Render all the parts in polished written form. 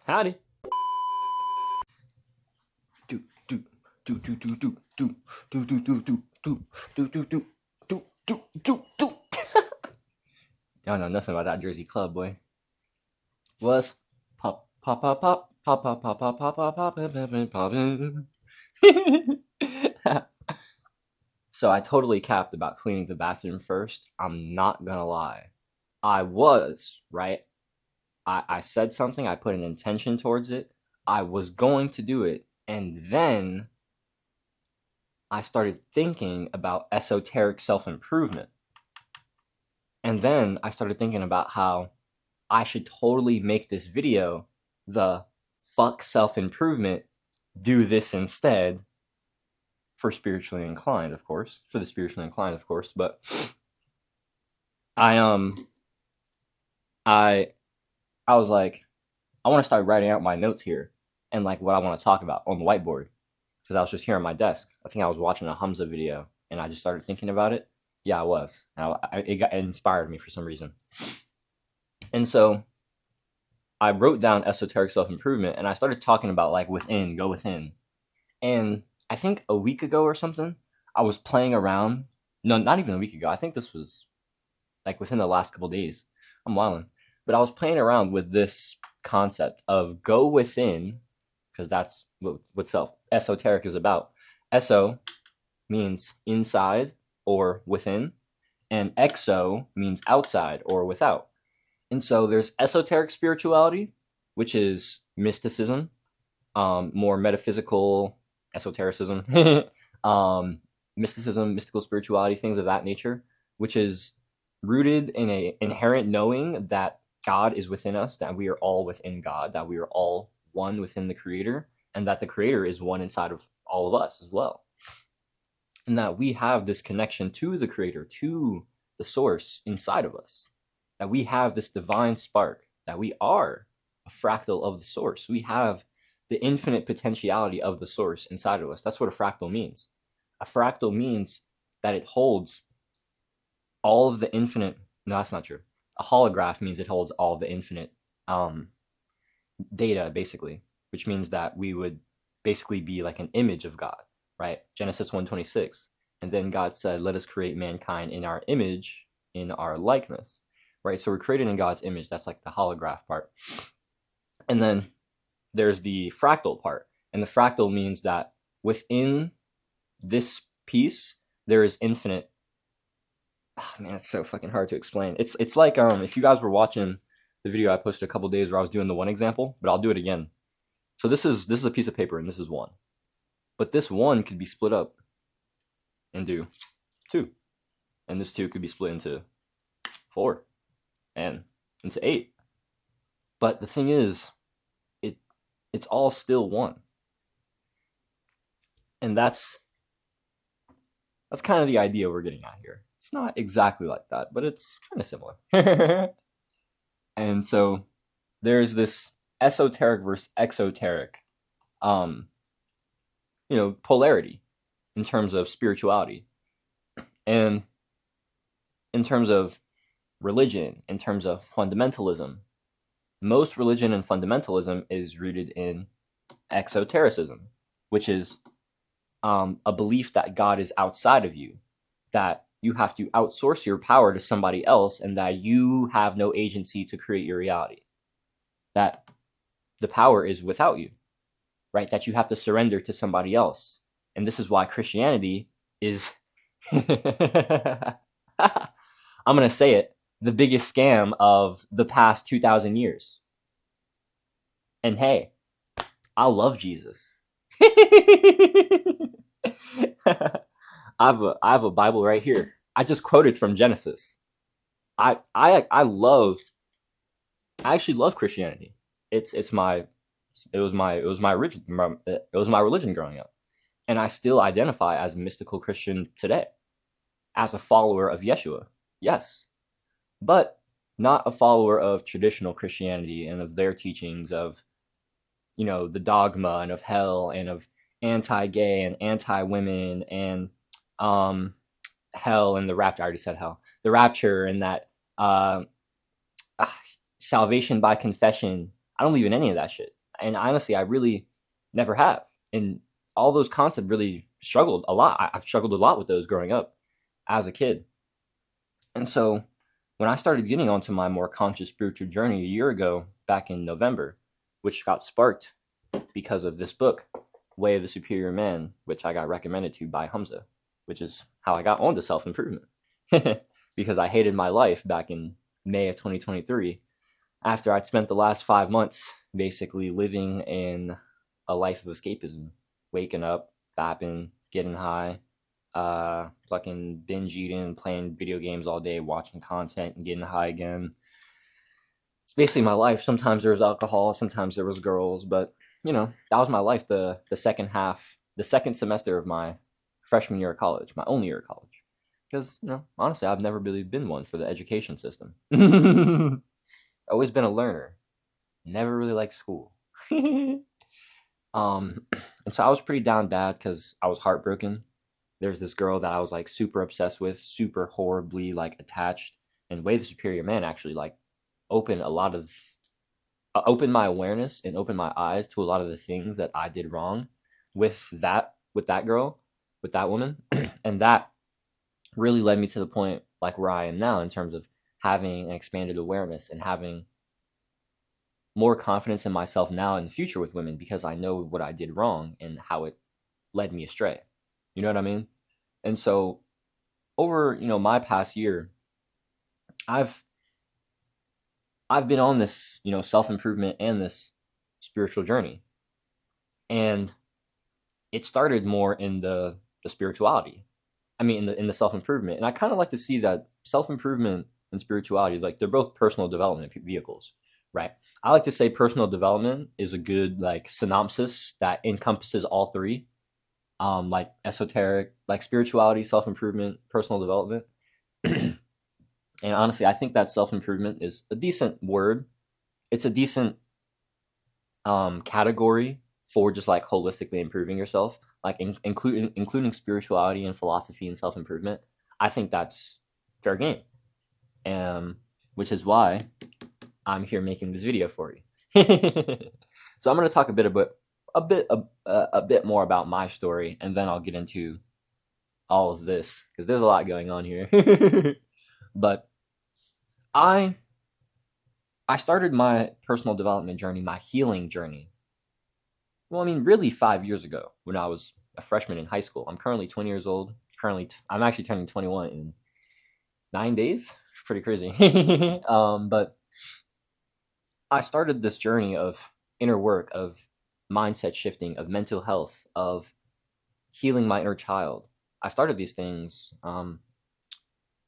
Howdy. Do do do do do do do do do do do do do do do do do do do. Y'all know nothing about that Jersey club, boy. Was pop pop pop pop pop pop pop pop pop pop pop pop pop. So I totally capped about cleaning the bathroom first. I'm not gonna lie. I was, right? I said something, I put an intention towards it. I was going to do it. And then I started thinking about esoteric self-improvement. And then I started thinking about how I should totally make this video the fuck self-improvement, do this instead, for spiritually inclined, of course. For the spiritually inclined, of course. But I was like, I want to start writing out my notes here and like what I want to talk about on the whiteboard. Because I was just here on my desk. I think I was watching a Hamza video and I just started thinking about it. Yeah, I was. And it inspired me for some reason. And so I wrote down esoteric self-improvement and I started talking about like within, go within. And I think a week ago or something, I was playing around. No, not even a week ago. I think this was like within the last couple days. I'm wilding. But I was playing around with this concept of go within, because that's what esoteric is about. Eso means inside or within, and exo means outside or without. And so there's esoteric spirituality, which is mysticism, more metaphysical esotericism, mysticism, mystical spirituality, things of that nature, which is rooted in an inherent knowing that God is within us, that we are all within God, that we are all one within the Creator, and that the Creator is one inside of all of us as well. And that we have this connection to the Creator, to the source inside of us. That we have this divine spark, that we are a fractal of the source. We have the infinite potentiality of the source inside of us. That's what a fractal means. A fractal means that it holds all of the infinite. No, that's not true. A holograph means it holds all the infinite data, basically, which means that we would basically be like an image of God, right? Genesis 1:26. And then God said, let us create mankind in our image, in our likeness, right? So we're created in God's image. That's like the holograph part. And then there's the fractal part. And the fractal means that within this piece, there is infinite. Oh, man, it's so fucking hard to explain. It's like if you guys were watching the video I posted a couple days where I was doing the one example, but I'll do it again. So this is a piece of paper and this is one. But this one could be split up into two. And this two could be split into 4 and into 8. But the thing is, it's all still one. And that's kind of the idea we're getting at here. It's not exactly like that, but it's kind of similar. And so there's this esoteric versus exoteric, polarity in terms of spirituality. And in terms of religion, in terms of fundamentalism, most religion and fundamentalism is rooted in exotericism, which is a belief that God is outside of you, that you have to outsource your power to somebody else, and that you have no agency to create your reality, that the power is without you, right? That you have to surrender to somebody else. And this is why Christianity is, I'm going to say it, the biggest scam of the past 2,000 years. And hey, I love Jesus. I have a Bible right here. I just quoted from Genesis. I actually love Christianity. It was my religion growing up. And I still identify as a mystical Christian today, as a follower of Yeshua. Yes. But not a follower of traditional Christianity and of their teachings of, the dogma and of hell and of anti-gay and anti-women and hell and the rapture. I already said hell. The rapture and that salvation by confession. I don't believe in any of that shit. And honestly, I really never have. And all those concepts really struggled a lot. I've struggled a lot with those growing up as a kid. And so when I started getting onto my more conscious spiritual journey a year ago, back in November, which got sparked because of this book, Way of the Superior Man, which I got recommended to by Hamza, which is how I got onto self improvement. Because I hated my life back in May of 2023 after I'd spent the last 5 months basically living in a life of escapism, waking up, fapping, getting high, fucking binge eating, playing video games all day, watching content, and getting high again. It's basically my life. Sometimes there was alcohol, sometimes there was girls, but that was my life. The second half, the second semester of my freshman year of college, my only year of college, because honestly, I've never really been one for the education system. Always been a learner, never really liked school. And so I was pretty down bad because I was heartbroken. There's this girl that I was like super obsessed with, super horribly like attached, and Way the Superior Man actually like opened a lot of opened my awareness and opened my eyes to a lot of the things that I did wrong with that girl, with that woman. And that really led me to the point like where I am now in terms of having an expanded awareness and having more confidence in myself now in the future with women, because I know what I did wrong and how it led me astray. You know what I mean? And so over, my past year, I've been on this, self-improvement and this spiritual journey. And it started more in the spirituality. I mean, in the self-improvement. And I kind of like to see that self-improvement and spirituality, like they're both personal development vehicles, right? I like to say personal development is a good like synopsis that encompasses all three. Like esoteric, like spirituality, self-improvement, personal development. And honestly, I think that self-improvement is a decent word. It's a decent category for just like holistically improving yourself, like including spirituality and philosophy and self-improvement. I think that's fair game. Which is why I'm here making this video for you. So I'm going to talk a bit more about my story, and then I'll get into all of this because there's a lot going on here. But I started my personal development journey, my healing journey. Well, I mean, really 5 years ago when I was a freshman in high school. I'm currently 20 years old. I'm actually turning 21 in 9 days. It's pretty crazy. But I started this journey of inner work, of mindset shifting, of mental health, of healing my inner child. I started these things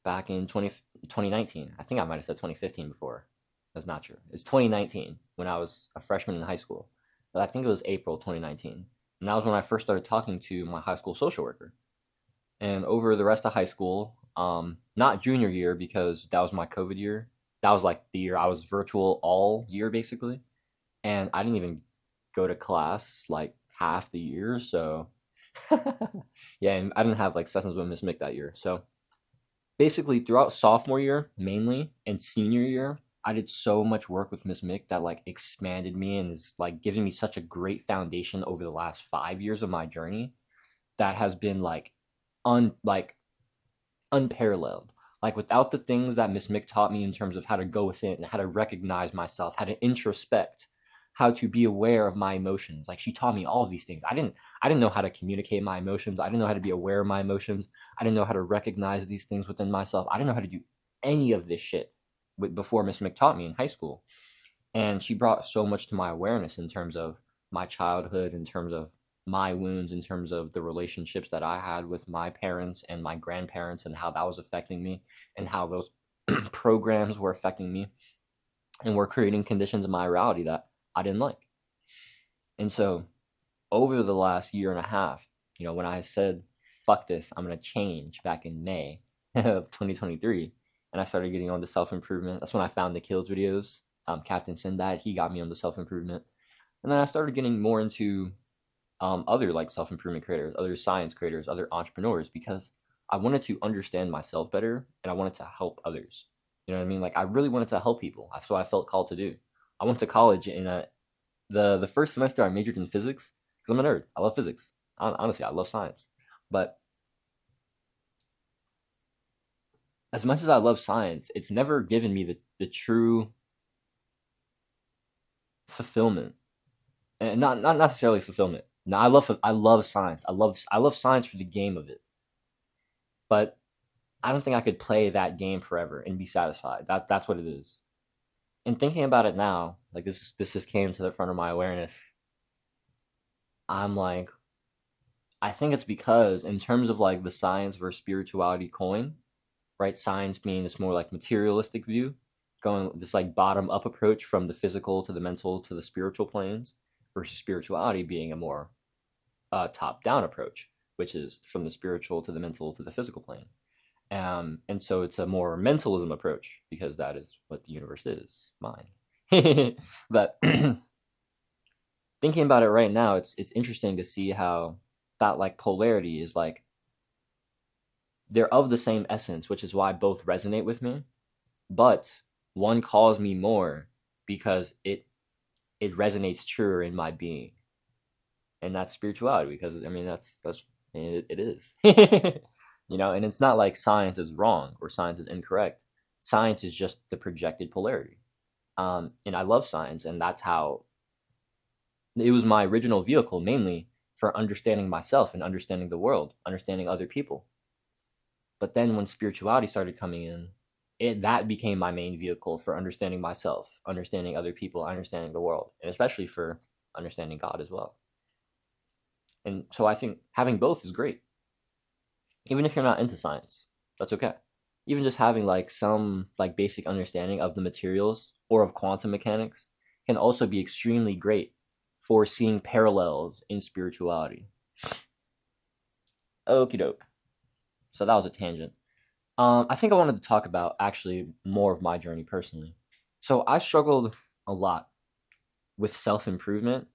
back in 2019. I think I might have said 2015 before. That's not true. It's 2019 when I was a freshman in high school. But I think it was April 2019. And that was when I first started talking to my high school social worker. And over the rest of high school, not junior year because that was my COVID year. That was like the year I was virtual all year basically. And I didn't even go to class like half the year. So yeah, and I didn't have like sessions with Miss Mick that year. So basically throughout sophomore year mainly and senior year, I did so much work with Miss Mick that like expanded me and is like giving me such a great foundation over the last 5 years of my journey that has been like unparalleled. Like without the things that Miss Mick taught me in terms of how to go within and how to recognize myself, how to introspect, how to be aware of my emotions. Like she taught me all of these things. I didn't know how to communicate my emotions. I didn't know how to be aware of my emotions. I didn't know how to recognize these things within myself. I didn't know how to do any of this shit before Miss Mick taught me in high school. And she brought so much to my awareness in terms of my childhood, in terms of my wounds, in terms of the relationships that I had with my parents and my grandparents and how that was affecting me and how those programs were affecting me and were creating conditions in my reality that I didn't like. And so over the last year and a half, when I said, fuck this, I'm going to change back in May of 2023, and I started getting on to self-improvement. That's when I found the Kills videos. Captain Sinbad, he got me on the self-improvement. And then I started getting more into other like self-improvement creators, other science creators, other entrepreneurs, because I wanted to understand myself better and I wanted to help others. You know what I mean? Like I really wanted to help people. That's what I felt called to do. I went to college in The first semester I majored in physics because I'm a nerd. I love physics. Honestly, I love science. But as much as I love science, it's never given me the true fulfillment, and not necessarily fulfillment. No, I love science. I love science for the game of it, but I don't think I could play that game forever and be satisfied. That's what it is. And thinking about it now, like this just came to the front of my awareness. I'm like, I think it's because in terms of like the science versus spirituality coin, right? Science being this more like materialistic view, going this like bottom up approach from the physical to the mental to the spiritual planes, versus spirituality being a more top down approach, which is from the spiritual to the mental to the physical plane. And so it's a more mentalism approach because that is what the universe is, mind. But thinking about it right now, it's interesting to see how that like polarity is like they're of the same essence, which is why both resonate with me. But one calls me more because it resonates truer in my being, and that's spirituality. Because I mean, it is, you know. And it's not like science is wrong or science is incorrect. Science is just the projected polarity. And I love science, and that's how it was my original vehicle, mainly for understanding myself and understanding the world, understanding other people. But then when spirituality started coming in, that became my main vehicle for understanding myself, understanding other people, understanding the world, and especially for understanding God as well. And so I think having both is great. Even if you're not into science, that's okay. Even just having like some like basic understanding of the materials or of quantum mechanics can also be extremely great for seeing parallels in spirituality. Okie doke. So that was a tangent. I think I wanted to talk about actually more of my journey personally. So I struggled a lot with self improvement.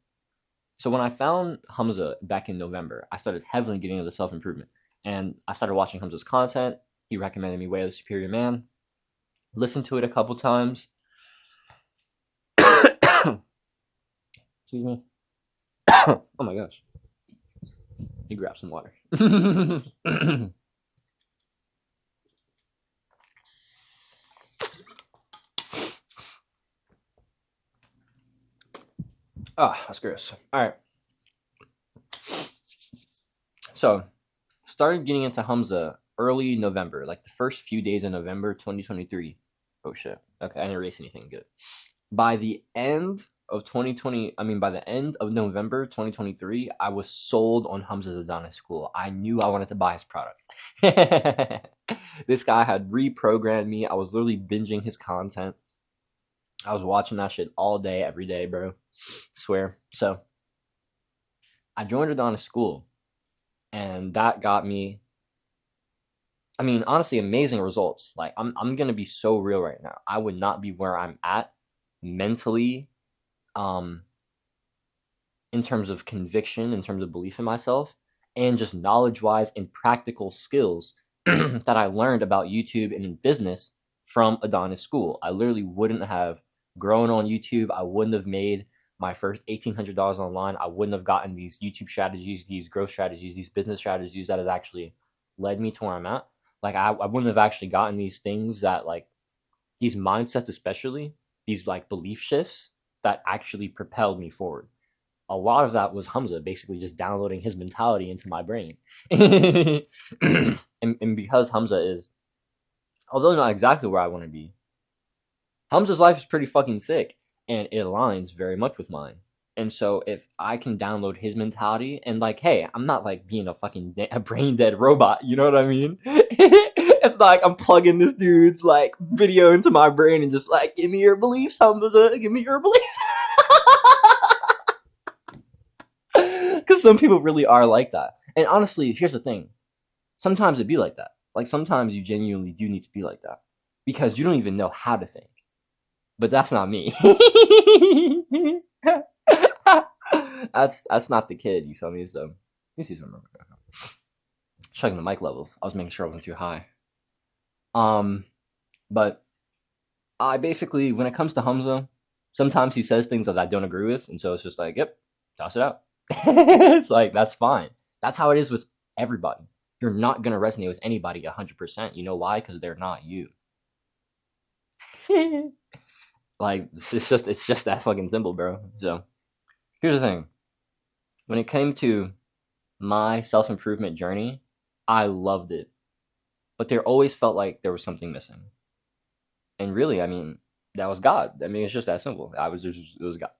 So when I found Hamza back in November, I started heavily getting into self improvement, and I started watching Hamza's content. He recommended me Way of the Superior Man. Listened to it a couple times. Excuse me. Oh my gosh. He grabbed some water. That's gross. All right. So, started getting into Hamza early November, like the first few days of November 2023. Oh shit. Okay, I didn't erase anything good. By the end of 2020, by the end of November 2023, I was sold on Hamza's Adonis School. I knew I wanted to buy his product. This guy had reprogrammed me. I was literally binging his content. I was watching that shit all day, every day, bro. I swear. So I joined Adonis School, and that got me, honestly, amazing results. Like, I'm gonna be so real right now. I would not be where I'm at mentally, in terms of conviction, in terms of belief in myself, and just knowledge wise and practical skills that I learned about YouTube and in business from Adonis School. I literally wouldn't have grown on YouTube. I wouldn't have made my first $1,800 online. I wouldn't have gotten these YouTube strategies, these growth strategies, these business strategies that has actually led me to where I'm at. Like, I wouldn't have actually gotten these things that, like, these mindsets, especially these like belief shifts that actually propelled me forward. A lot of that was Hamza basically just downloading his mentality into my brain. and because Hamza is, although not exactly where I want to be, Hamza's life is pretty fucking sick, and it aligns very much with mine. And so if I can download his mentality and like, hey, I'm not like being a brain dead robot, you know what I mean? It's not like I'm plugging this dude's like video into my brain and just like, give me your beliefs, Hamza, give me your beliefs. Because some people really are like that. And honestly, here's the thing. Sometimes it'd be like that. Like, sometimes you genuinely do need to be like that. Because you don't even know how to think. But that's not me. That's not the kid, you feel me? So, let me see something. Checking the mic levels. I was making sure I wasn't too high. But I basically, when it comes to Hamza, Sometimes he says things that I don't agree with, and so it's just like, yep, toss it out. It's like, that's fine. That's how it is with everybody. You're not gonna resonate with anybody 100%. You know why? Because they're not you. Like, it's just that fucking simple, bro. So here's the thing. When it came to my self-improvement journey, I loved it. But there always felt like there was something missing. And really, I mean, that was God. I mean, it's just that simple. It was God.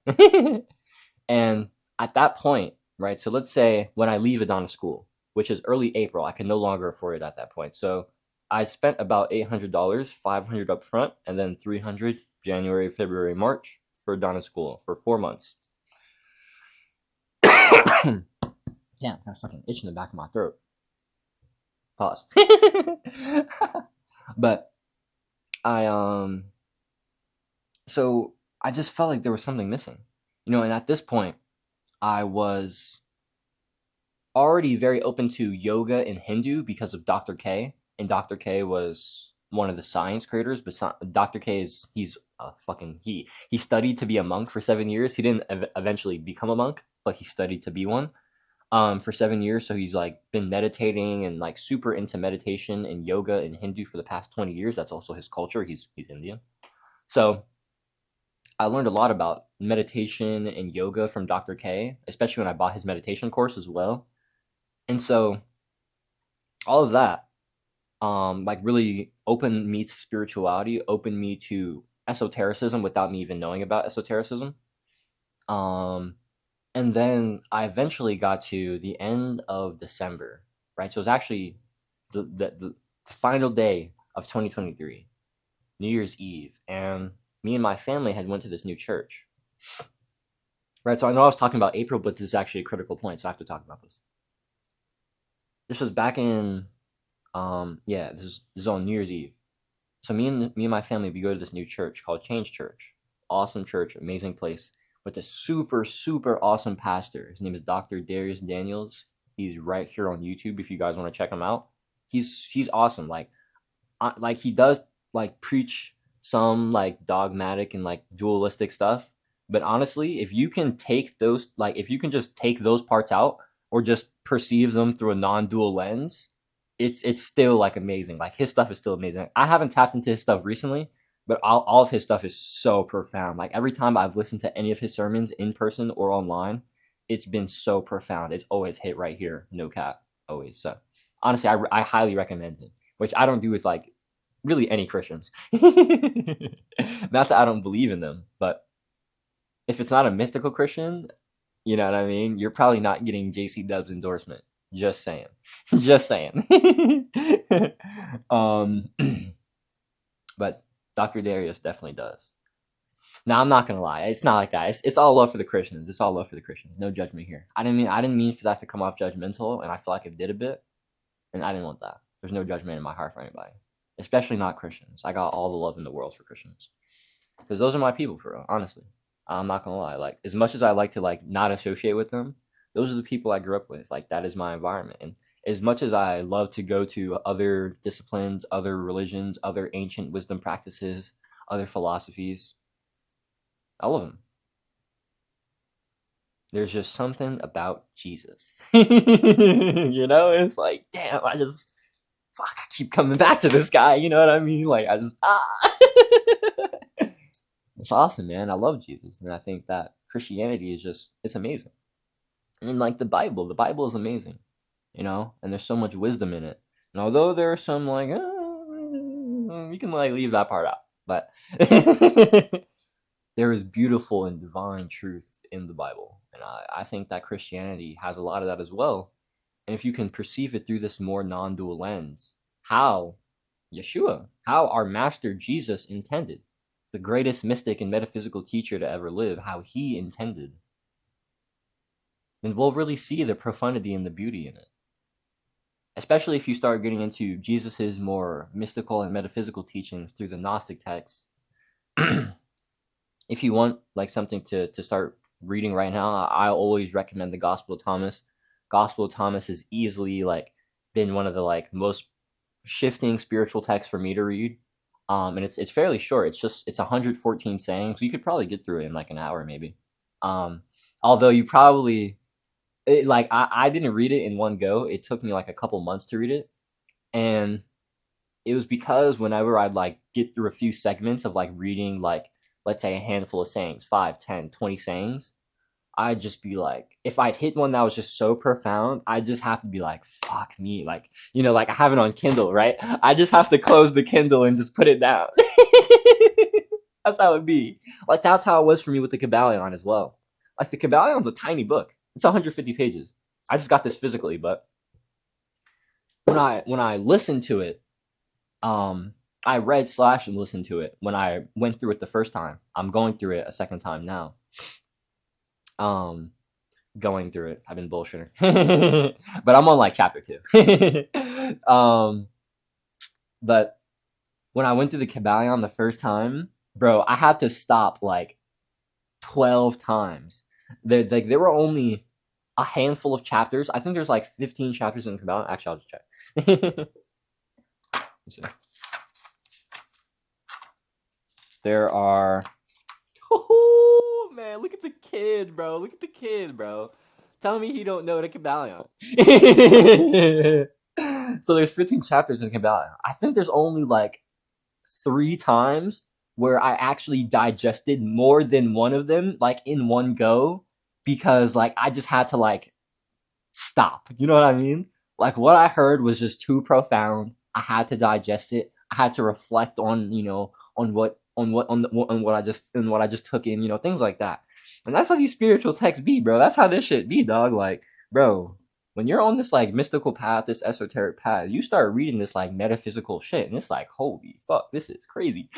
And at that point, right? So let's say when I leave Adana school, which is early April, I can no longer afford it at that point. So I spent about $800, $500 up front, and then $300 January, February, March for Adana school for 4 months. Damn, got a fucking itch in the back of my throat. Pause. But so I just felt like there was something missing, and at this point I was already very open to yoga and Hindu because of Dr. K, and Dr. K was one of the science creators, but Dr. K he's he studied to be a monk for 7 years. He didn't eventually become a monk, but he studied to be one for 7 years. So he's like been meditating and like super into meditation and yoga and Hindu for the past 20 years. That's also his culture. He's Indian. So I learned a lot about meditation and yoga from Dr. K, especially when I bought his meditation course as well. And so all of that like really opened me to spirituality, opened me to esotericism without me even knowing about esotericism. And then I eventually got to the end of December, right? So it was actually the final day of 2023, New Year's Eve, and me and my family had went to this new church, right? So I know I was talking about April, but this is actually a critical point, so I have to talk about this. This was back in, this is on New Year's Eve. So me and my family, we go to this new church called Change Church. Awesome church, amazing place, with a super, super awesome pastor. His name is Dr. Darius Daniels. He's right here on YouTube if you guys want to check him out. He's awesome. Like he does like preach some like dogmatic and like dualistic stuff. But honestly, if you can take those, like if you can just take those parts out or just perceive them through a non-dual lens, it's still like amazing. Like his stuff is still amazing. I haven't tapped into his stuff recently, but all of his stuff is so profound. Like every time I've listened to any of his sermons in person or online, it's been so profound. It's always hit right here, no cap, always. So honestly, I highly recommend it, which I don't do with like really any Christians. Not that I don't believe in them, but if it's not a mystical Christian, you know what I mean? You're probably not getting JC Dub's endorsement. Just saying. Just saying. But Dr. Darius definitely does. Now I'm not gonna lie, it's not like that. It's all love for the Christians. It's all love for the Christians. No judgment here. I didn't mean for that to come off judgmental, and I feel like it did a bit, and I didn't want that. There's no judgment in my heart for anybody, especially not Christians. I got all the love in the world for Christians, because those are my people, for real. Honestly, I'm not gonna lie. Like as much as I like to like not associate with them, those are the people I grew up with. Like that is my environment. And as much as I love to go to other disciplines, other religions, other ancient wisdom practices, other philosophies, I love them. There's just something about Jesus. It's like, damn, fuck, I keep coming back to this guy. You know what I mean? Like, it's awesome, man. I love Jesus. And I think that Christianity is it's amazing. And like the Bible is amazing, and there's so much wisdom in it. And although there are some like, you can like leave that part out, but there is beautiful and divine truth in the Bible. And I think that Christianity has a lot of that as well. And if you can perceive it through this more non-dual lens, how our master Jesus intended, the greatest mystic and metaphysical teacher to ever live, how he intended, then we'll really see the profundity and the beauty in it. Especially if you start getting into Jesus's more mystical and metaphysical teachings through the Gnostic texts. If you want like something to start reading right now, I always recommend the Gospel of Thomas. Gospel of Thomas has easily like been one of the like most shifting spiritual texts for me to read. And it's fairly short. It's 114 sayings. You could probably get through it in like an hour maybe. Um, Although you probably like I didn't read it in one go. It took me like a couple months to read it, and it was because whenever I'd like get through a few segments of like reading like let's say a handful of sayings, 5, 10, 20 sayings, I'd just be like, if I'd hit one that was just so profound, I just have to be like, fuck me. Like, like I have it on Kindle, right? I just have to close the Kindle and just put it down. That's how it be. Like, that's how it was for me with the Kabbalion as well. Like, the Kabbalion's a tiny book. It's 150 pages. I just got this physically, but when I listened to it, I read slash and listened to it when I went through it the first time. I'm going through it a second time now. Going through it. I've been bullshitting. But I'm on like chapter 2. But when I went through the Kabbalion the first time, bro, I had to stop like 12 times. There were only a handful of chapters. I think there's like 15 chapters in the Kabbalion. Actually, I'll just check. Let's see. There are. Oh man, look at the kid, bro. Look at the kid, bro. Tell me he don't know the Kabbalion. So there's 15 chapters in Kabbalion. I think there's only like 3 times where I actually digested more than one of them, like in one go, because like I just had to like stop. You know what I mean? Like what I heard was just too profound. I had to digest it. I had to reflect on, on what I just took in, things like that. And that's how these spiritual texts be, bro. That's how this shit be, dog. Like, bro, when you're on this like mystical path, this esoteric path, you start reading this like metaphysical shit, and it's like, holy fuck, this is crazy.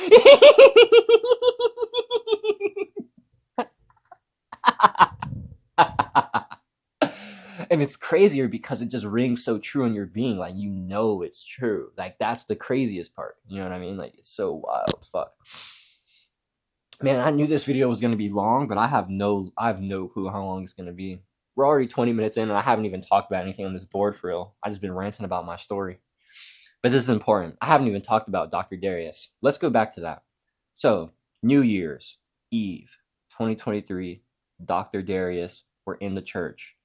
And it's crazier because it just rings so true in your being, like it's true. Like that's the craziest part. You know what I mean? Like it's so wild. Fuck. Man, I knew this video was gonna be long, but I have no clue how long it's gonna be. We're already 20 minutes in, and I haven't even talked about anything on this board for real. I just been ranting about my story. But this is important. I haven't even talked about Dr. Darius. Let's go back to that. So, New Year's Eve, 2023, Dr. Darius, we're in the church.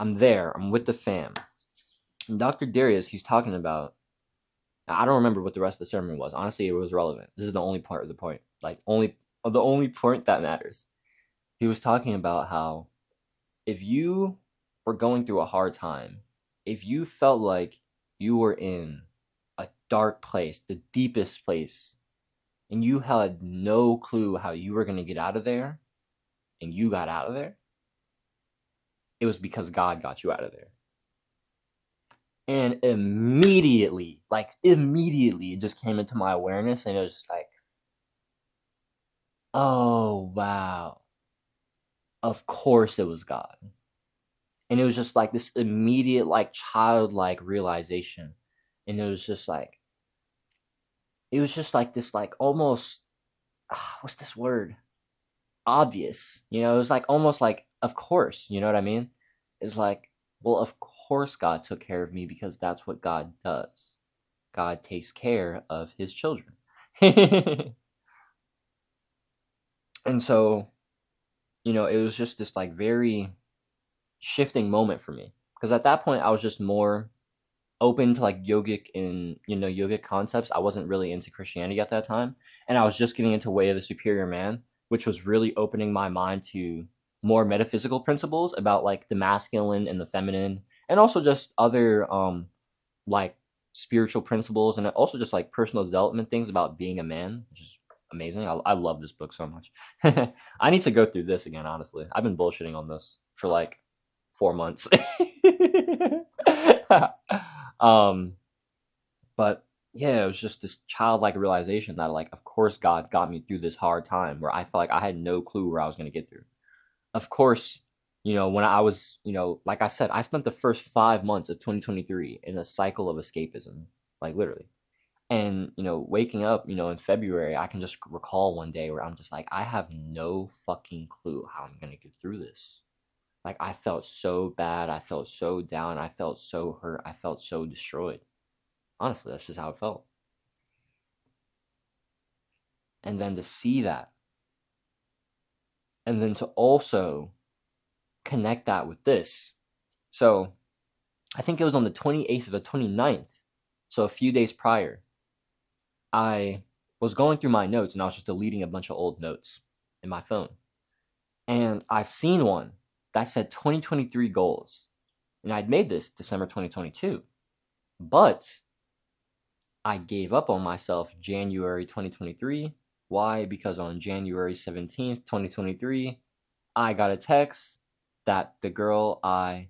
I'm there. I'm with the fam. And Dr. Darius, he's talking about. I don't remember what the rest of the sermon was. Honestly, it was relevant. This is the only part of the point. Like the only point that matters. He was talking about how if you were going through a hard time, if you felt like you were in a dark place, the deepest place, and you had no clue how you were going to get out of there, and you got out of there, it was because God got you out of there. And immediately, it just came into my awareness, and it was just like, oh, wow. Of course it was God. And it was just like this immediate, like, childlike realization. And it was just like this, like, almost, what's this word? Obvious. It was like almost like, of course, you know what I mean? It's like, well, of course God took care of me because that's what God does. God takes care of his children. And so, it was just this like very shifting moment for me. Because at that point I was just more open to like yogic and yogic concepts. I wasn't really into Christianity at that time. And I was just getting into Way of the Superior Man, which was really opening my mind to more metaphysical principles about like the masculine and the feminine, and also just other like spiritual principles, and also just like personal development things about being a man, which is amazing. I love this book so much. I need to go through this again, honestly. I've been bullshitting on this for like 4 months. But yeah, it was just this childlike realization that like, of course God got me through this hard time where I felt like I had no clue where I was going to get through. Of course, when I was, like I said, I spent the first 5 months of 2023 in a cycle of escapism, like literally. And, waking up, in February, I can just recall one day where I'm just like, I have no fucking clue how I'm going to get through this. Like, I felt so bad. I felt so down. I felt so hurt. I felt so destroyed. Honestly, that's just how it felt. And then to see that, and then to also connect that with this. So I think it was on the 28th or the 29th, so a few days prior, I was going through my notes and I was just deleting a bunch of old notes in my phone. And I seen one that said 2023 goals. And I'd made this December 2022. But I gave up on myself January 2023. Why? Because on January 17th, 2023, I got a text that the girl I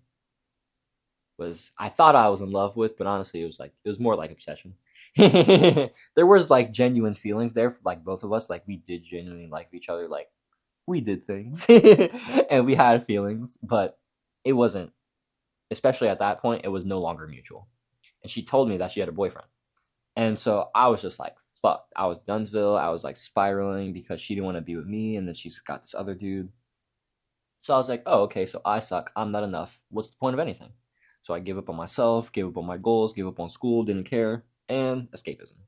thought I was in love with, but honestly, it was more like obsession. There was like genuine feelings there for like both of us. Like we did genuinely like each other. Like we did things and we had feelings, but it wasn't, especially at that point, it was no longer mutual. And she told me that she had a boyfriend. And so I was just like, fuck. I was Dunsville. I was like spiraling because she didn't want to be with me. And then she's got this other dude. So I was like, oh, okay, so I suck. I'm not enough. What's the point of anything? So I gave up on myself, gave up on my goals, gave up on school, didn't care, and escapism.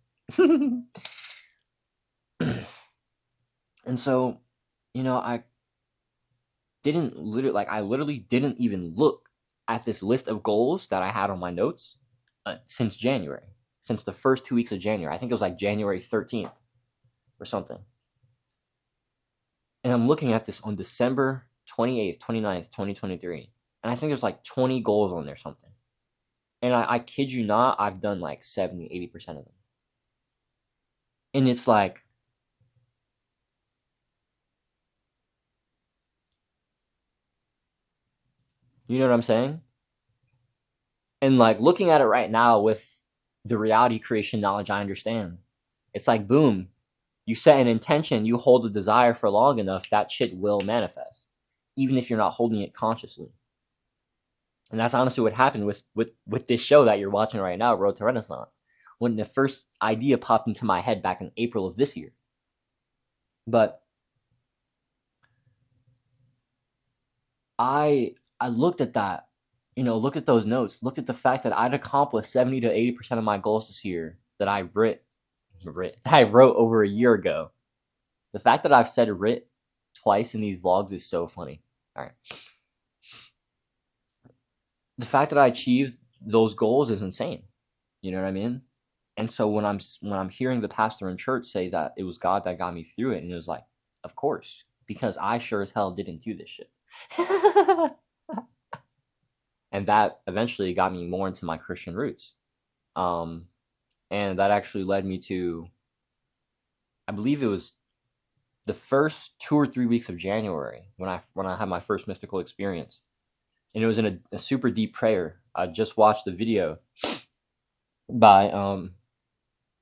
And so, I literally didn't even look at this list of goals that I had on my notes since January, since the first 2 weeks of January. I think it was like January 13th or something. And I'm looking at this on December 28th, 29th, 2023. And I think there's like 20 goals on there something. And I kid you not, I've done like 70, 80% of them. And it's like, you know what I'm saying? And like looking at it right now with the reality creation knowledge I understand, it's like, boom, you set an intention, you hold a desire for long enough, that shit will manifest, even if you're not holding it consciously. And that's honestly what happened with this show that you're watching right now, Road to Renaissance, when the first idea popped into my head back in April of this year. But I looked at that, look at those notes, looked at the fact that I'd accomplished 70 to 80% of my goals this year that I wrote over a year ago. The fact that I've said writ twice in these vlogs is so funny. All right. The fact that I achieved those goals is insane. You know what I mean? And so when I'm hearing the pastor in church say that it was God that got me through it, and it was like, of course, because I sure as hell didn't do this shit. And that eventually got me more into my Christian roots. And that actually led me to, I believe it was the first 2 or 3 weeks of January when I had my first mystical experience. And it was in a super deep prayer. I just watched a video by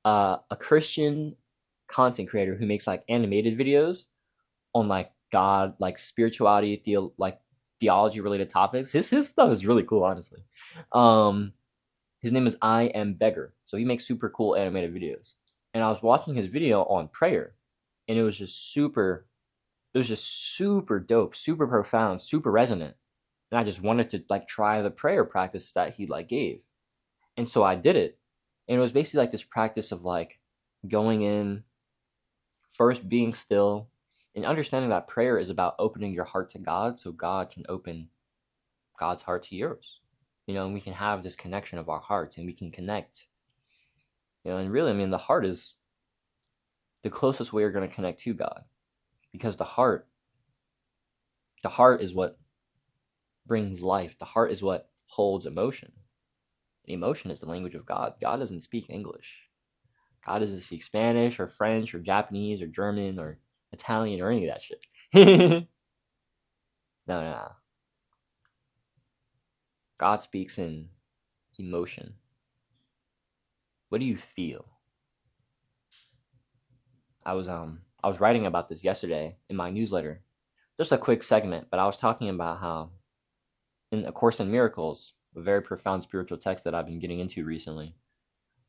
a Christian content creator who makes like animated videos on like God, like spirituality, theology related topics. His stuff is really cool, honestly. His name is I Am Beggar. So he makes super cool animated videos. And I was watching his video on prayer, and it was just super dope, super profound, super resonant. And I just wanted to like try the prayer practice that he like gave. And so I did it. And it was basically like this practice of like going in, first being still, and understanding that prayer is about opening your heart to God so God can open God's heart to yours. And we can have this connection of our hearts and we can connect. And really, I mean, the heart is the closest way you're going to connect to God, because the heart is what brings life. The heart is what holds emotion. And emotion is the language of God. God doesn't speak English. God doesn't speak Spanish or French or Japanese or German or Italian or any of that shit. No. God speaks in emotion. What do you feel? I was writing about this yesterday in my newsletter. Just a quick segment, but I was talking about how in A Course in Miracles, a very profound spiritual text that I've been getting into recently,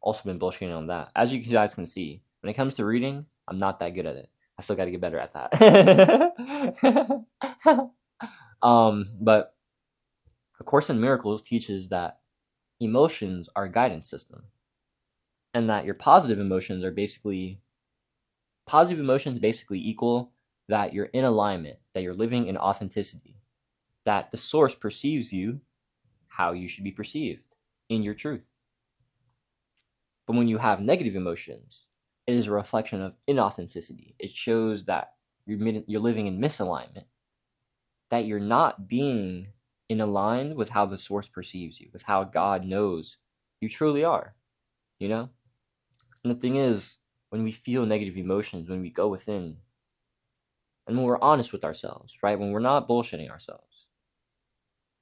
also been bullshitting on that. As you guys can see, when it comes to reading, I'm not that good at it. I still got to get better at that. But A Course in Miracles teaches that emotions are a guidance system, and that your positive emotions are basically Positive emotions basically equal that you're in alignment, that you're living in authenticity, that the source perceives you how you should be perceived in your truth. But when you have negative emotions, it is a reflection of inauthenticity. It shows that you're living in misalignment, that you're not being in aligned with how the source perceives you, with how God knows you truly are, you know? And the thing is, when we feel negative emotions, when we go within, and when we're honest with ourselves, right? When we're not bullshitting ourselves,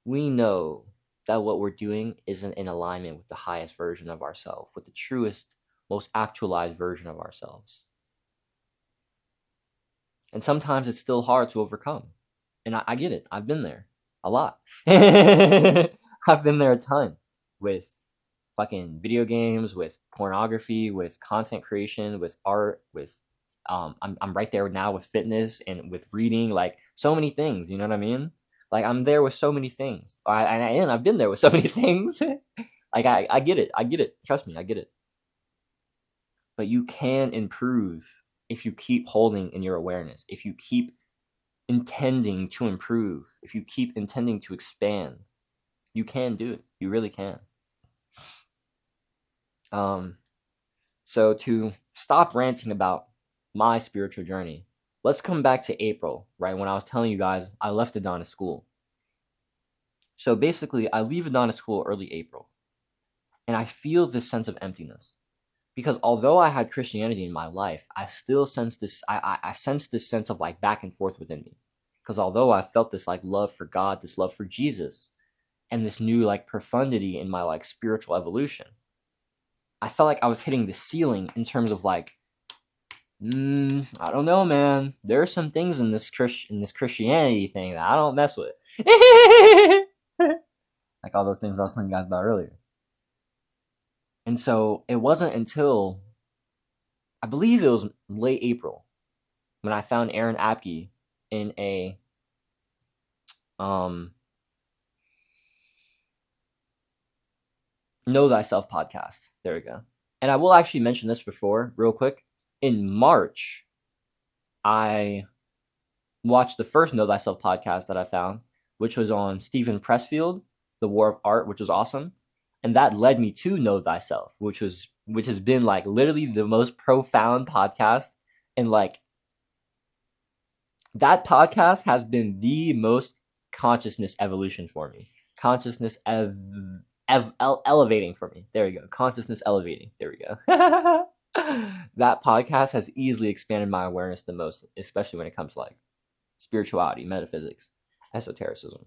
we know that what we're doing isn't in alignment with the highest version of ourselves, with the truest, most actualized version of ourselves. And sometimes it's still hard to overcome. And I get it. I've been there a lot. I've been there a ton with fucking video games, with pornography, with content creation, with art, with I'm right there now with fitness and with reading, like so many things. You know what I mean? Like I'm there with so many things. And I've been there with so many things. Like I get it. I get it. Trust me, I get it. But you can improve if you keep holding in your awareness, if you keep intending to improve, if you keep intending to expand, you can do it. You really can. So to stop ranting about my spiritual journey, let's come back to April, right? When I was telling you guys I left Adonis school. So basically, I leave Adonis school early April, and I feel this sense of emptiness. Because although I had Christianity in my life, I still sense this. I sense this sense of like back and forth within me. Because although I felt this like love for God, this love for Jesus, and this new like profundity in my like spiritual evolution, I felt like I was hitting the ceiling in terms of like, I don't know, man. There are some things in this Christianity thing that I don't mess with. Like all those things I was telling you guys about earlier. And so it wasn't until I believe it was late April when I found Aaron Apke in a Know Thyself podcast. There we go. And I will actually mention this before, real quick. In March, I watched the first Know Thyself podcast that I found, which was on Stephen Pressfield, The War of Art, which was awesome. And that led me to Know Thyself, which has been like literally the most profound podcast. And like that podcast has been the most consciousness evolution for me. Consciousness elevating for me. There we go. Consciousness elevating. There we go. That podcast has easily expanded my awareness the most, especially when it comes to like spirituality, metaphysics, esotericism.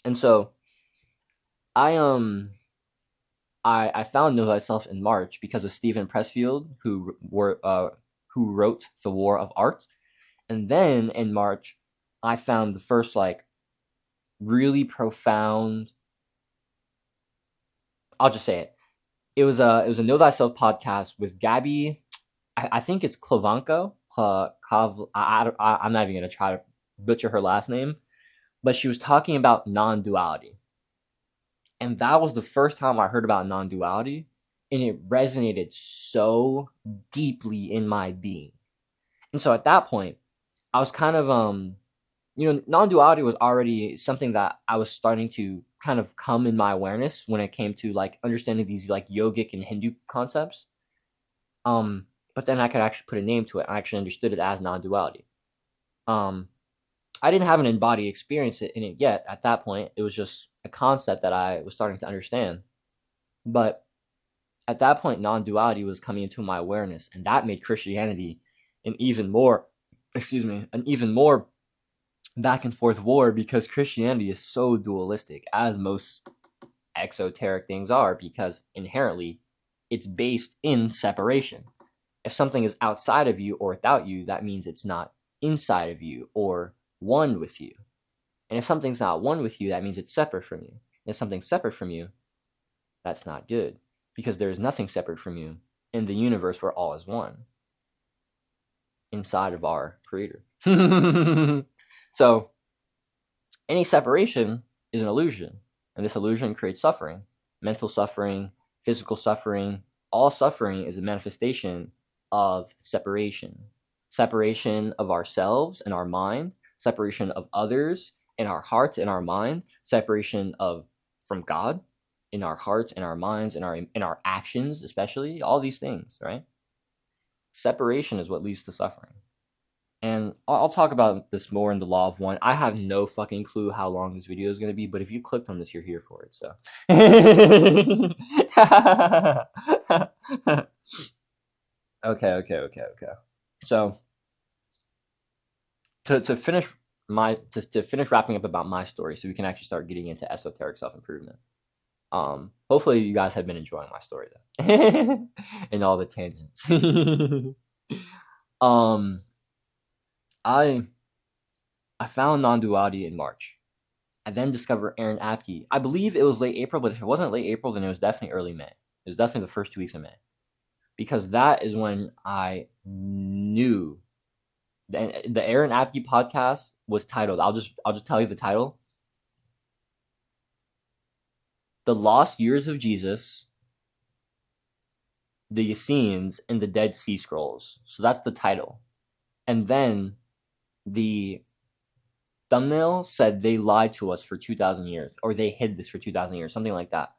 And so I found Know Thyself in March because of Stephen Pressfield, who wrote The War of Art. And then in March, I found the first like really profound, I'll just say it. It was a Know Thyself podcast with Gabby. I think it's Klovanko. I'm not even gonna try to butcher her last name, but she was talking about non-duality, and that was the first time I heard about non-duality, and it resonated so deeply in my being. And so at that point, I was kind of non-duality was already something that I was starting to kind of come in my awareness when it came to like understanding these like yogic and Hindu concepts. But then I could actually put a name to it. I actually understood it as non-duality. I didn't have an embodied experience in it yet at that point. It was just a concept that I was starting to understand. But at that point, non-duality was coming into my awareness, and that made Christianity an even more back and forth war, because Christianity is so dualistic, as most exoteric things are, because inherently it's based in separation. If something is outside of you or without you, that means it's not inside of you or one with you. And if something's not one with you, that means it's separate from you. And if something's separate from you, that's not good, because there is nothing separate from you in the universe where all is one inside of our creator. So any separation is an illusion, and this illusion creates suffering, mental suffering, physical suffering. All suffering is a manifestation of separation. Separation of ourselves and our mind, separation of others in our hearts and our mind, separation of from God in our hearts and our minds and our actions, especially all these things, right? Separation is what leads to suffering. And I'll talk about this more in the Law of One. I have no fucking clue how long this video is going to be, but if you clicked on this, you're here for it. So, okay. So, to finish to finish wrapping up about my story, so we can actually start getting into esoteric self improvement. Hopefully you guys have been enjoying my story though, and all the tangents. I found non-duality in March. I then discovered Aaron Apke. I believe it was late April, but if it wasn't late April, then it was definitely early May. It was definitely the first 2 weeks of May, because that is when I knew. The Aaron Apke podcast was titled. I'll just tell you the title: "The Lost Years of Jesus, the Essenes, and the Dead Sea Scrolls." So that's the title, and then the thumbnail said they lied to us for 2,000 years, or they hid this for 2,000 years, something like that.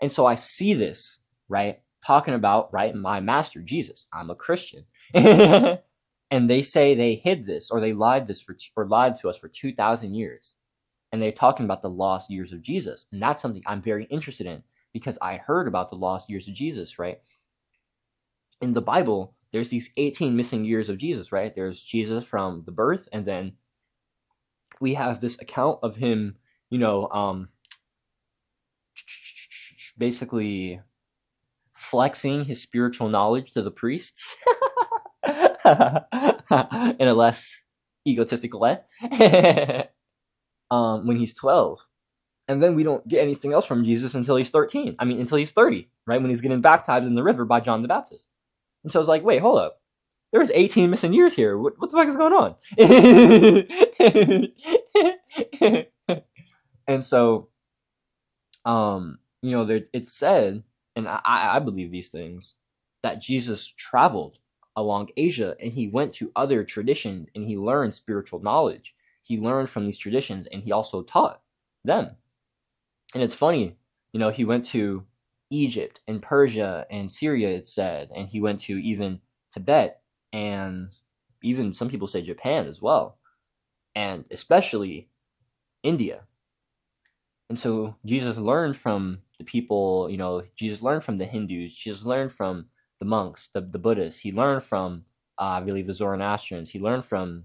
And so I see this, right, talking about, right, my master, Jesus. I'm a Christian. And they say they hid this, or they lied to us for 2,000 years. And they're talking about the lost years of Jesus. And that's something I'm very interested in, because I heard about the lost years of Jesus, right? In the Bible, there's these 18 missing years of Jesus, right? There's Jesus from the birth, and then we have this account of him, basically flexing his spiritual knowledge to the priests in a less egotistical way when he's 12. And then we don't get anything else from Jesus until he's 13. I mean, until he's 30, right? When he's getting baptized in the river by John the Baptist. And so I was like, wait, hold up. There was 18 missing years here. What the fuck is going on? And so, it's said, and I believe these things, that Jesus traveled along Asia, and he went to other traditions, and he learned spiritual knowledge. He learned from these traditions, and he also taught them. And it's funny, he went to Egypt and Persia and Syria, it said, and he went to even Tibet, and even some people say Japan as well, and especially India. And so Jesus learned from the people, Jesus learned from the Hindus, Jesus learned from the monks, the Buddhists, he learned from, I believe, the Zoroastrians, he learned from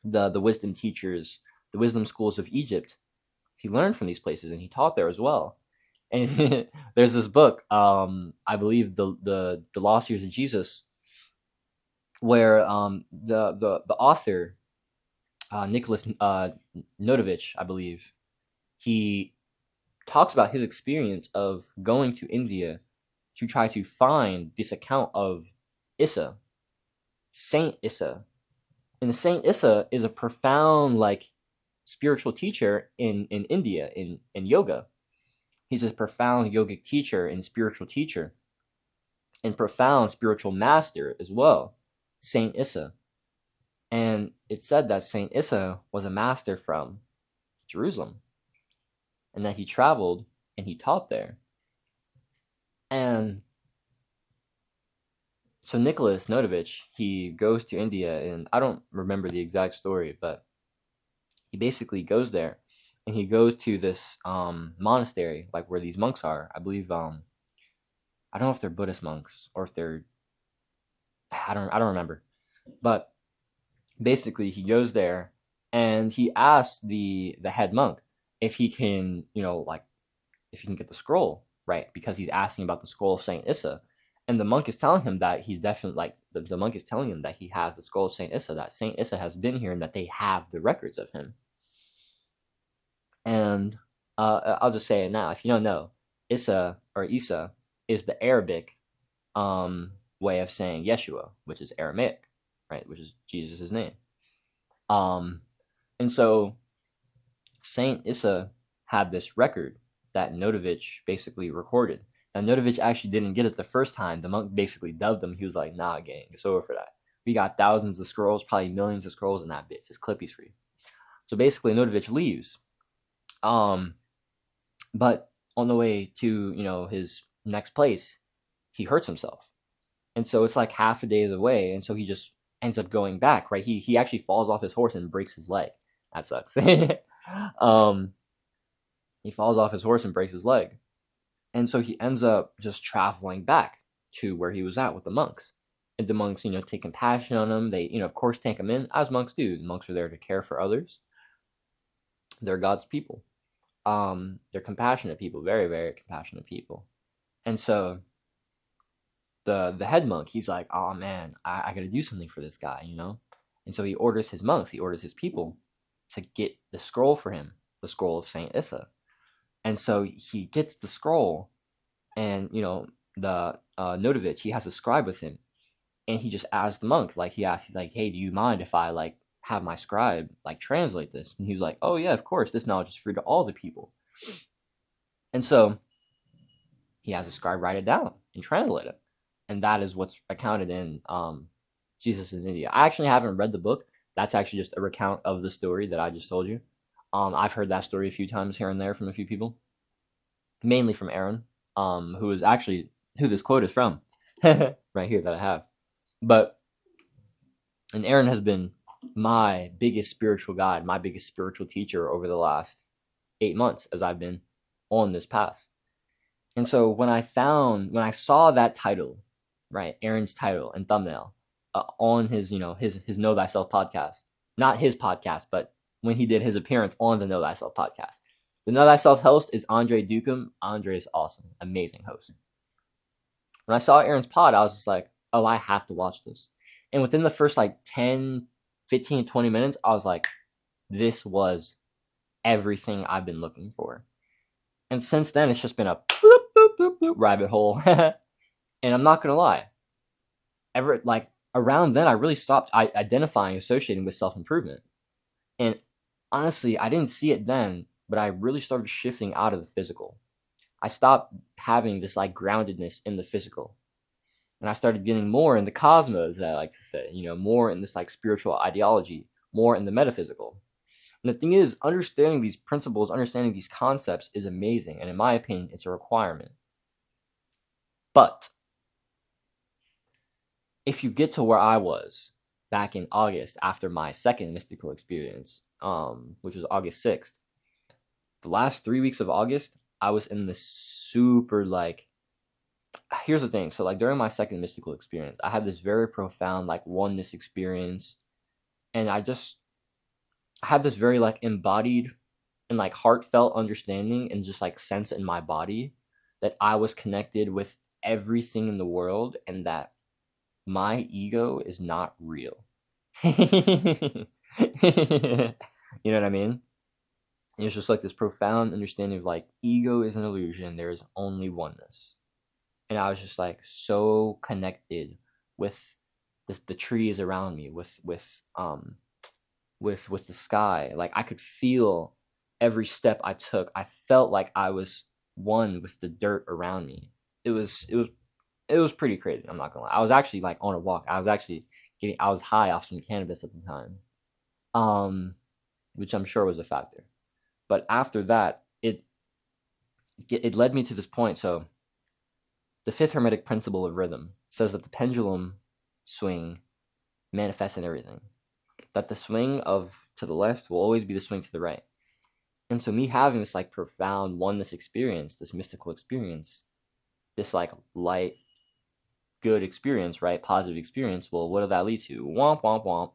the wisdom teachers, the wisdom schools of Egypt. He learned from these places, and he taught there as well. And there's this book, I believe, the Lost Years of Jesus, where the author, Nicholas Notovich, I believe, he talks about his experience of going to India to try to find this account of Issa, Saint Issa. And the Saint Issa is a profound, spiritual teacher in India, in yoga. He's a profound yogic teacher and spiritual teacher, and profound spiritual master as well, Saint Issa. And it said that Saint Issa was a master from Jerusalem, and that he traveled and he taught there. And so Nicholas Notovich, he goes to India, and I don't remember the exact story, but he basically goes there, and he goes to this monastery, where these monks are. I believe, I don't know if they're Buddhist monks or if they're, I don't remember. But basically, he goes there, and he asks the head monk if he can, if he can get the scroll, right? Because he's asking about the scroll of Saint Issa. And the monk is telling him that he definitely, the monk is telling him that he has the scroll of Saint Issa, that Saint Issa has been here, and that they have the records of him. And I'll just say it now. If you don't know, Issa, or Isa, is the Arabic way of saying Yeshua, which is Aramaic, right? Which is Jesus' name. And so Saint Issa had this record that Notovich basically recorded. Now, Notovich actually didn't get it the first time. The monk basically dubbed him. He was like, nah, gang, it's over for that. We got thousands of scrolls, probably millions of scrolls in that bitch. It's Clippy's free. So basically, Notovich leaves. But on the way to, his next place, he hurts himself. And so it's like half a day's away. And so he just ends up going back, right? He actually falls off his horse and breaks his leg. That sucks. He falls off his horse and breaks his leg. And so he ends up just traveling back to where he was at with the monks. And the monks, take compassion on him. They, of course, take him in, as monks do. The monks are there to care for others. They're God's people. They're compassionate people, very, very compassionate people. And so the head monk, he's like, oh man, I gotta do something for this guy, And so he orders his monks, he orders his people to get the scroll for him, the scroll of Saint Issa. And so he gets the scroll, and the Notovich, he has a scribe with him, and he just asks the monk, he's like, hey, do you mind if I have my scribe translate this? And he's like, oh yeah, of course, this knowledge is free to all the people. And so he has a scribe write it down and translate it, and that is what's accounted in Jesus in India. I actually haven't read the book. That's actually just a recount of the story that I just told you. I've heard that story a few times here and there from a few people, mainly from Aaron, who this quote is from, right here that I have. And Aaron has been my biggest spiritual guide, my biggest spiritual teacher over the last 8 months as I've been on this path. And so when I saw that title, right, Aaron's title and thumbnail on his, his Know Thyself podcast, not his podcast, but when he did his appearance on the Know Thyself podcast. The Know Thyself host is Andre Dukem. Andre is awesome, amazing host. When I saw Aaron's pod, I was just like, oh, I have to watch this. And within the first 10, 15, 20 minutes, I was like, this was everything I've been looking for. And since then, it's just been a bloop, bloop, bloop, bloop, rabbit hole. And I'm not going to lie. Around then, I really stopped identifying, associating with self-improvement. And honestly, I didn't see it then, but I really started shifting out of the physical. I stopped having this groundedness in the physical. And I started getting more in the cosmos, that I like to say, more in this spiritual ideology, more in the metaphysical. And the thing is, understanding these principles, understanding these concepts is amazing. And in my opinion, it's a requirement. But if you get to where I was back in August after my second mystical experience, which was August 6th, the last 3 weeks of August, I was in this super here's the thing. So during my second mystical experience, I had this very profound oneness experience, and I had this very embodied and heartfelt understanding and just sense in my body that I was connected with everything in the world and that my ego is not real. You know what I mean? And it's just this profound understanding of ego is an illusion. There is only oneness. And I was just so connected with the trees around me, with the sky. I could feel every step I took. I felt like I was one with the dirt around me. It was pretty crazy. I'm not gonna lie. I was actually on a walk. I was high off some cannabis at the time, which I'm sure was a factor. But after that, it led me to this point. So the fifth hermetic principle of rhythm says that the pendulum swing manifests in everything. That the swing to the left will always be the swing to the right. And so me having this profound oneness experience, this mystical experience, this light, good experience, right? Positive experience. Well, what did that lead to? Womp, womp, womp.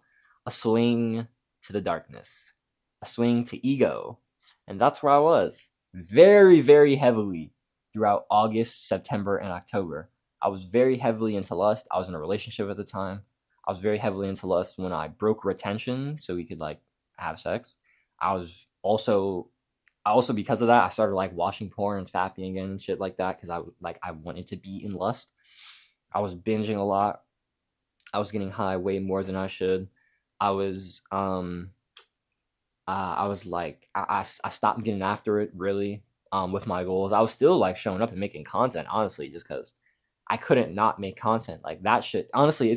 A swing to the darkness. A swing to ego. And that's where I was. Very, very heavily throughout August, September, and October. I was very heavily into lust. I was in a relationship at the time. I was very heavily into lust when I broke retention so we could have sex. I also because of that, I started watching porn and fapping again and shit like that because I wanted to be in lust. I was binging a lot. I was getting high way more than I should. I stopped getting after it really. with my goals. I was still like showing up and making content, honestly, just because I couldn't not make content. Like that shit, honestly,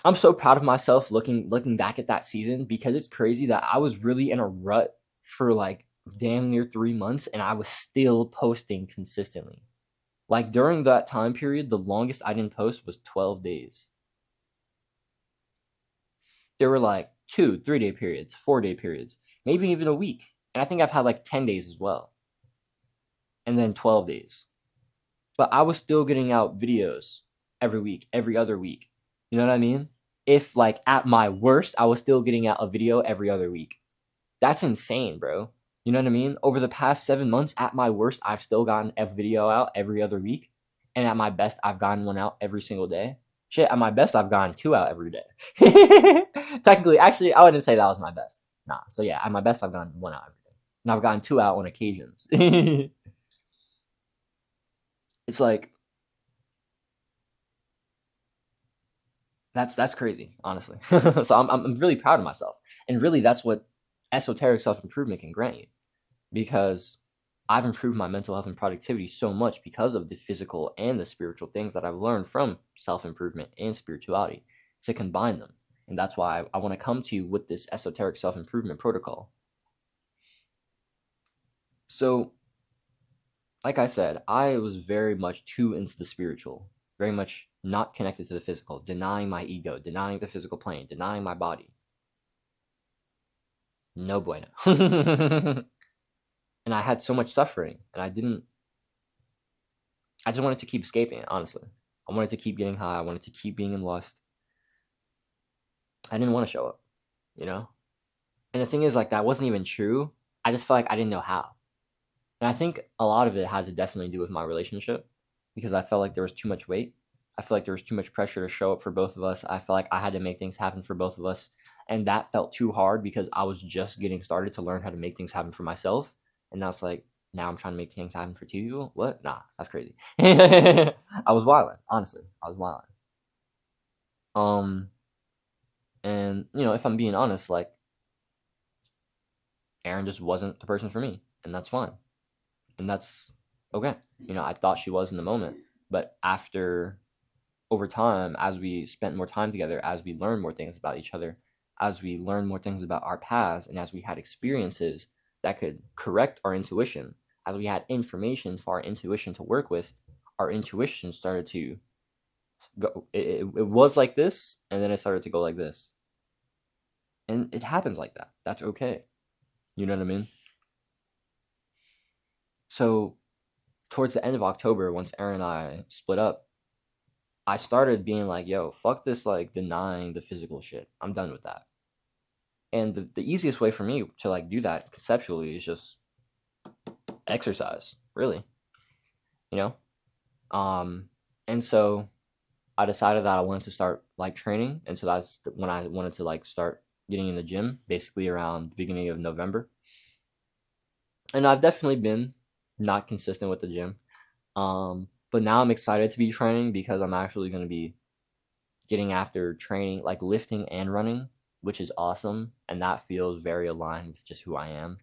I'm so proud of myself looking back at that season, because it's crazy that I was really in a rut for like damn near 3 months and I was still posting consistently. Like during that time period, the longest I didn't post was 12 days. There were like 2, 3 day periods, 4 day periods, maybe even a week. And I think I've had like 10 days as well. And then 12 days. But I was still getting out videos every week, every other week. You know what I mean? If like at my worst, I was still getting out a video every other week. That's insane, bro. You know what I mean? Over the past 7 months, at my worst, I've still gotten a video out every other week. And at my best, I've gotten one out every single day. Shit, at my best, I've gotten 2 out every day. Technically, actually, I wouldn't say that was my best. Nah. So yeah, at my best, I've gotten 1 out every day. And I've gotten 2 out on occasions. It's like, that's crazy, honestly. So I'm really proud of myself. And really, that's what esoteric self-improvement can grant you, because I've improved my mental health and productivity so much because of the physical and the spiritual things that I've learned from self-improvement and spirituality, to combine them. And that's why I want to come to you with this esoteric self-improvement protocol. So, like I said, I was very much too into the spiritual, very much not connected to the physical, denying my ego, denying the physical plane, denying my body. No bueno. And I had so much suffering, and I just wanted to keep escaping it, honestly. I wanted to keep getting high. I wanted to keep being in lust. I didn't want to show up, you know? And the thing is, like, that wasn't even true. I just felt like I didn't know how. And I think a lot of it had to definitely do with my relationship, because I felt like there was too much weight. I felt like there was too much pressure to show up for both of us. I felt like I had to make things happen for both of us. And that felt too hard, because I was just getting started to learn how to make things happen for myself. And that's like, now I'm trying to make things happen for 2 people? What? Nah, that's crazy. I was wilding, honestly. I was wilding. And, you know, if I'm being honest, like, Erin just wasn't the person for me. And that's fine. And that's okay. You know, I thought she was in the moment. But over time, as we spent more time together, as we learned more things about each other, as we learned more things about our paths, and as we had experiences that could correct our intuition, as we had information for our intuition to work with, our intuition started to go. It was like this, and then it started to go like this. And it happens like that. That's okay. You know what I mean? So, towards the end of October, once Erin and I split up, I started being like, yo, fuck this, like, denying the physical shit. I'm done with that. And the easiest way for me to, like, do that conceptually is just exercise, really. You know? And so I decided that I wanted to start, like, training. And so that's when I wanted to, like, start getting in the gym, basically around the beginning of November. And I've definitely been not consistent with the gym. But now I'm excited to be training, because I'm actually going to be getting after training, like lifting and running, which is awesome. And that feels very aligned with just who I am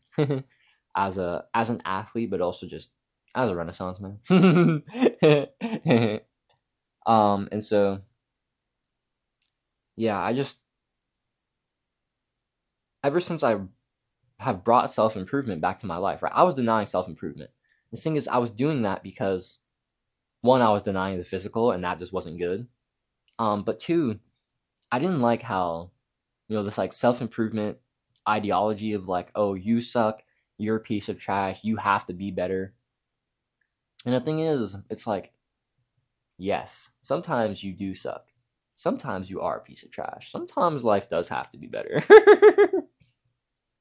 as an athlete, but also just as a Renaissance man. And so, yeah, ever since I have brought self-improvement back to my life, right? I was denying self-improvement. The thing is, I was doing that because, one, I was denying the physical, and that just wasn't good. But 2, I didn't like how, you know, this like self-improvement ideology of like, oh, you suck, you're a piece of trash, you have to be better. And the thing is, it's like, yes, sometimes you do suck. Sometimes you are a piece of trash. Sometimes life does have to be better.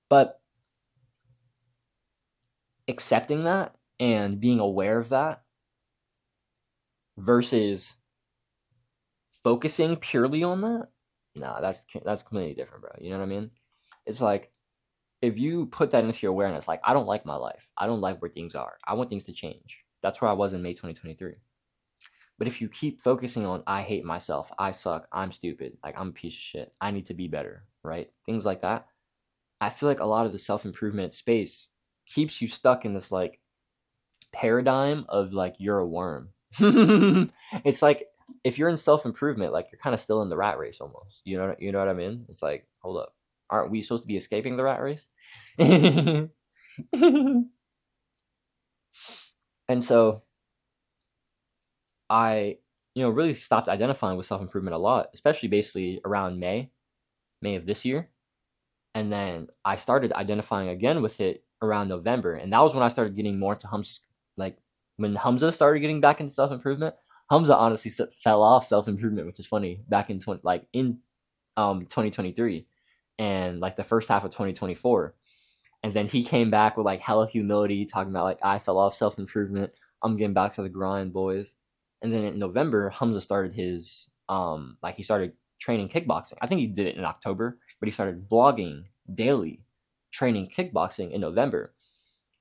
But accepting that and being aware of that versus focusing purely on that, nah, that's completely different, bro. You know what I mean? It's like, if you put that into your awareness, like, I don't like my life. I don't like where things are. I want things to change. That's where I was in May 2023. But if you keep focusing on, I hate myself, I suck, I'm stupid, like, I'm a piece of shit, I need to be better, right? Things like that. I feel like a lot of the self-improvement space keeps you stuck in this like paradigm of like you're a worm. It's like if you're in self-improvement, like you're kind of still in the rat race almost. You know what I mean? It's like, hold up. Aren't we supposed to be escaping the rat race? And so I, really stopped identifying with self-improvement a lot, especially basically around May of this year. And then I started identifying again with it around November. And that was when I started getting more into like when Hamza started getting back into self-improvement. Hamza honestly fell off self-improvement, which is funny, back in 2023 and like the first half of 2024. And then he came back with like hella humility, talking about like I fell off self-improvement. I'm getting back to the grind, boys. And then in November, Hamza started his he started training kickboxing. I think he did it in October, but he started vlogging daily, training kickboxing in November.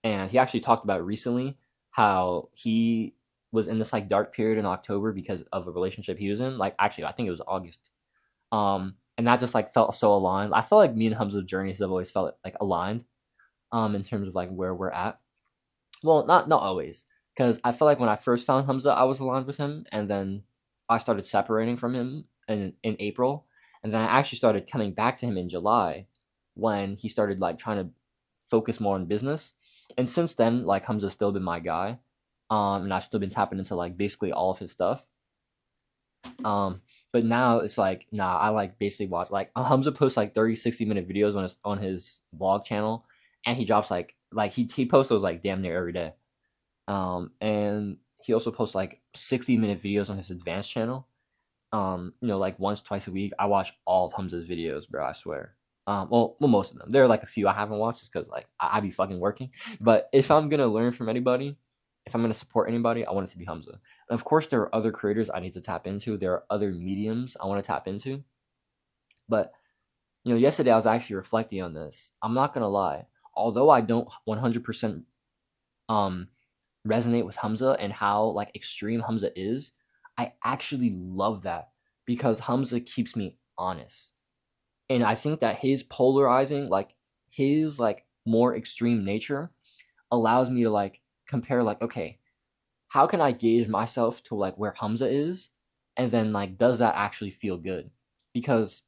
And he actually talked about recently how he was in this like dark period in October because of a relationship he was in. Like actually, I think it was August. And that just like felt so aligned. I felt like me and Hamza's journeys have always felt like aligned in terms of like where we're at. Well, not always, because I feel like when I first found Hamza, I was aligned with him, and then I started separating from him in April, and then I actually started coming back to him in July when he started like trying to focus more on business. And since then, like Hamza's still been my guy, and I've still been tapping into like basically all of his stuff. But now it's like, nah, I like basically watch like Hamza posts like 30-60 minute videos on his vlog channel, and he drops like he posts those like damn near every day. And he also posts like 60-minute videos on his advanced channel. Like once, twice a week. I watch all of Hamza's videos, bro, I swear. Well, most of them. There are like a few I haven't watched just because like I be fucking working. But if I'm gonna learn from anybody, if I'm gonna support anybody, I want it to be Hamza. And of course, there are other creators I need to tap into. There are other mediums I want to tap into. But yesterday I was actually reflecting on this. I'm not gonna lie. Although I don't 100% resonate with Hamza and how like extreme Hamza is, I actually love that because Hamza keeps me honest. And I think that his polarizing, like his like more extreme nature allows me to like compare like, okay, how can I gauge myself to like where Hamza is? And then like, does that actually feel good? Because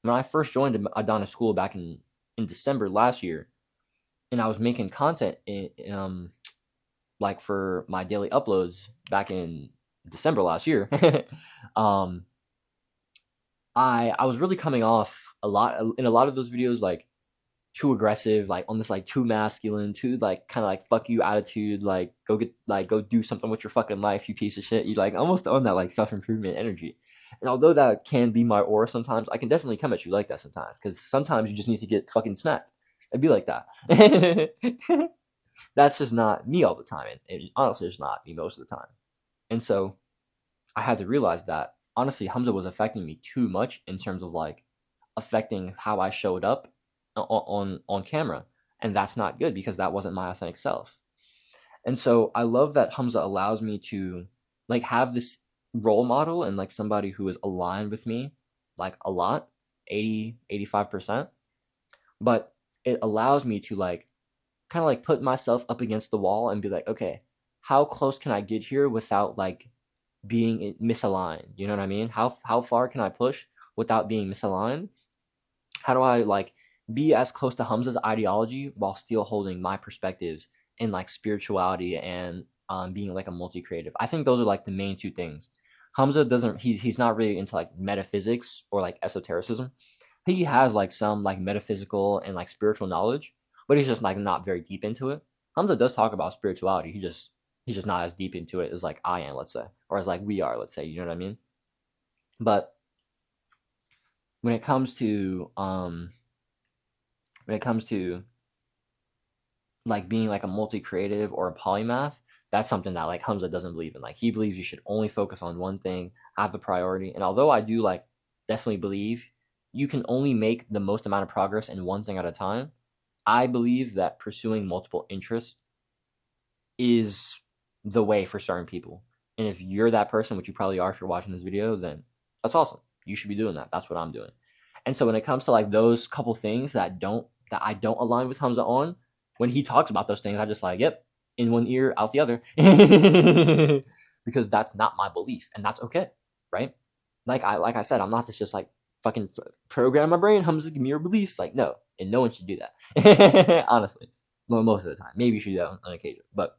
when I first joined Adana School back in December last year, and I was making content like for my daily uploads back in December last year, I was really coming off a lot in a lot of those videos like too aggressive, like on this like too masculine, too like kind of like fuck you attitude, like go do something with your fucking life, you piece of shit. You like almost own that like self-improvement energy. And although that can be my aura sometimes, I can definitely come at you like that sometimes, because sometimes you just need to get fucking smacked. I'd be like that. That's just not me all the time, and honestly it's not me most of the time. And so I had to realize that honestly Hamza was affecting me too much in terms of like affecting how I showed up on camera, and that's not good because that wasn't my authentic self. And so I love that Hamza allows me to like have this role model and like somebody who is aligned with me like a lot, 85%, but it allows me to like kind of like put myself up against the wall and be like, okay, how close can I get here without like being misaligned? You know what I mean? How far can I push without being misaligned? How do I like be as close to Hamza's ideology while still holding my perspectives in like spirituality and being like a multi-creative? I think those are like the main two things. Hamza doesn't he's not really into like metaphysics or like esotericism. He has like some like metaphysical and like spiritual knowledge, but he's just like not very deep into it. Hamza does talk about spirituality. He's just not as deep into it as like I am, let's say, or as like we are, let's say. You know what I mean? But when it comes to like being like a multi-creative or a polymath, that's something that like Hamza doesn't believe in. Like he believes you should only focus on one thing, have the priority. And although I do like definitely believe you can only make the most amount of progress in one thing at a time, I believe that pursuing multiple interests is the way for certain people. And if you're that person, which you probably are if you're watching this video, then that's awesome. You should be doing that. That's what I'm doing. And so when it comes to like those couple things that I don't align with Hamza on, when he talks about those things, I just like, yep, in one ear, out the other, because that's not my belief, and that's okay, right? Like I said, I'm not just like fucking program my brain. Hamza, give me your beliefs. Like, no, and no one should do that. Honestly, most of the time, maybe you should do that on occasion, but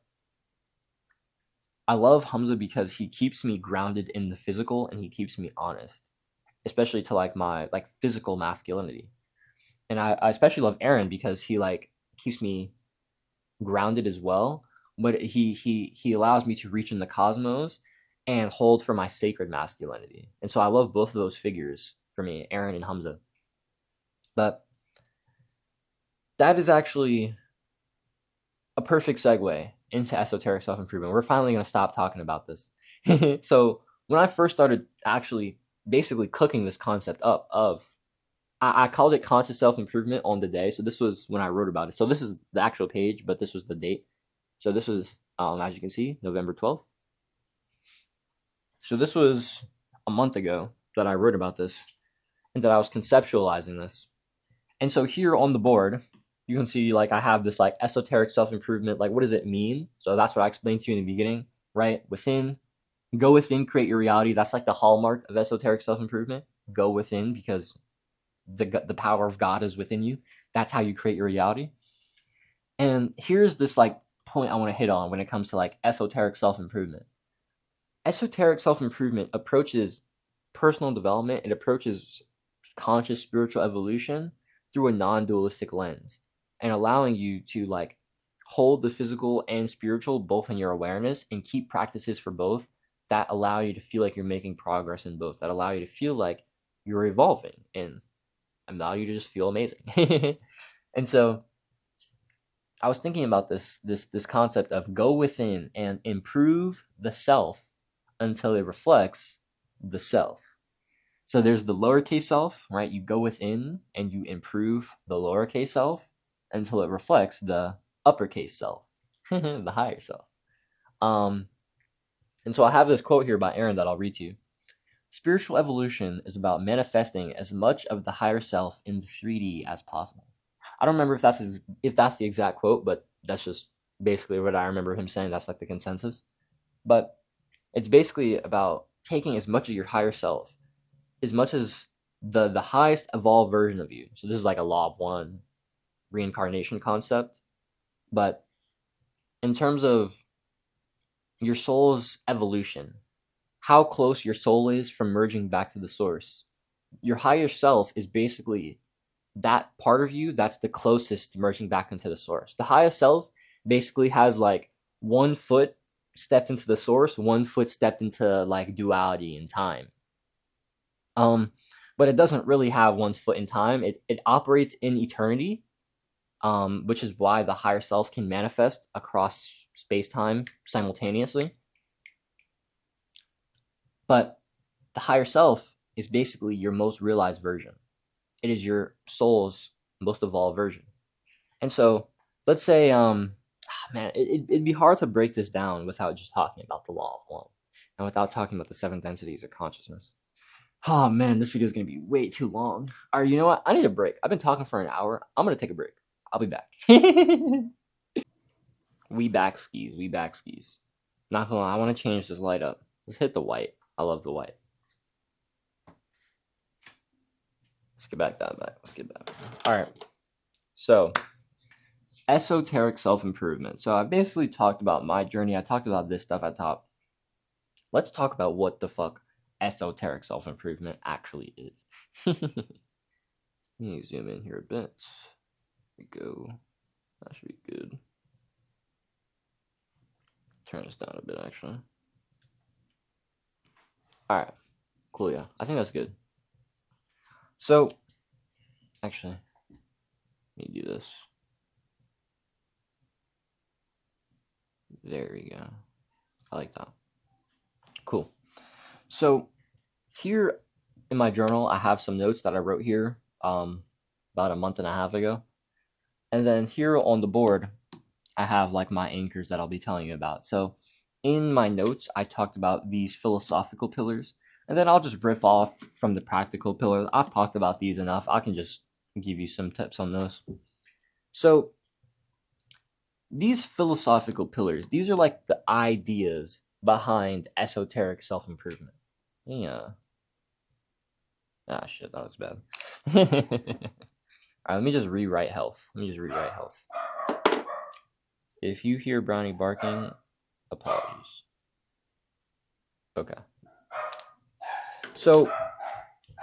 I love Hamza because he keeps me grounded in the physical and he keeps me honest, especially to like my like physical masculinity. And I especially love Aaron because he like keeps me grounded as well, but he allows me to reach in the cosmos and hold for my sacred masculinity. And so I love both of those figures for me, Aaron and Hamza. But that is actually a perfect segue into esoteric self-improvement. We're finally going to stop talking about this. So when I first started actually basically cooking this concept up of I called it conscious self-improvement on the day. So this was when I wrote about it. So this is the actual page, but this was the date. So this was, as you can see, November 12th. So this was a month ago that I wrote about this and that I was conceptualizing this. And so here on the board, you can see like I have this like esoteric self-improvement. Like, what does it mean? So that's what I explained to you in the beginning, right? Within, go within, create your reality. That's like the hallmark of esoteric self-improvement. Go within because the power of God is within you. That's how you create your reality. And here's this like point I want to hit on when it comes to like esoteric self-improvement. Esoteric self-improvement approaches personal development. It approaches conscious spiritual evolution through a non-dualistic lens and allowing you to like hold the physical and spiritual both in your awareness and keep practices for both that allow you to feel like you're making progress in both, that allow you to feel like you're evolving and allow you to just feel amazing. And so I was thinking about this concept of go within and improve the self until it reflects the self. So there's the lowercase self, right? You go within and you improve the lowercase self until it reflects the uppercase self, the higher self. And so I have this quote here by Aaron that I'll read to you. Spiritual evolution is about manifesting as much of the higher self in the 3D as possible. I don't remember if that's the exact quote, but that's just basically what I remember him saying. That's like the consensus. But it's basically about taking as much of your higher self, as much as the highest evolved version of you. So this is like a law of one reincarnation concept. But in terms of your soul's evolution, how close your soul is from merging back to the source, your higher self is basically that part of you that's the closest to merging back into the source. The higher self basically has like 1 foot stepped into the source, 1 foot stepped into like duality and time. But it doesn't really have 1 foot in time. It operates in eternity, which is why the higher self can manifest across space-time simultaneously. But the higher self is basically your most realized version. It is your soul's most evolved version. And so let's say, man, it'd be hard to break this down without just talking about the law of one and without talking about the 7 densities of consciousness. Oh man, this video is going to be way too long. All right, you know what? I need a break. I've been talking for an hour. I'm going to take a break. I'll be back. We back skis. We back skis. Not gonna lie, I want to change this light up. Let's hit the white. I love the white. Let's get back that back. Let's get back. All right. So, esoteric self-improvement. So I basically talked about my journey. I talked about this stuff at top. Let's talk about what the fuck esoteric self-improvement actually is. Let me zoom in here a bit. There we go. That should be good. Turn this down a bit, actually. All right. Cool, yeah. I think that's good. So, actually, let me do this. There we go. I like that. Cool. So, here in my journal, I have some notes that I wrote here about a month and a half ago. And then here on the board, I have like my anchors that I'll be telling you about. So in my notes, I talked about these philosophical pillars, and then I'll just riff off from the practical pillars. I've talked about these enough. I can just give you some tips on those. So these philosophical pillars, these are like the ideas behind esoteric self-improvement. Yeah. Ah, shit, that was bad. All right, let me just rewrite health. If you hear Brownie barking, apologies. Okay. So,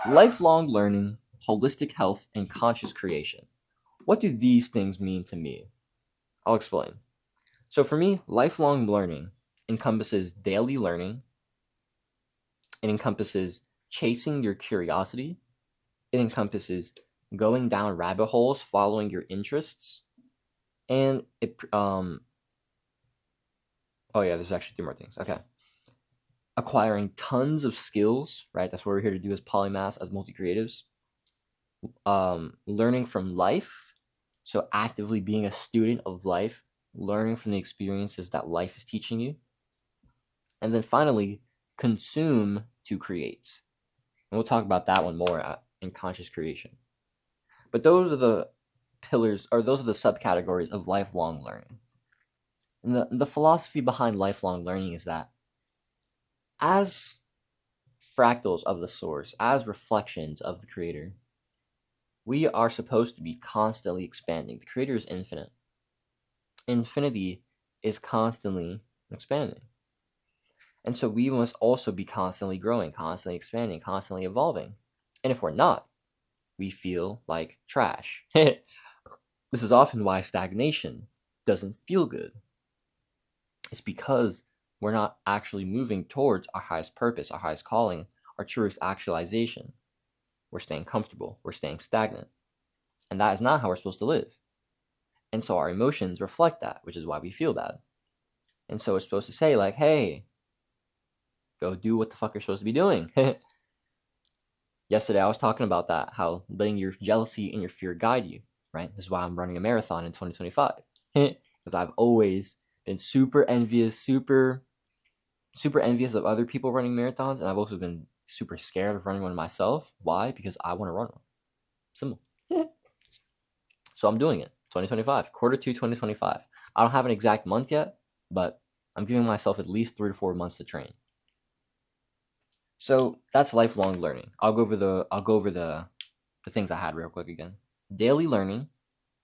lifelong learning, holistic health, and conscious creation. What do these things mean to me? I'll explain. So, for me, lifelong learning encompasses daily learning, it encompasses chasing your curiosity, it encompasses going down rabbit holes, following your interests, and oh yeah, there's actually 3 more things. Okay. Acquiring tons of skills, right? That's what we're here to do as polymaths, as multi-creatives. Learning from life, so actively being a student of life, learning from the experiences that life is teaching you. And then finally, consume to create. And we'll talk about that one more in conscious creation. But those are the pillars, or those are the subcategories of lifelong learning. And the philosophy behind lifelong learning is that as fractals of the source, as reflections of the creator, we are supposed to be constantly expanding. The creator is infinite. Infinity is constantly expanding. And so we must also be constantly growing, constantly expanding, constantly evolving. And if we're not, we feel like trash. This is often why stagnation doesn't feel good. It's because we're not actually moving towards our highest purpose, our highest calling, our truest actualization. We're staying comfortable. We're staying stagnant. And that is not how we're supposed to live. And so our emotions reflect that, which is why we feel bad. And so it's supposed to say, like, hey, go do what the fuck you're supposed to be doing. Yesterday, I was talking about that, how letting your jealousy and your fear guide you, right? This is why I'm running a marathon in 2025. Because I've always been super envious of other people running marathons. And I've also been super scared of running one myself. Why? Because I want to run one. Simple. So I'm doing it. 2025, Q2 2025. I don't have an exact month yet, but I'm giving myself at least 3 to 4 months to train. So that's lifelong learning. I'll go over the things I had real quick again. Daily learning,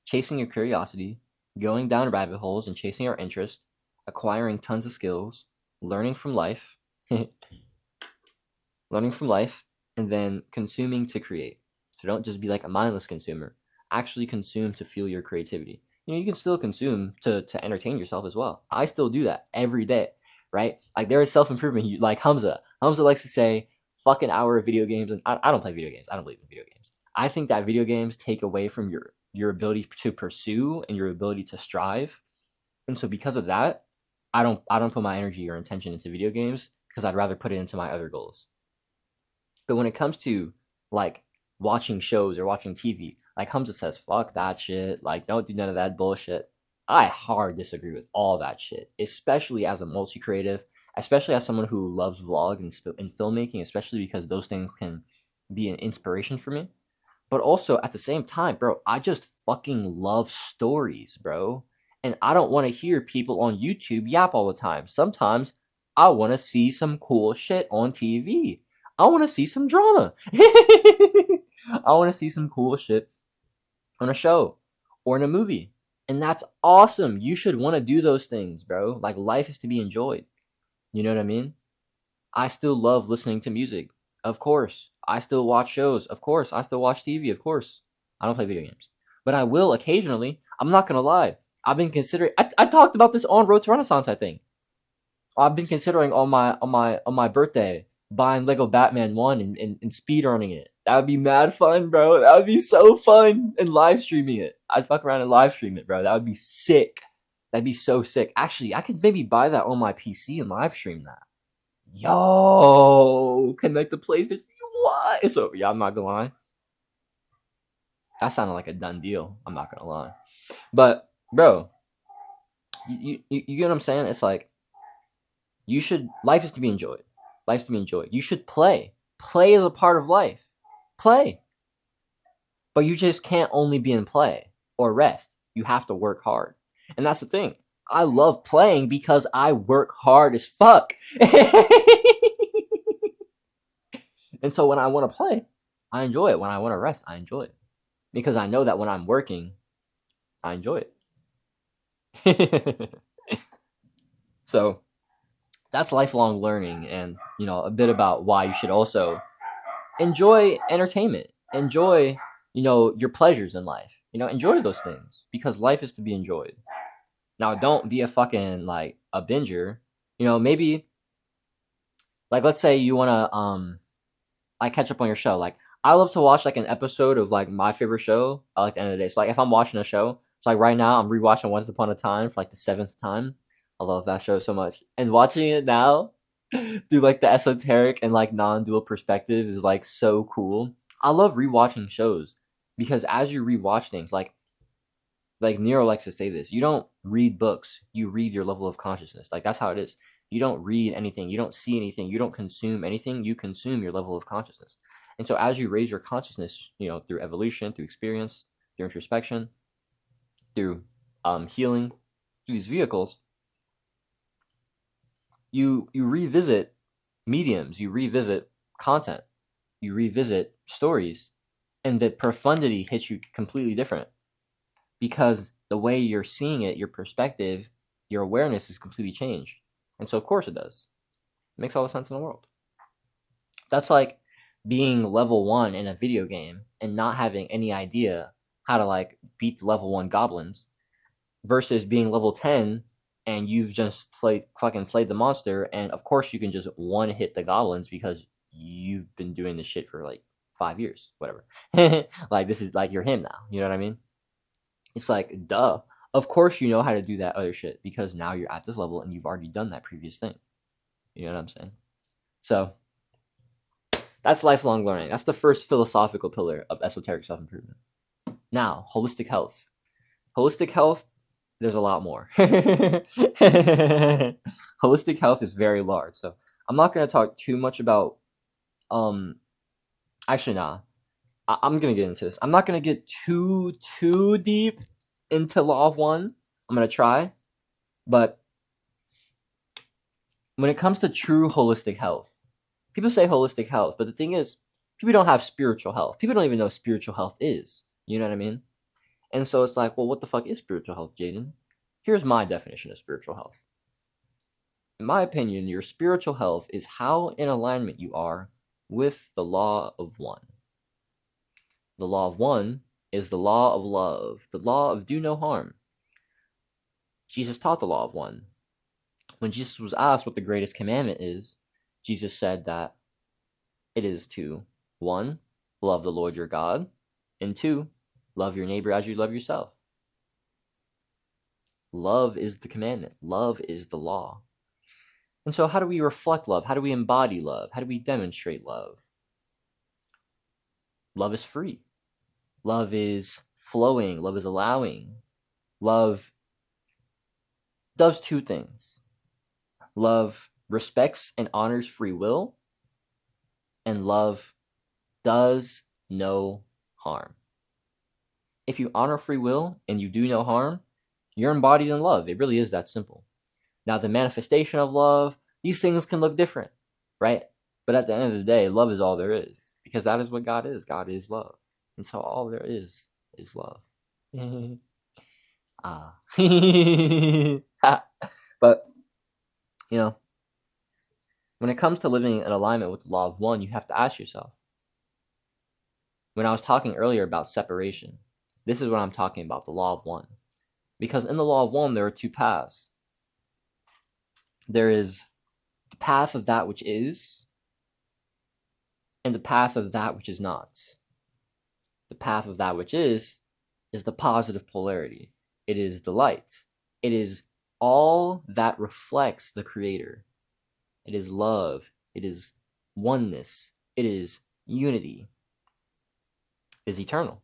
chasing your curiosity, going down rabbit holes and chasing our interest, acquiring tons of skills, learning from life, and then consuming to create. So don't just be like a mindless consumer. Actually consume to feel your creativity. You can still consume to entertain yourself as well. I still do that every day, right? Like there is self-improvement. Like Hamza likes to say, fuck an hour of video games. And I don't play video games. I don't believe in video games. I think that video games take away from your ability to pursue and your ability to strive. And so because of that, I don't put my energy or intention into video games because I'd rather put it into my other goals. But when it comes to like watching shows or watching TV, like Hamza says, fuck that shit. Like, don't do none of that bullshit. I hard disagree with all that shit, especially as a multi-creative, especially as someone who loves vlog and filmmaking, especially because those things can be an inspiration for me. But also at the same time, bro, I just fucking love stories, bro. And I don't want to hear people on YouTube yap all the time. Sometimes I want to see some cool shit on TV. I want to see some drama. I want to see some cool shit on a show or in a movie. And that's awesome. You should want to do those things, bro. Like life is to be enjoyed. You know what I mean? I still love listening to music. Of course. I still watch shows. Of course. I still watch TV. Of course. I don't play video games. But I will occasionally. I'm not going to lie. I've been considering I talked about this on Road to Renaissance, I think. I've been considering on my birthday buying Lego Batman 1 and speed running it. That would be mad fun, bro. That would be so fun. And live streaming it. I'd fuck around and live stream it, bro. That would be sick. That'd be so sick. Actually, I could maybe buy that on my PC and live stream that. Yo, connect the PlayStation. What? It's over. Yeah, I'm not gonna lie. That sounded like a done deal. I'm not gonna lie. But, bro, you get what I'm saying? It's like, life is to be enjoyed. Life's to be enjoyed. You should play. Play is a part of life. Play. But you just can't only be in play or rest. You have to work hard. And that's the thing. I love playing because I work hard as fuck. And so when I want to play, I enjoy it. When I want to rest, I enjoy it. Because I know that when I'm working, I enjoy it. So that's lifelong learning, and a bit about why you should also enjoy entertainment, enjoy your pleasures in life, enjoy those things, because life is to be enjoyed. Now, don't be a fucking like a binger. Maybe like, let's say you want to like catch up on your show. Like, I love to watch like an episode of like my favorite show at like the end of the day. So like if I'm watching a show, so like right now I'm rewatching Once Upon a Time for like the 7th time. I love that show so much, and watching it now through like the esoteric and like non-dual perspective is like so cool. I love rewatching shows because as you rewatch things, like Nero likes to say this, you don't read books, you read your level of consciousness. Like, that's how it is. You don't read anything, you don't see anything, you don't consume anything, you consume your level of consciousness. And so as you raise your consciousness, through evolution, through experience, through introspection, through healing, through these vehicles, you revisit mediums, you revisit content, you revisit stories, and the profundity hits you completely different, because the way you're seeing it, your perspective, your awareness is completely changed. And so of course it does. It makes all the sense in the world. That's like being level 1 in a video game and not having any idea how to like beat the level 1 goblins, versus being level 10 and you've just fucking slayed the monster, and of course you can just one hit the goblins because you've been doing this shit for like 5 years, whatever. Like, this is like you're him now, you know what I mean? It's like, duh. Of course you know how to do that other shit, because now you're at this level and you've already done that previous thing. You know what I'm saying? So that's lifelong learning. That's the first philosophical pillar of esoteric self-improvement. Now, holistic health. Holistic health, there's a lot more. Holistic health is very large. So I'm not going to talk too much about, actually, nah. I'm going to get into this. I'm not going to get too deep into Law of One. I'm going to try. But when it comes to true holistic health, people say holistic health, but the thing is, people don't have spiritual health. People don't even know what spiritual health is. You know what I mean? And so it's like, well, what the fuck is spiritual health, Jaden? Here's my definition of spiritual health. In my opinion, your spiritual health is how in alignment you are with the law of one. The law of one is the law of love, the law of do no harm. Jesus taught the law of one. When Jesus was asked what the greatest commandment is, Jesus said that it is to, 1, love the Lord your God, and 2, love your neighbor as you love yourself. Love is the commandment. Love is the law. And so how do we reflect love? How do we embody love? How do we demonstrate love? Love is free. Love is flowing. Love is allowing. Love does 2 things. Love respects and honors free will, and love does no harm. If you honor free will and you do no harm, you're embodied in love. It really is that simple. Now, the manifestation of love, these things can look different, right? But at the end of the day, love is all there is, because that is what God is. God is love. And so all there is love. But, when it comes to living in alignment with the law of one, you have to ask yourself. When I was talking earlier about separation, this is what I'm talking about, the law of one. Because in the law of one, there are 2 paths. There is the path of that which is, and the path of that which is not. The path of that which is the positive polarity. It is the light. It is all that reflects the Creator. It is love. It is oneness. It is unity. It is eternal.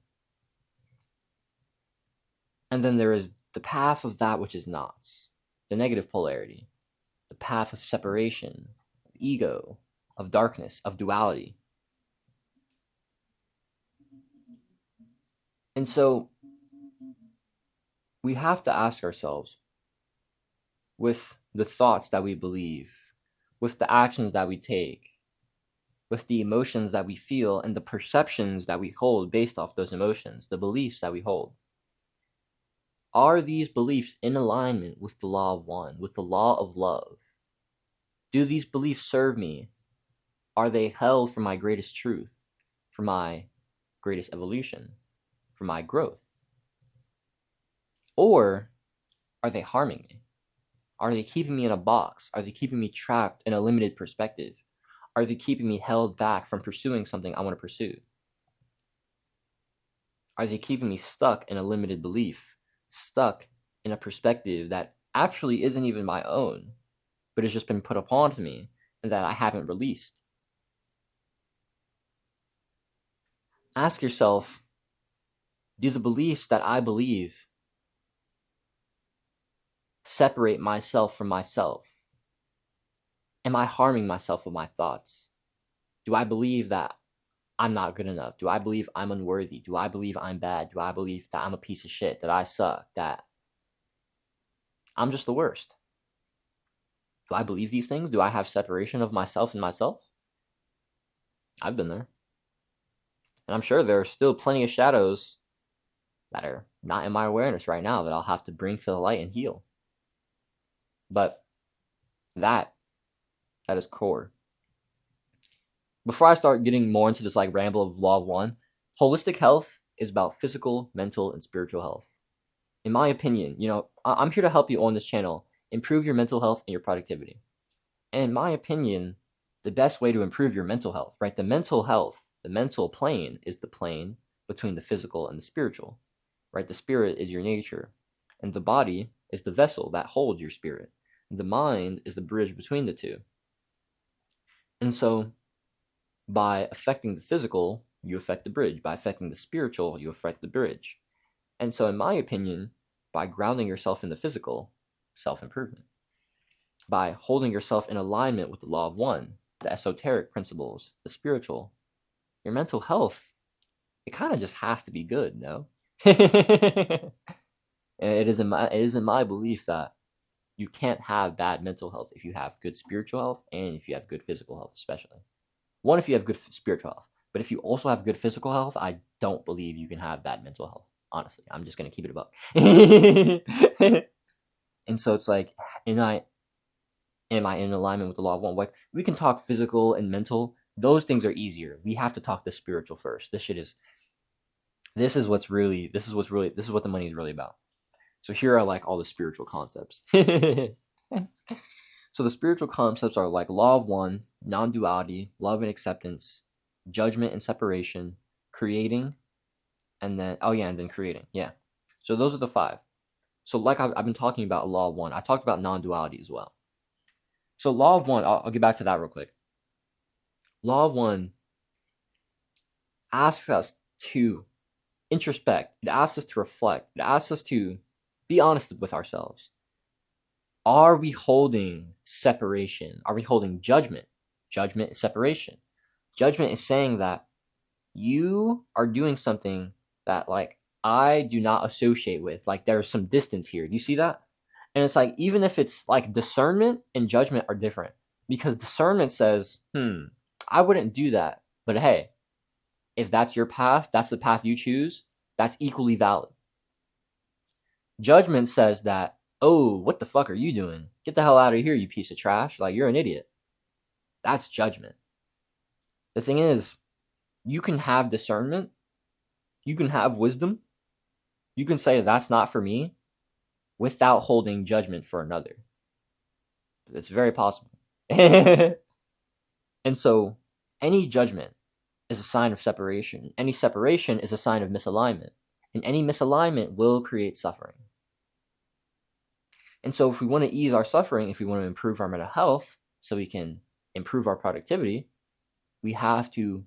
And then there is the path of that which is not, the negative polarity, the path of separation, of ego, of darkness, of duality. And so we have to ask ourselves, with the thoughts that we believe, with the actions that we take, with the emotions that we feel, and the perceptions that we hold based off those emotions, the beliefs that we hold, are these beliefs in alignment with the law of one, with the law of love? Do these beliefs serve me? Are they held for my greatest truth, for my greatest evolution, for my growth? Or are they harming me? Are they keeping me in a box? Are they keeping me trapped in a limited perspective? Are they keeping me held back from pursuing something I want to pursue? Are they keeping me stuck in a limited belief, stuck in a perspective that actually isn't even my own, but has just been put upon to me and that I haven't released? Ask yourself, do the beliefs that I believe separate myself from myself? Am I harming myself with my thoughts? Do I believe that I'm not good enough? Do I believe I'm unworthy? Do I believe I'm bad? Do I believe that I'm a piece of shit, that I suck, that I'm just the worst? Do I believe these things? Do I have separation of myself and myself? I've been there. And I'm sure there are still plenty of shadows that are not in my awareness right now that I'll have to bring to the light and heal. But that is core. Before I start getting more into this like ramble of law of one, holistic health is about physical, mental, and spiritual health. In my opinion, I'm here to help you on this channel improve your mental health and your productivity. And in my opinion, the best way to improve your mental health, right? The mental health, the mental plane is the plane between the physical and the spiritual, right? The spirit is your nature, and the body is the vessel that holds your spirit. The mind is the bridge between the two. And so by affecting the physical, you affect the bridge. By affecting the spiritual, you affect the bridge. And so in my opinion, by grounding yourself in the physical, self-improvement. By holding yourself in alignment with the law of one, the esoteric principles, the spiritual, your mental health, it kind of just has to be good, no? And it is in my belief that you can't have bad mental health if you have good spiritual health and if you have good physical health, especially. One, if you have good spiritual health, but if you also have good physical health, I don't believe you can have bad mental health. Honestly, I'm just gonna keep it a buck. And so it's like, am I in alignment with the law of one? Like, we can talk physical and mental; those things are easier. We have to talk the spiritual first. This is what the money is really about. So here are like all the spiritual concepts. So the spiritual concepts are like law of one, non-duality, love and acceptance, judgment and separation, creating, and then creating. Yeah. So those are the five. So like I've been talking about law of one. I talked about non-duality as well. So law of one, I'll get back to that real quick. Law of one asks us to introspect. It asks us to reflect. It asks us to be honest with ourselves. Are we holding separation? Are we holding judgment? Judgment is separation. Judgment is saying that you are doing something that like I do not associate with. Like there's some distance here. Do you see that? And it's like, even if it's like discernment and judgment are different, because discernment says, I wouldn't do that. But hey, if that's your path, that's the path you choose, that's equally valid. Judgment says that, oh, what the fuck are you doing? Get the hell out of here, you piece of trash. Like, you're an idiot. That's judgment. The thing is, you can have discernment, you can have wisdom, you can say that's not for me without holding judgment for another. It's very possible. And so, any judgment is a sign of separation. Any separation is a sign of misalignment. And any misalignment will create suffering. And so if we want to ease our suffering, if we want to improve our mental health so we can improve our productivity, we have to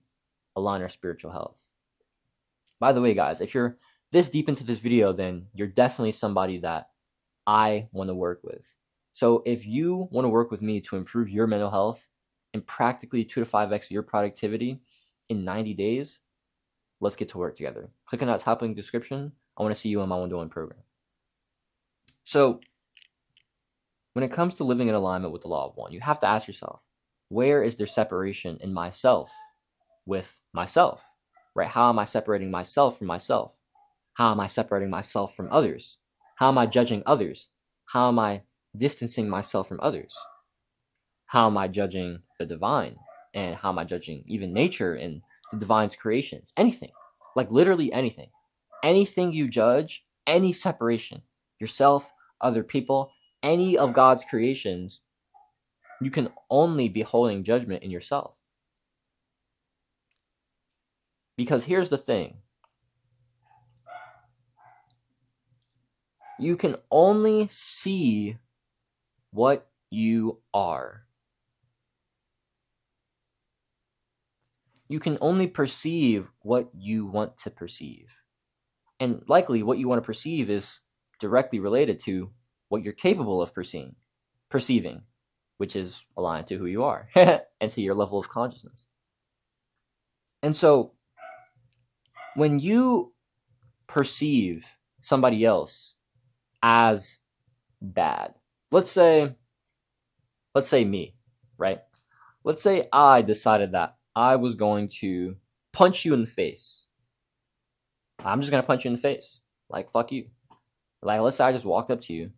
align our spiritual health. By the way, guys, if you're this deep into this video, then you're definitely somebody that I want to work with. So if you want to work with me to improve your mental health and practically 2 to 5x your productivity in 90 days, let's get to work together. Click on that top link description. I want to see you in my one-to-one program. So when it comes to living in alignment with the law of one, you have to ask yourself, where is there separation in myself with myself? Right? How am I separating myself from myself? How am I separating myself from others? How am I judging others? How am I distancing myself from others? How am I judging the divine? And how am I judging even nature and the divine's creations? Anything. Like literally anything. Anything you judge, any separation, yourself, other people, any of God's creations, you can only be holding judgment in yourself. Because here's the thing. You can only see what you are. You can only perceive what you want to perceive. And likely what you want to perceive is directly related to what you're capable of perceiving, which is aligned to who you are and to your level of consciousness. And so when you perceive somebody else as bad, let's say me, right? Let's say I decided that I was going to punch you in the face. I'm just going to punch you in the face. Like, fuck you. Like, let's say I just walked up to you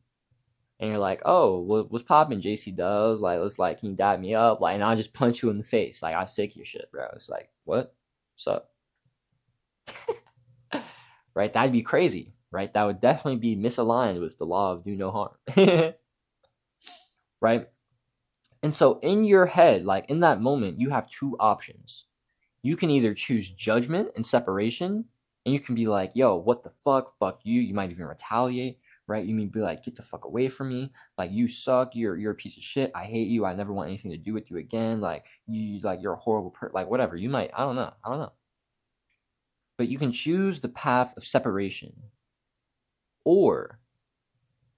and you're like, oh, what's poppin', JC does? Like, let's like, can you dab me up? Like, and I just punch you in the face. Like, I sick your shit, bro. It's like, what? What's up? Right? That'd be crazy, right? That would definitely be misaligned with the law of do no harm. Right? And so in your head, like in that moment, you have two options. You can either choose judgment and separation, and you can be like, yo, what the fuck? Fuck you. You might even retaliate, right? You mean be like, get the fuck away from me. Like, you suck. You're a piece of shit. I hate you. I never want anything to do with you again. Like, you're a horrible person. Like, whatever. You might, I don't know. But you can choose the path of separation, or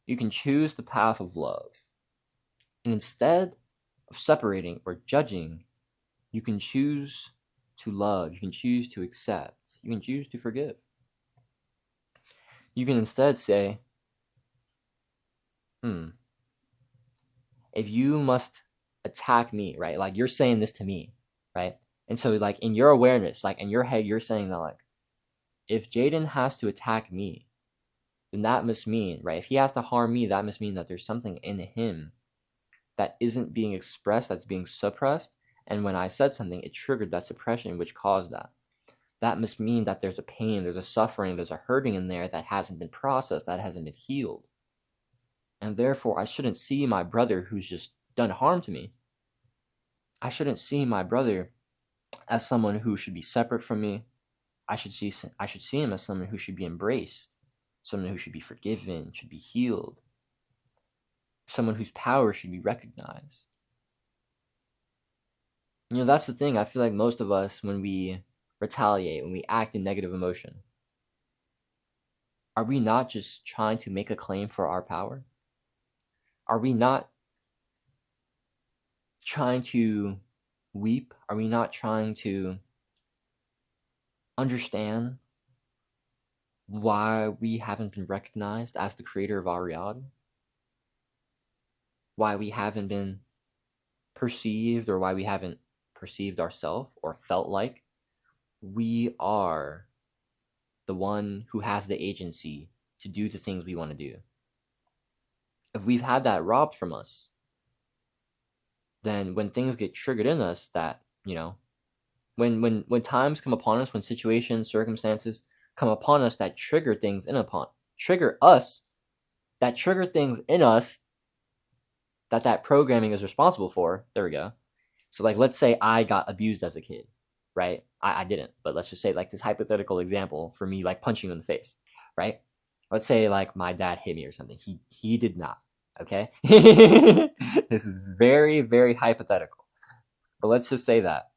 you can choose the path of love. And instead of separating or judging, you can choose to love, you can choose to accept, you can choose to forgive. You can instead say, if you must attack me, right? Like, you're saying this to me, right? And so, like, in your awareness, like in your head, you're saying that, like, if Jaden has to attack me, then that must mean, right? If he has to harm me, that must mean that there's something in him that isn't being expressed, that's being suppressed. And when I said something, it triggered that suppression, which caused that. That must mean that there's a pain, there's a suffering, there's a hurting in there that hasn't been processed, that hasn't been healed. And therefore, I shouldn't see my brother who's just done harm to me. I shouldn't see my brother as someone who should be separate from me. I should see him as someone who should be embraced, someone who should be forgiven, should be healed, someone whose power should be recognized. You know, that's the thing. I feel like most of us, when we retaliate, when we act in negative emotion, are we not just trying to make a claim for our power? Are we not trying to weep? Are we not trying to understand why we haven't been recognized as the creator of our reality? Why we haven't been perceived, or why we haven't perceived ourselves or felt like we are the one who has the agency to do the things we want to do? If we've had that robbed from us, then when things get triggered in us, that, you know, when times come upon us, when situations, circumstances come upon us that trigger things trigger things in us that programming is responsible for. There we go. So, like, let's say I got abused as a kid, right? I didn't, but let's just say, like, this hypothetical example for me, like punching you in the face, right? Let's say, like, my dad hit me or something. He did not. Okay. This is very, very hypothetical, but let's just say that.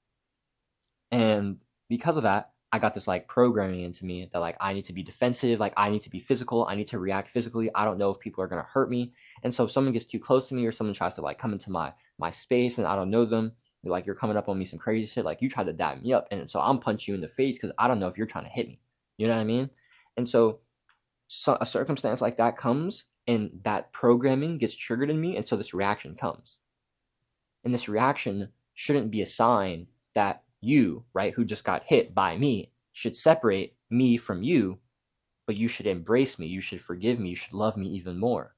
And because of that, I got this like programming into me that, like, I need to be defensive, like I need to be physical, I need to react physically. I don't know if people are gonna hurt me. And so if someone gets too close to me, or someone tries to like come into my space and I don't know them, like, you're coming up on me some crazy shit, like you tried to dab me up, and so I'm punching you in the face because I don't know if you're trying to hit me. You know what I mean? And so a circumstance like that comes, and that programming gets triggered in me, and so this reaction comes. And this reaction shouldn't be a sign that you, right, who just got hit by me, should separate me from you, but you should embrace me, you should forgive me, you should love me even more.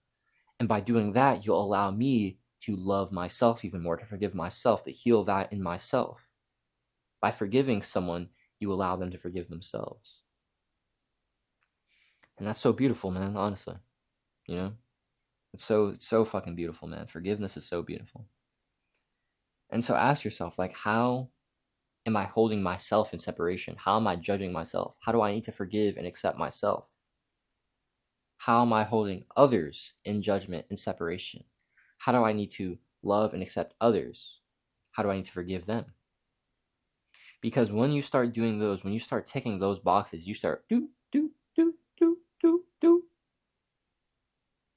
And by doing that, you'll allow me to love myself even more, to forgive myself, to heal that in myself. By forgiving someone, you allow them to forgive themselves. And that's so beautiful, man, honestly. You know? It's so fucking beautiful, man. Forgiveness is so beautiful. And so ask yourself, like, how am I holding myself in separation? How am I judging myself? How do I need to forgive and accept myself? How am I holding others in judgment and separation? How do I need to love and accept others? How do I need to forgive them? Because when you start doing those, when you start ticking those boxes, you start do.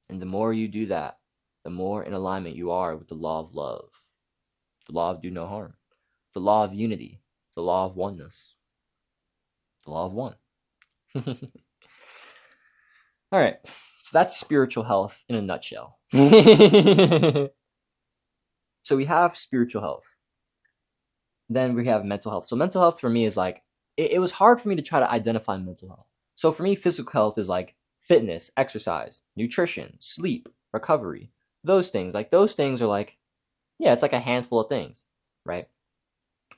And the more you do that, the more in alignment you are with the law of love, the law of do no harm, the law of unity, the law of oneness, the law of one. All right, so that's spiritual health in a nutshell. So we have spiritual health. Then we have mental health. So mental health for me is like, it was hard for me to try to identify mental health. So for me, physical health is like fitness, exercise, nutrition, sleep, recovery, those things. Like those things are like, yeah, it's like a handful of things, right?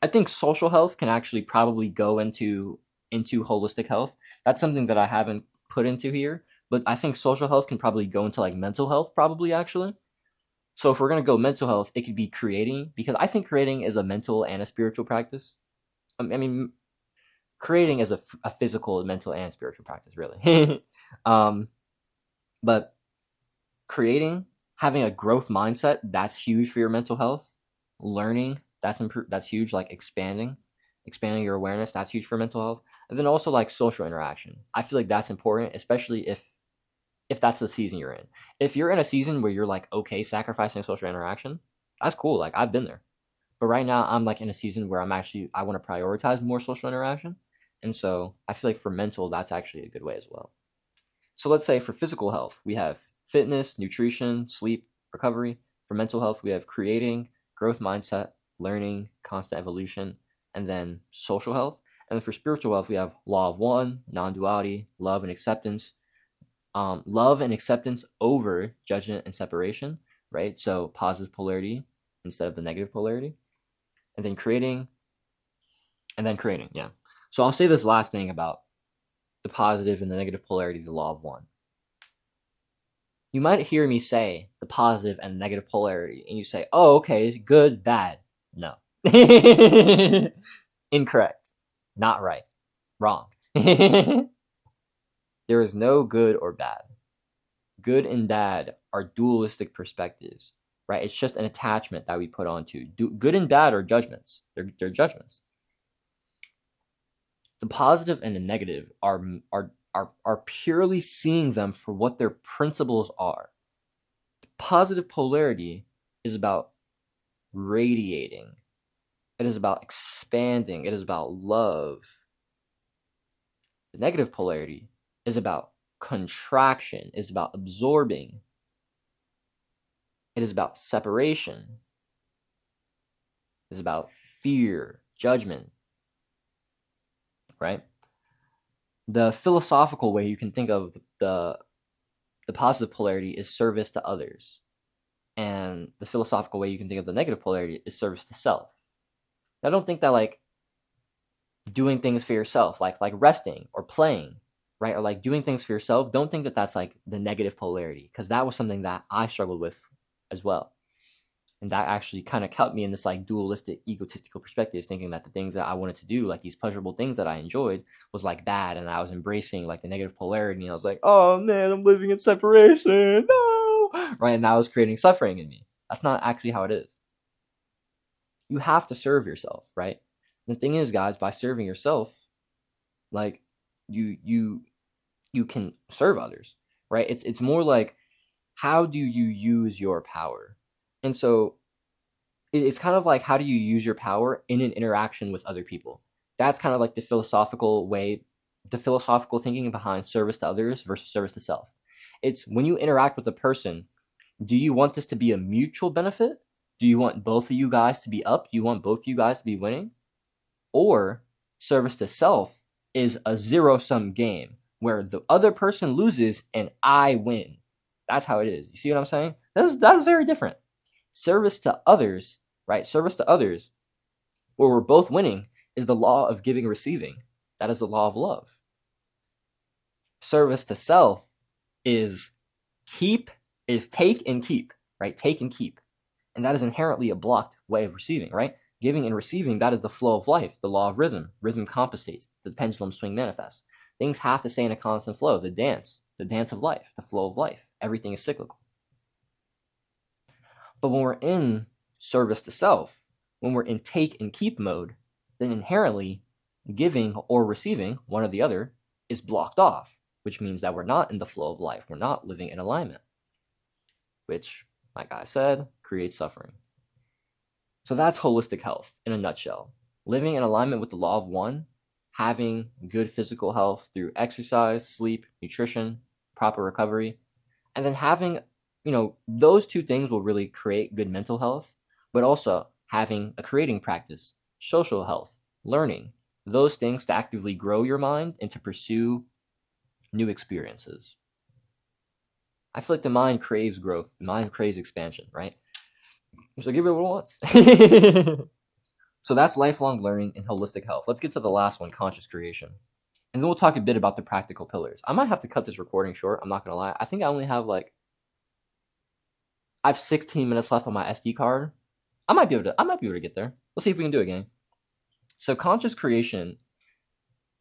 I think social health can actually probably go into holistic health. That's something that I haven't put into here, but I think social health can probably go into like mental health, probably actually. So if we're gonna go mental health, it could be creating, because I think creating is a mental and a spiritual practice. I mean, creating is a physical, mental, and spiritual practice, really. But creating, having a growth mindset, that's huge for your mental health. Learning, that's huge. Like expanding your awareness, that's huge for mental health. And then also like social interaction. I feel like that's important, especially if that's the season you're in. If you're in a season where you're like okay sacrificing social interaction, that's cool. Like I've been there. But right now I'm like in a season where I want to prioritize more social interaction. And so I feel like for mental, that's actually a good way as well. So let's say for physical health, we have fitness, nutrition, sleep, recovery. For mental health, we have creating, growth mindset, learning, constant evolution, and then social health. And then for spiritual health, we have law of one, non-duality, love and acceptance. Love and acceptance over judgment and separation, right? So positive polarity instead of the negative polarity. And then creating, yeah. So I'll say this last thing about the positive and the negative polarity of the law of one. You might hear me say the positive and negative polarity, and you say, oh, okay, good, bad. No. Incorrect. Not right. Wrong. There is no good or bad. Good and bad are dualistic perspectives, right? It's just an attachment that we put onto. Good and bad are judgments. They're judgments. The positive and the negative are purely seeing them for what their principles are. The positive polarity is about radiating. It is about expanding. It is about love. The negative polarity is about contraction. It is about absorbing. It is about separation. It is about fear, judgment, right? The philosophical way you can think of the positive polarity is service to others. And the philosophical way you can think of the negative polarity is service to self. I don't think that like doing things for yourself, like resting or playing, right? Or like doing things for yourself, don't think that that's like the negative polarity, because that was something that I struggled with as well. And that actually kind of kept me in this like dualistic, egotistical perspective, thinking that the things that I wanted to do, like these pleasurable things that I enjoyed, was like bad. And I was embracing like the negative polarity. And I was like, oh man, I'm living in separation. No. Right. And that was creating suffering in me. That's not actually how it is. You have to serve yourself, right? And the thing is, guys, by serving yourself, like you can serve others, right? It's more like, how do you use your power? And so it's kind of like, how do you use your power in an interaction with other people? That's kind of like the philosophical way the philosophical thinking behind service to others versus service to self. It's when you interact with a person, do you want this to be a mutual benefit? Do you want both of you guys to be up? Do you want both of you guys to be winning? Or service to self is a zero-sum game where the other person loses and I win. That's how it is. You see what I'm saying? That's very different. Service to others, right? Service to others, where we're both winning, is the law of giving and receiving. That is the law of love. Service to self is take and keep, right? Take and keep. And that is inherently a blocked way of receiving, right? Giving and receiving, that is the flow of life, the law of rhythm. Rhythm compensates, the pendulum swing manifests. Things have to stay in a constant flow. The dance of life, the flow of life. Everything is cyclical. But when we're in service to self, when we're in take and keep mode, then inherently giving or receiving, one or the other, is blocked off, which means that we're not in the flow of life. We're not living in alignment, which, like I said, creates suffering. So that's holistic health in a nutshell. Living in alignment with the law of one, having good physical health through exercise, sleep, nutrition, proper recovery, and then having, those two things will really create good mental health, but also having a creating practice, social health, learning, those things to actively grow your mind and to pursue new experiences. I feel like the mind craves growth. The mind craves expansion, right? So give it what it wants. So that's lifelong learning and holistic health. Let's get to the last one, conscious creation. And then we'll talk a bit about the practical pillars. I might have to cut this recording short. I'm not going to lie. I think I only have I have 16 minutes left on my SD card. I might be able to get there. Let's see if we can do it, gang. So conscious creation,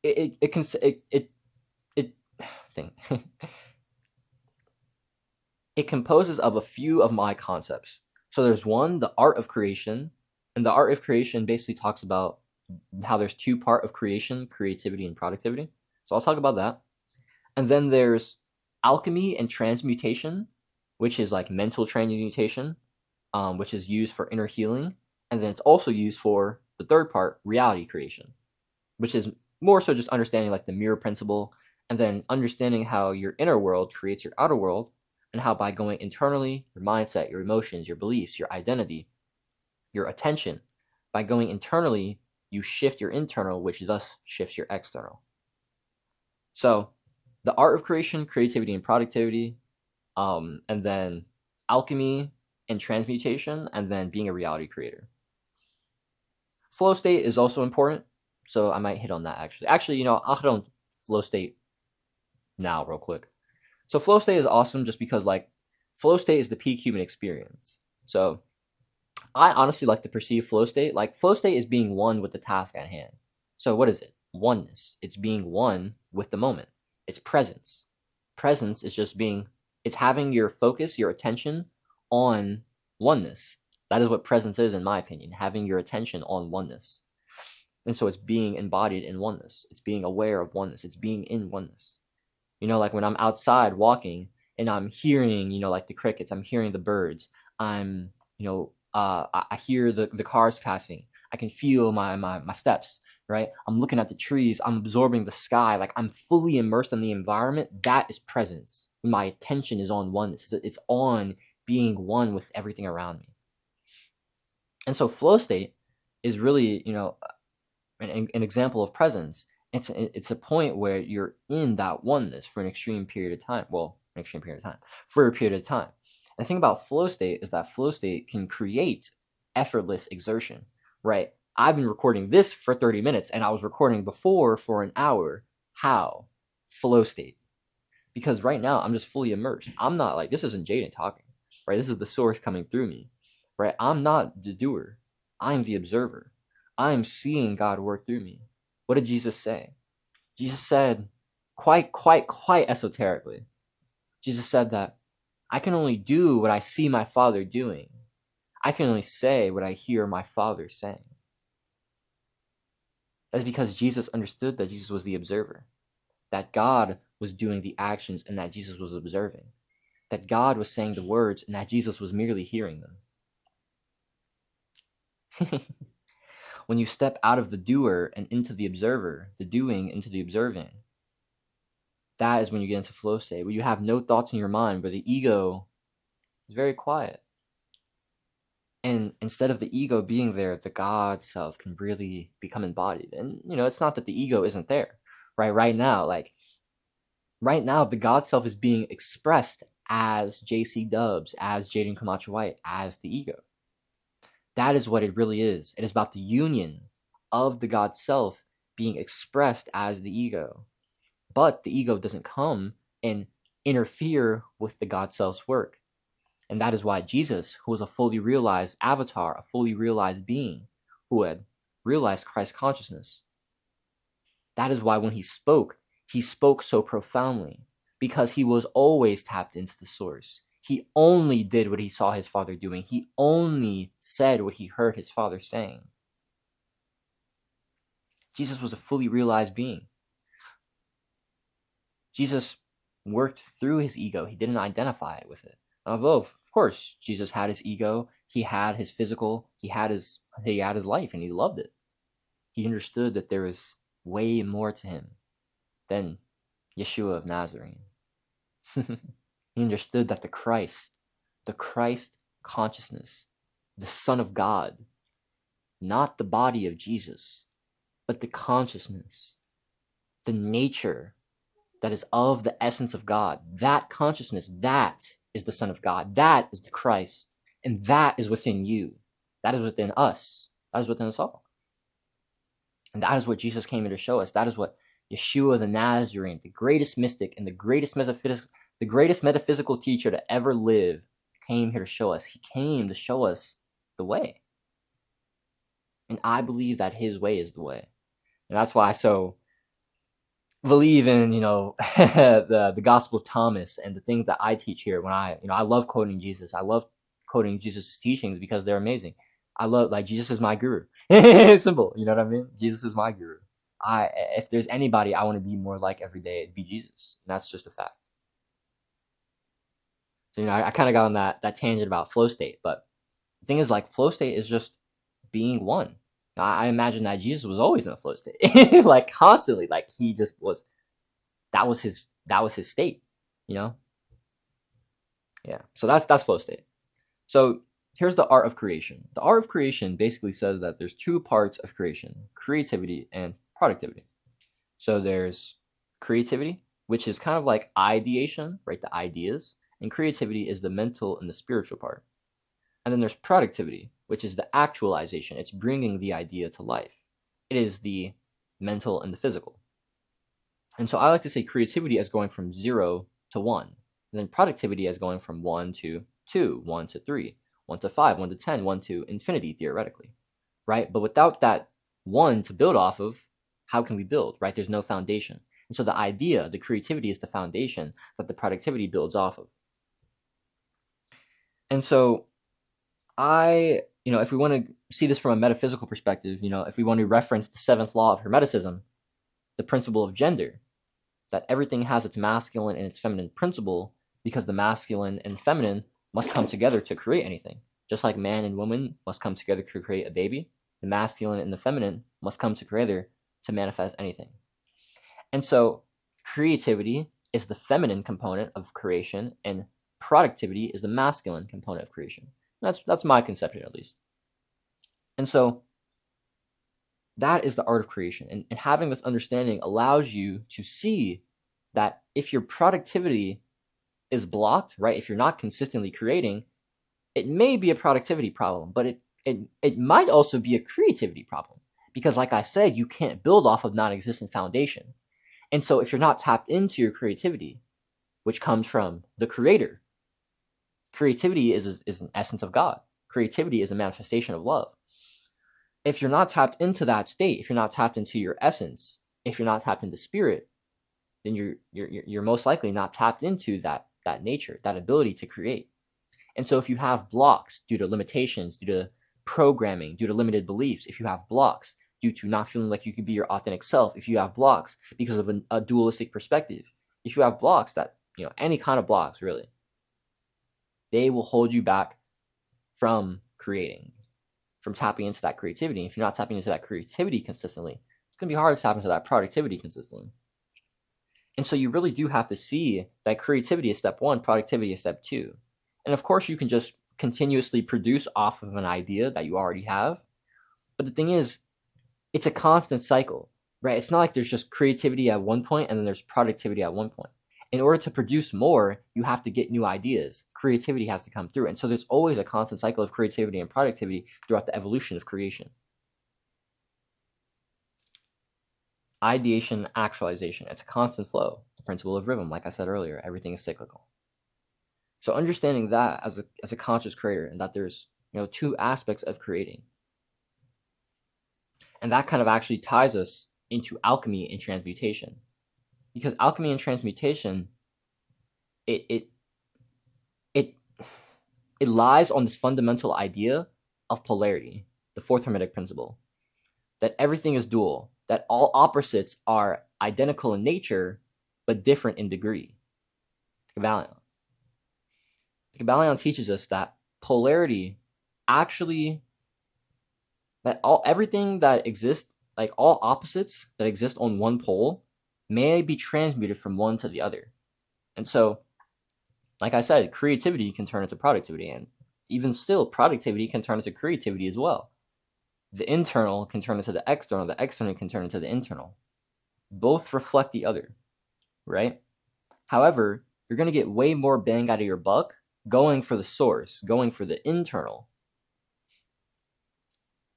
it composes of a few of my concepts. So there's one, the art of creation, and the art of creation basically talks about how there's two parts of creation, creativity and productivity. So I'll talk about that. And then there's alchemy and transmutation, which is like mental transmutation, which is used for inner healing. And then it's also used for the third part, reality creation, which is more so just understanding like the mirror principle, and then understanding how your inner world creates your outer world, and how by going internally, your mindset, your emotions, your beliefs, your identity, your attention, by going internally, you shift your internal, which thus shifts your external. So the art of creation, creativity, and productivity, and then alchemy and transmutation, and then being a reality creator. Flow state is also important, so I might hit on that actually. I'll hit on flow state now real quick. So flow state is awesome just because flow state is the peak human experience. So I honestly like to perceive flow state is being one with the task at hand. So what is it? Oneness. It's being one with the moment. It's presence. Presence is just it's having your focus, your attention on oneness. That is what presence is, in my opinion, having your attention on oneness. And so it's being embodied in oneness. It's being aware of oneness. It's being in oneness. Like when I'm outside walking and I'm hearing, like the crickets, I'm hearing the birds. I'm, I hear the cars passing. I can feel my steps, right? I'm looking at the trees. I'm absorbing the sky. Like I'm fully immersed in the environment. That is presence. My attention is on oneness. It's on being one with everything around me. And so flow state is really, an example of presence. It's a point where you're in that oneness for an extreme period of time. Well, an extreme period of time. For a period of time. And the thing about flow state is that flow state can create effortless exertion, right? I've been recording this for 30 minutes and I was recording before for an hour. How? Flow state. Because right now I'm just fully immersed. I'm not this isn't Jaden talking, right? This is the source coming through me, right? I'm not the doer. I'm the observer. I'm seeing God work through me. What did Jesus say? Jesus said, quite esoterically, Jesus said that I can only do what I see my Father doing. I can only say what I hear my Father saying. That's because Jesus understood that Jesus was the observer, that God was doing the actions and that Jesus was observing, that God was saying the words and that Jesus was merely hearing them. When you step out of the doer and into the observer, the doing into the observing, That is when you get into flow state, where you have no thoughts in your mind, where the ego is very quiet. And instead of the ego being there, the God self can really become embodied. And, it's not that the ego isn't there, right? Right now, the God self is being expressed as JC Dubs, as Jaden Camacho White, as the ego. That is what it really is. It is about the union of the God self being expressed as the ego. But the ego doesn't come and interfere with the God self's work. And that is why Jesus, who was a fully realized avatar, a fully realized being, who had realized Christ consciousness, that is why when he spoke so profoundly, because he was always tapped into the source. He only did what he saw his Father doing. He only said what he heard his Father saying. Jesus was a fully realized being. Jesus worked through his ego. He didn't identify with it. Although, of course, Jesus had his ego, he had his physical, he had his life, and he loved it. He understood that there was way more to him than Yeshua of Nazarene. He understood that the Christ consciousness, the Son of God, not the body of Jesus, but the consciousness, the nature that is of the essence of God, that consciousness, that is the Son of God, that is the Christ, and that is within you, that is within us, that is within us all. And that is what Jesus came here to show us. That is what Yeshua the Nazarene, the greatest mystic and the greatest metaphysical teacher to ever live, came here to show us. He came to show us the way. And I believe that his way is the way. And that's why I so believe in, the Gospel of Thomas and the things that I teach here. When I love quoting Jesus. I love quoting Jesus' teachings because they're amazing. I love, Jesus is my guru. It's simple. You know what I mean? Jesus is my guru. If there's anybody I want to be more like every day, it'd be Jesus. And that's just a fact. So, I kind of got on that tangent about flow state. But the thing is, flow state is just being one. I imagine that Jesus was always in a flow state, constantly. He just was. That was his state, Yeah. So that's flow state. So here's the art of creation. The art of creation basically says that there's two parts of creation: creativity and productivity. So there's creativity, which is kind of like ideation, right? The ideas, and creativity is the mental and the spiritual part. And then there's productivity, which is the actualization. It's bringing the idea to life. It is the mental and the physical. And so I like to say creativity as going from 0 to 1, and then productivity as going from 1 to 2, 1 to 3, 1 to 5, 1 to 10, 1 to infinity, theoretically, right? But without that 1 to build off of, how can we build, right? There's no foundation. And so the idea, the creativity, is the foundation that the productivity builds off of. And so if we want to see this from a metaphysical perspective, if we want to reference the 7th law of Hermeticism, the principle of gender, that everything has its masculine and its feminine principle, because the masculine and feminine must come together to create anything. Just like man and woman must come together to create a baby, the masculine and the feminine must come together to manifest anything. And so creativity is the feminine component of creation, and productivity is the masculine component of creation. That's my conception, at least. And so that is the art of creation. And having this understanding allows you to see that if your productivity is blocked, right, if you're not consistently creating, it may be a productivity problem, but it might also be a creativity problem. Because like I said, you can't build off of non-existent foundation. And so if you're not tapped into your creativity, which comes from the creator, creativity is an essence of God. Creativity is a manifestation of love. If you're not tapped into that state, if you're not tapped into your essence, if you're not tapped into spirit, then you're most likely not tapped into that nature, that ability to create. And so if you have blocks due to limitations, due to programming, due to limited beliefs, if you have blocks due to not feeling like you can be your authentic self, if you have blocks because of a dualistic perspective, if you have blocks that, any kind of blocks really, they will hold you back from creating, from tapping into that creativity. If you're not tapping into that creativity consistently, it's going to be hard to tap into that productivity consistently. And so you really do have to see that creativity is step one, productivity is step two. And of course, you can just continuously produce off of an idea that you already have. But the thing is, it's a constant cycle, right? It's not like there's just creativity at one point and then there's productivity at one point. In order to produce more, you have to get new ideas. Creativity has to come through. And so there's always a constant cycle of creativity and productivity throughout the evolution of creation. Ideation, actualization. It's a constant flow. The principle of rhythm, like I said earlier, everything is cyclical. So understanding that as a conscious creator, and that there's two aspects of creating. And that kind of actually ties us into alchemy and transmutation. Because alchemy and transmutation, it lies on this fundamental idea of polarity, the fourth Hermetic principle, that everything is dual, that all opposites are identical in nature, but different in degree. The Kybalion teaches us that polarity actually, that everything that exists, like all opposites that exist on one pole, may be transmuted from one to the other. And so, like I said, creativity can turn into productivity, and even still, productivity can turn into creativity as well. The internal can turn into the external can turn into the internal. Both reflect the other, right? However, you're going to get way more bang out of your buck going for the source, going for the internal.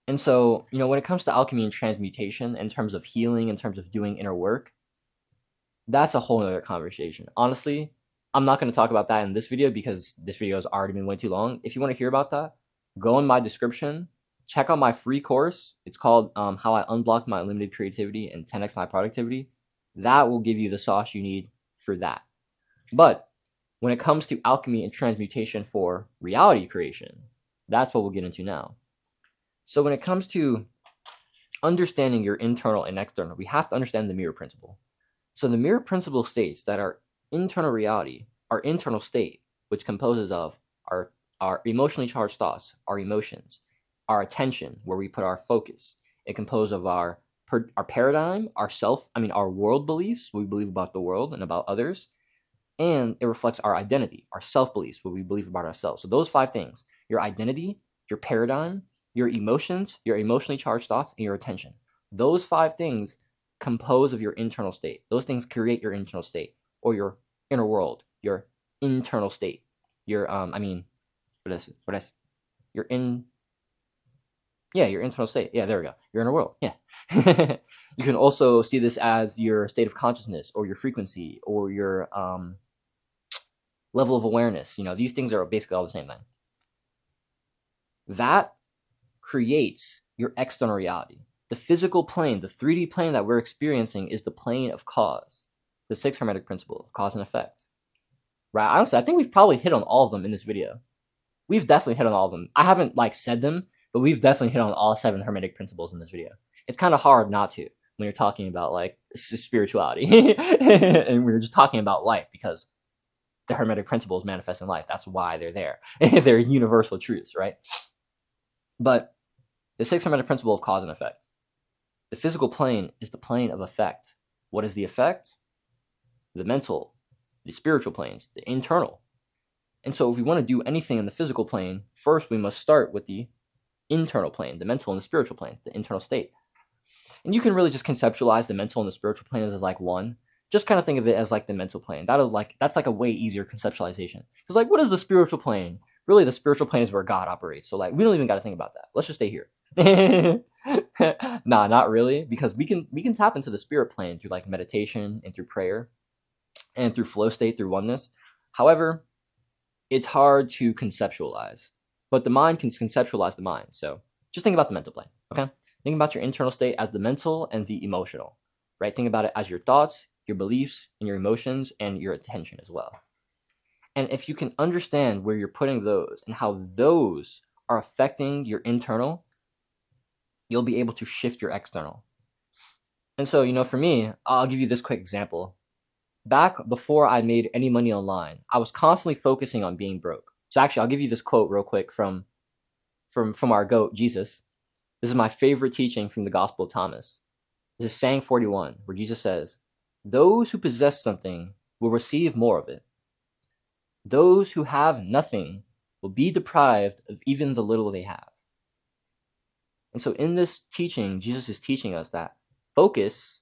And so, when it comes to alchemy and transmutation, in terms of healing, in terms of doing inner work, that's a whole other conversation. Honestly, I'm not going to talk about that in this video because this video has already been way too long. If you want to hear about that, go in my description, check out my free course. It's called How I Unblocked My Unlimited Creativity and 10x My Productivity. That will give you the sauce you need for that. But when it comes to alchemy and transmutation for reality creation, that's what we'll get into now. So when it comes to understanding your internal and external, we have to understand the mirror principle. So the mirror principle states that our internal reality, our internal state, which composes of our emotionally charged thoughts, our emotions, our attention, where we put our focus. It composes of our paradigm, our world beliefs, what we believe about the world and about others, and it reflects our identity, our self-beliefs, what we believe about ourselves. So those 5 things: your identity, your paradigm, your emotions, your emotionally charged thoughts, and your attention. Those 5 things compose of your internal state. Those things create your internal state, or your inner world, your internal state. Your your internal state. Yeah, there we go. Your inner world. Yeah. You can also see this as your state of consciousness, or your frequency, or your level of awareness. These things are basically all the same thing. That creates your external reality. The physical plane, the 3D plane that we're experiencing, is the plane of cause. The 6th Hermetic principle of cause and effect. Right? Honestly, I think we've probably hit on all of them in this video. We've definitely hit on all of them. I haven't said them, but we've definitely hit on all 7 Hermetic principles in this video. It's kind of hard not to when you're talking about spirituality and we're just talking about life, because the Hermetic principles manifest in life. That's why they're there. They're universal truths, right? But the 6th Hermetic principle of cause and effect. The physical plane is the plane of effect. What is the effect? The mental, the spiritual planes, the internal. And so if we want to do anything in the physical plane, first we must start with the internal plane, the mental and the spiritual plane, the internal state. And you can really just conceptualize the mental and the spiritual plane as one. Just kind of think of it as the mental plane. That's a way easier conceptualization. Because what is the spiritual plane? Really, the spiritual plane is where God operates. So we don't even got to think about that. Let's just stay here. Nah, not really, because we can tap into the spirit plane through meditation and through prayer and through flow state, through oneness. However, it's hard to conceptualize, but the mind can conceptualize the mind. So just think about the mental plane, okay? Think about your internal state as the mental and the emotional, right? Think about it as your thoughts, your beliefs, and your emotions, and your attention as well. And if you can understand where you're putting those and how those are affecting your internal, you'll be able to shift your external. And so, for me, I'll give you this quick example. Back before I made any money online, I was constantly focusing on being broke. So actually, I'll give you this quote real quick from our GOAT, Jesus. This is my favorite teaching from the Gospel of Thomas. This is saying 41, where Jesus says, Those who possess something will receive more of it. Those who have nothing will be deprived of even the little they have. And so in this teaching, Jesus is teaching us that focus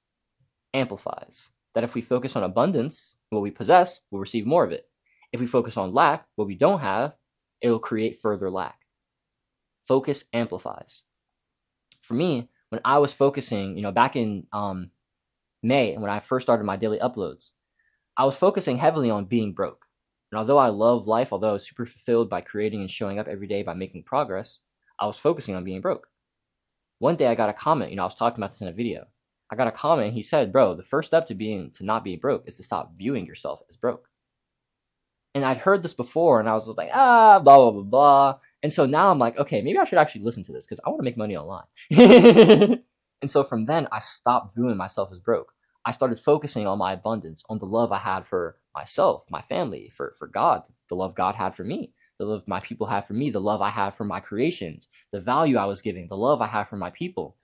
amplifies. That if we focus on abundance, what we possess, we'll receive more of it. If we focus on lack, what we don't have, it will create further lack. Focus amplifies. For me, when I was focusing, back in May, when I first started my daily uploads, I was focusing heavily on being broke. And although I love life, although I was super fulfilled by creating and showing up every day by making progress, I was focusing on being broke. One day I got a comment, I was talking about this in a video. I got a comment, he said, bro, the first step to not being broke is to stop viewing yourself as broke. And I'd heard this before, and I was just like, blah, blah, blah, blah. And so now I'm like, okay, maybe I should actually listen to this because I want to make money online. And so from then, I stopped viewing myself as broke. I started focusing on my abundance, on the love I had for myself, my family, for God, the love God had for me, the love my people had for me, the love I had for my creations, the value I was giving, the love I had for my people,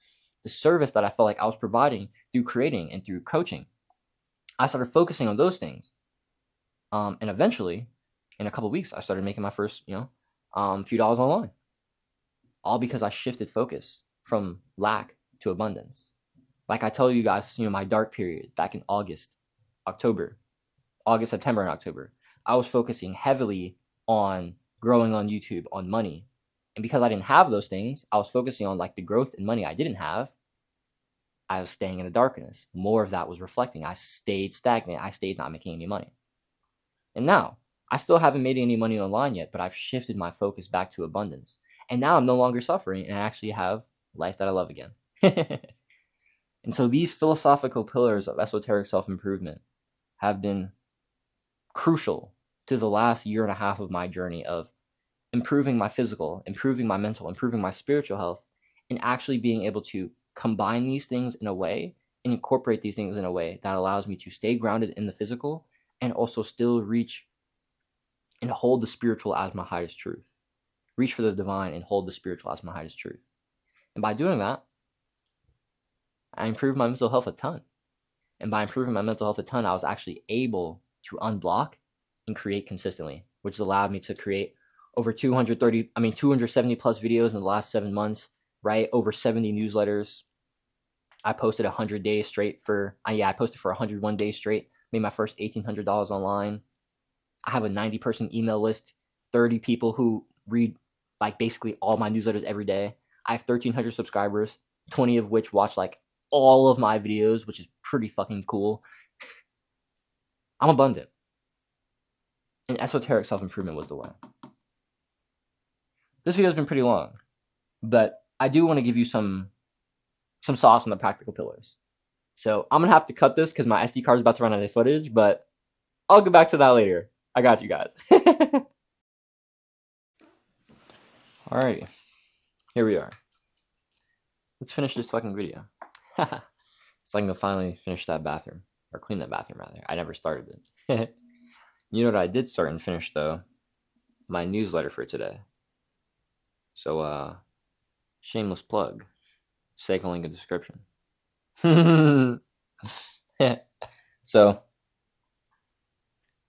the service that I felt like I was providing through creating and through coaching. I started focusing on those things. And eventually, in a couple of weeks, I started making my first, few dollars online. All because I shifted focus from lack to abundance. Like I tell you guys, my dark period back in August, September, and October, I was focusing heavily on growing on YouTube, on money. And because I didn't have those things, I was focusing on like the growth and money I didn't have. I was staying in the darkness. More of that was reflecting. I stayed stagnant. I stayed not making any money. And now, I still haven't made any money online yet, but I've shifted my focus back to abundance. And now I'm no longer suffering, and I actually have life that I love again. And so these philosophical pillars of esoteric self-improvement have been crucial to the last year and a half of my journey of improving my physical, improving my mental, improving my spiritual health, and actually being able to combine these things in a way and incorporate these things in a way that allows me to stay grounded in the physical and also still reach and hold the spiritual as my highest truth. Reach for the divine and hold the spiritual as my highest truth. And by doing that, I improved my mental health a ton. And by improving my mental health a ton, I was actually able to unblock and create consistently, which allowed me to create over 270 plus videos in the last 7 months, right? Over 70 newsletters. I posted 100 days straight I posted for 101 days straight. Made my first $1,800 online. I have a 90-person email list, 30 people who read like basically all my newsletters every day. I have 1,300 subscribers, 20 of which watch like all of my videos, which is pretty fucking cool. I'm abundant. And esoteric self-improvement was the way. This video has been pretty long, but I do want to give you some sauce on the practical pillars. So I'm going to have to cut this because my SD card is about to run out of footage, but I'll get back to that later. I got you guys. Alrighty. Here we are. Let's finish this fucking video. So I can finally finish that bathroom. Or clean that bathroom, rather. I never started it. You know what I did start and finish, though? My newsletter for today. So, shameless plug. Second link in the description. So,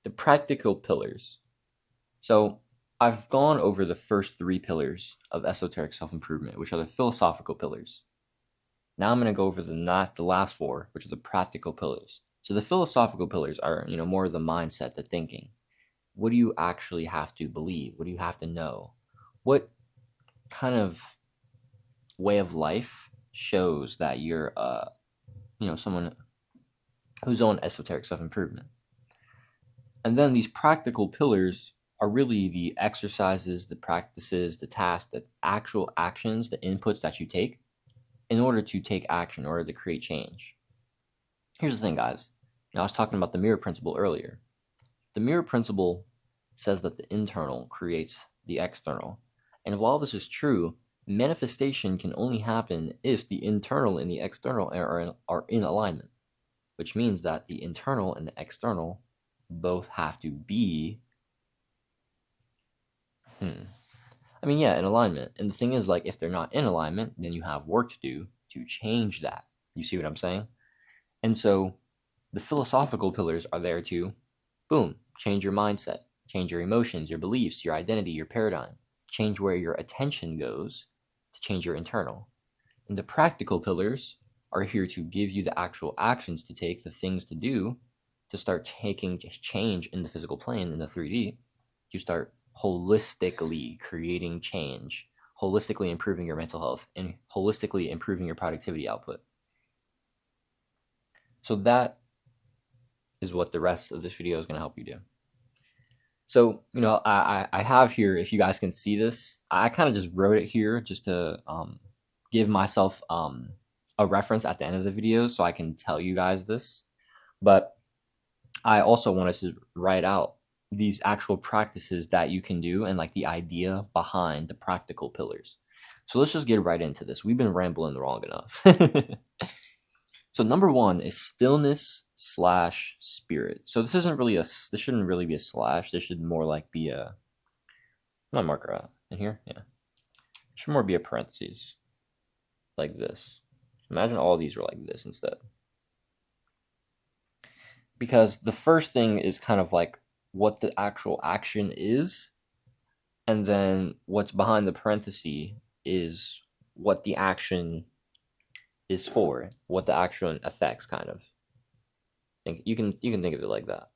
the practical pillars. So, I've gone over the first 3 pillars of esoteric self-improvement, which are the philosophical pillars. Now I'm going to go over the last 4, which are the practical pillars. So the philosophical pillars are, more of the mindset, the thinking. What do you actually have to believe? What do you have to know? What kind of way of life shows that you're, someone who's on esoteric self-improvement? And then these practical pillars are really the exercises, the practices, the tasks, the actual actions, the inputs that you take in order to take action, in order to create change. Here's the thing, guys. I was talking about the mirror principle earlier. The mirror principle says that the internal creates the external. And while this is true, manifestation can only happen if the internal and the external are in alignment, which means that the internal and the external both have to be in alignment. And the thing is, like, if they're not in alignment, then you have work to do to change that. You see what I'm saying? And so The philosophical pillars are there to, boom, change your mindset, change your emotions, your beliefs, your identity, your paradigm, change where your attention goes to change your internal. And the practical pillars are here to give you the actual actions to take, the things to do to start taking change in the physical plane, in the 3D, to start holistically creating change, holistically improving your mental health, and holistically improving your productivity output. So that is what the rest of this video is going to help you do. So, I have here, if you guys can see this, I kind of just wrote it here just to give myself a reference at the end of the video so I can tell you guys this. But I also wanted to write out these actual practices that you can do and like the idea behind the practical pillars. So let's just get right into this. We've been rambling long enough. So number one is stillness/spirit. So this shouldn't really be a slash. This should more like be a, my marker out in here. Yeah. It should more be a parentheses like this. Imagine all these were like this instead. Because the first thing is kind of like what the actual action is. And then what's behind the parenthesis is what the action is for, what the action affects, kind of. You can think of it like that.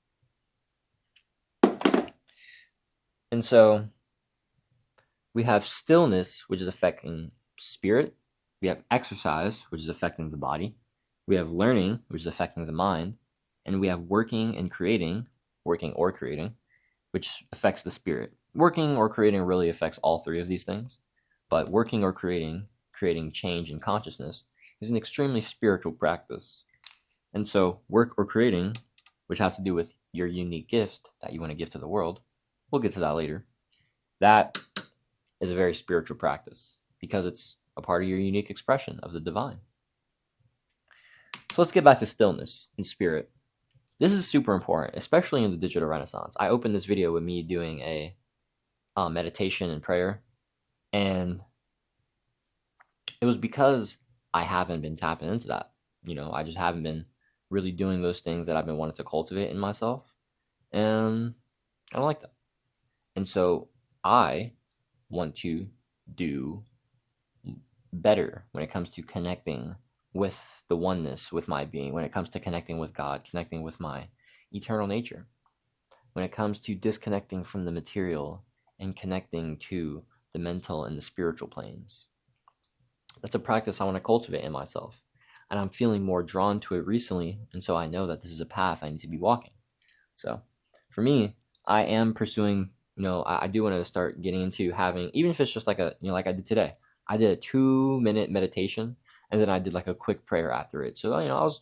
And so we have stillness, which is affecting spirit. We have exercise, which is affecting the body. We have learning, which is affecting the mind. And we have working or creating, which affects the spirit. Working or creating really affects all three of these things. But working or creating change in consciousness, is an extremely spiritual practice. And so work or creating, which has to do with your unique gift that you want to give to the world, we'll get to that later. That is a very spiritual practice because it's a part of your unique expression of the divine. So let's get back to stillness and spirit. This is super important, especially in the digital renaissance. I opened this video with me doing a meditation and prayer, and it was because I haven't been tapping into that. I just haven't been really doing those things that I've been wanting to cultivate in myself. And I don't like that. And so I want to do better when it comes to connecting with the oneness, with my being, when it comes to connecting with God, connecting with my eternal nature, when it comes to disconnecting from the material and connecting to the mental and the spiritual planes. That's a practice I want to cultivate in myself. And I'm feeling more drawn to it recently. And so I know that this is a path I need to be walking. So for me, I am pursuing, I do want to start getting into having, even if it's just like like I did today, I did a 2-minute meditation and then I did like a quick prayer after it. So, I was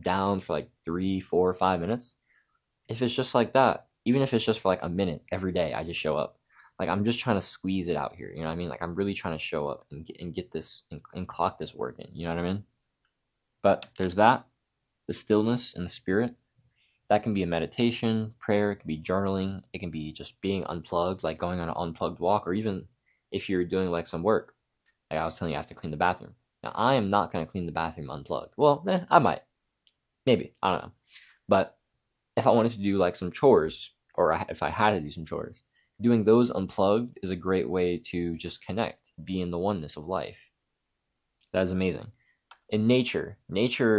down for like 3, 4, 5 minutes. If it's just like that, even if it's just for like a minute every day, I just show up. Like, I'm just trying to squeeze it out here. You know what I mean? Like, I'm really trying to show up and get this and clock this work in. You know what I mean? But there's that, the stillness and the spirit. That can be a meditation, prayer. It can be journaling. It can be just being unplugged, like going on an unplugged walk, or even if you're doing like some work. Like I was telling you, I have to clean the bathroom. Now, I am not going to clean the bathroom unplugged. Well, I might. Maybe. I don't know. But if I wanted to do like some chores, or if I had to do some chores, doing those unplugged is a great way to just connect, be in the oneness of life. That is amazing. In nature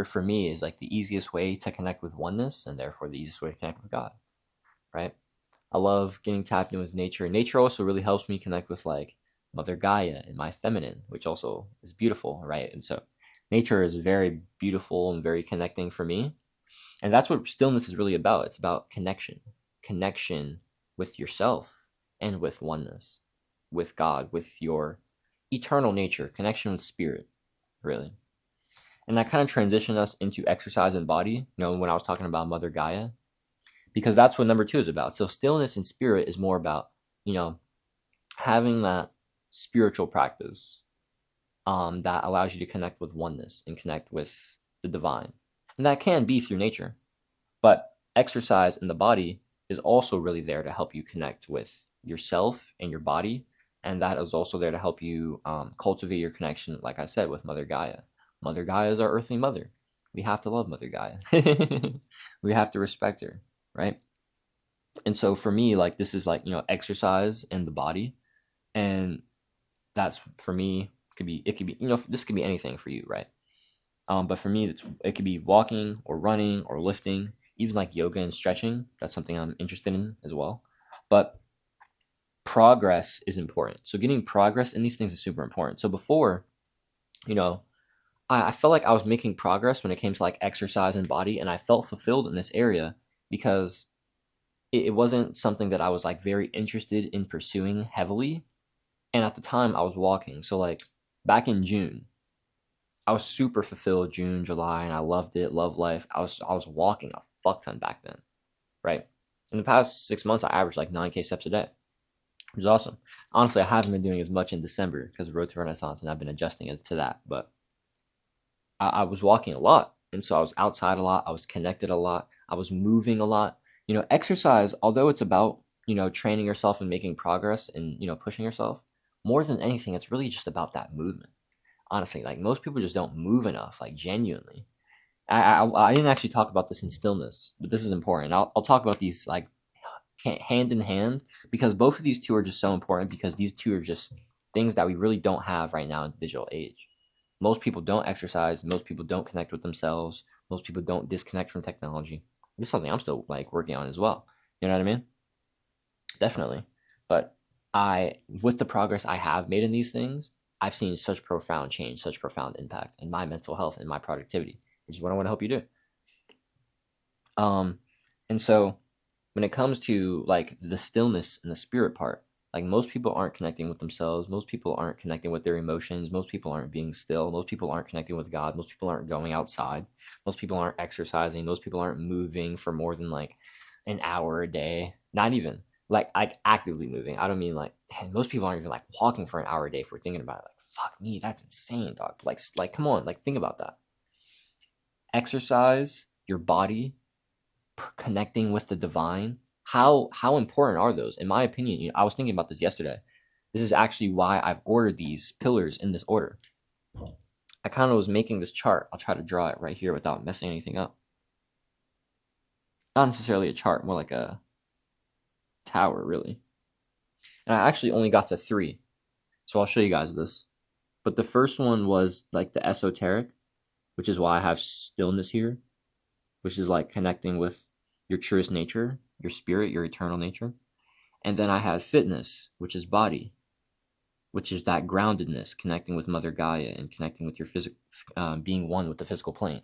for me is like the easiest way to connect with oneness and therefore the easiest way to connect with God, right? I love getting tapped in with nature. Nature also really helps me connect with like Mother Gaia and my feminine, which also is beautiful, right? And so nature is very beautiful and very connecting for me. And that's what stillness is really about. It's about connection with yourself and with oneness, with God, with your eternal nature, connection with spirit, really. And that kind of transitioned us into exercise and body, when I was talking about Mother Gaia, because that's what number 2 is about. So stillness and spirit is more about, having that spiritual practice that allows you to connect with oneness and connect with the divine. And that can be through nature. But exercise in the body is also really there to help you connect with yourself and your body. And that is also there to help you cultivate your connection, like I said, with Mother Gaia. Mother Gaia is our earthly mother. We have to love Mother Gaia. We have to respect her, right? And so for me, like this is like, exercise in the body. And that's for me, it could be, this could be anything for you, right? But for me, it could be walking or running or lifting, even like yoga and stretching. That's something I'm interested in as well. But progress is important. So getting progress in these things is super important. So before, you know, I felt like I was making progress when it came to like exercise and body, and I felt fulfilled in this area because it wasn't something that I was like very interested in pursuing heavily. And at the time, I was walking. So like back in June, I was super fulfilled June, July, and I loved it, loved life. I was walking a fuck ton back then, right? In the past 6 months, I averaged like 9K steps a day, which is awesome. Honestly, I haven't been doing as much in December because of Road to Renaissance, and I've been adjusting it to that. But I was walking a lot, and so I was outside a lot. I was connected a lot. I was moving a lot. Exercise, although it's about training yourself and making progress and pushing yourself, more than anything, it's really just about that movement. Honestly, like most people just don't move enough, like genuinely. I didn't actually talk about this in stillness, but this is important. I'll talk about these like hand in hand because both of these two are just so important because these two are just things that we really don't have right now in the digital age. Most people don't exercise. Most people don't connect with themselves. Most people don't disconnect from technology. This is something I'm still like working on as well. You know what I mean? Definitely. But with the progress I have made in these things, I've seen such profound change, such profound impact in my mental health and my productivity, which is what I want to help you do. Um, and so when it comes to like the stillness and the spirit part, like most people aren't connecting with themselves. Most people aren't connecting with their emotions. Most people aren't being still. Most people aren't connecting with God. Most people aren't going outside. Most people aren't exercising. Most people aren't moving for more than like an hour a day. Not even like actively moving. I don't mean like most people aren't even like walking for an hour a day if we're thinking about it. Like fuck me, that's insane, dog. Like come on, like think about that. Exercise your body, connecting with the divine. How important are those? In my opinion, I was thinking about this yesterday. This is actually why I've ordered these pillars in this order. I kind of was making this chart. I'll try to draw it right here without messing anything up. Not necessarily a chart, more like a tower, really. And I actually only got to 3. So I'll show you guys this. But the first one was like the esoteric, which is why I have stillness here, which is like connecting with your truest nature, your spirit, your eternal nature. And then I had fitness, which is body, which is that groundedness, connecting with Mother Gaia and connecting with your physical, being one with the physical plane.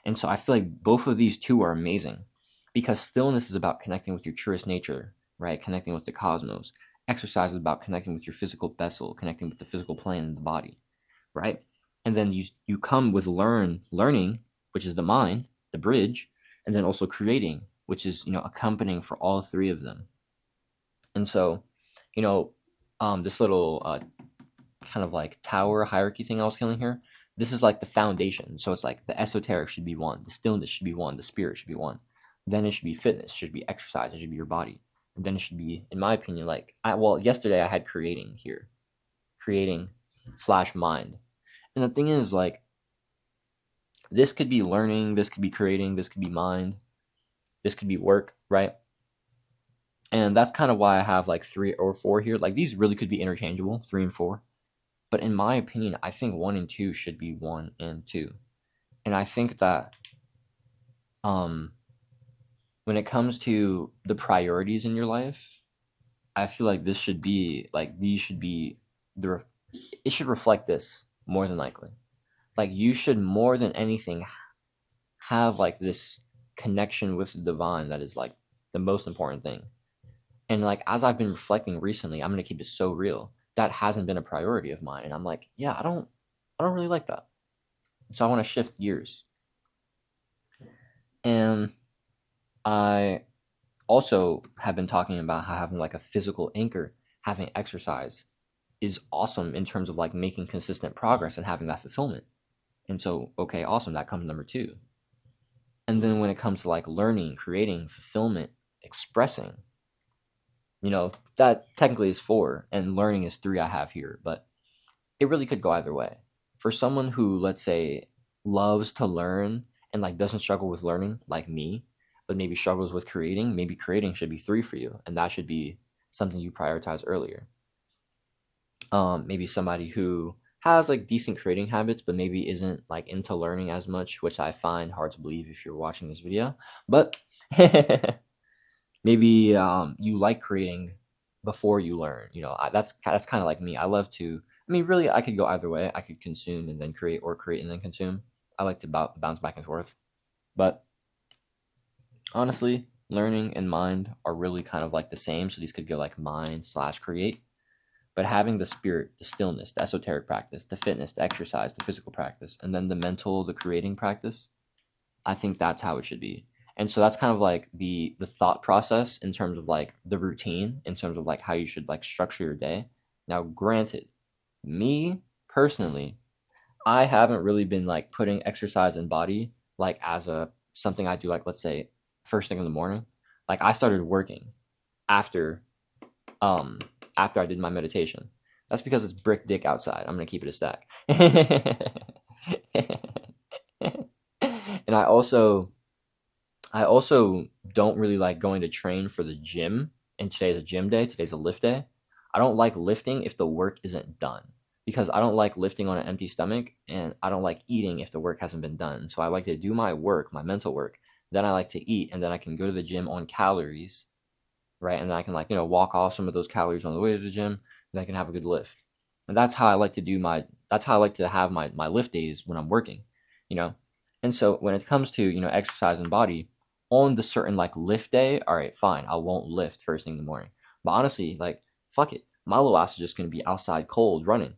And so I feel like both of these two are amazing because stillness is about connecting with your truest nature, right? Connecting with the cosmos. Exercise is about connecting with your physical vessel, connecting with the physical plane and the body, right? And then you come with learning, which is the mind, the bridge, and then also creating, which is accompanying for all 3 of them. And so, this little kind of like tower hierarchy thing I was killing here, this is like the foundation. So it's like the esoteric should be one, the stillness should be one, the spirit should be one. Then it should be fitness, should be exercise, it should be your body. And then it should be, in my opinion, like, yesterday I had creating here, creating / mind. And the thing is, like, this could be learning, this could be creating, this could be mind, this could be work, right? And that's kind of why I have like 3 or 4 here. Like these really could be interchangeable, 3 and 4. But in my opinion, I think 1 and 2 should be 1 and 2. And I think that when it comes to the priorities in your life, I feel like this should be like these should be it should reflect this more than likely. Like you should more than anything have like this connection with the divine that is like the most important thing. And like as I've been reflecting recently, I'm gonna keep it so real. That hasn't been a priority of mine. And I'm like, yeah, I don't really like that. So I want to shift gears. And I also have been talking about how having like a physical anchor, having exercise is awesome in terms of like making consistent progress and having that fulfillment. And so, okay, awesome. That comes number 2. And then when it comes to like learning, creating, fulfillment, expressing, that technically is 4 and learning is 3 I have here, but it really could go either way. For someone who, let's say, loves to learn and like doesn't struggle with learning like me, but maybe struggles with creating, maybe creating should be 3 for you, and that should be something you prioritize earlier. Maybe somebody who has like decent creating habits, but maybe isn't like into learning as much, which I find hard to believe if you're watching this video. But maybe you like creating before you learn. That's kind of like me. I love to. I mean, really, I could go either way. I could consume and then create, or create and then consume. I like to bounce back and forth. But honestly, learning and mind are really kind of like the same. So these could go like mind/create. But having the spirit, the stillness, the esoteric practice, the fitness, the exercise, the physical practice, and then the mental, the creating practice, I think that's how it should be. And so that's kind of like the thought process in terms of like the routine, in terms of like how you should like structure your day. Now, granted, me personally, I haven't really been like putting exercise and body like as a something I do, like let's say first thing in the morning. Like I started working after um after I did my meditation. That's because it's brick dick outside. I'm gonna keep it a stack. And I also don't really like going to train for the gym. And today's a gym day. Today's a lift day. I don't like lifting if the work isn't done, because I don't like lifting on an empty stomach, and I don't like eating if the work hasn't been done. So I like to do my work, my mental work. Then I like to eat, and then I can go to the gym on calories, right? And then I can like, walk off some of those calories on the way to the gym, and I can have a good lift. And that's how I like to have my lift days when I'm working, you know? And so when it comes to, exercise and body, on the certain like lift day, all right, fine, I won't lift first thing in the morning. But honestly, like, fuck it. My little ass is just gonna be outside cold running.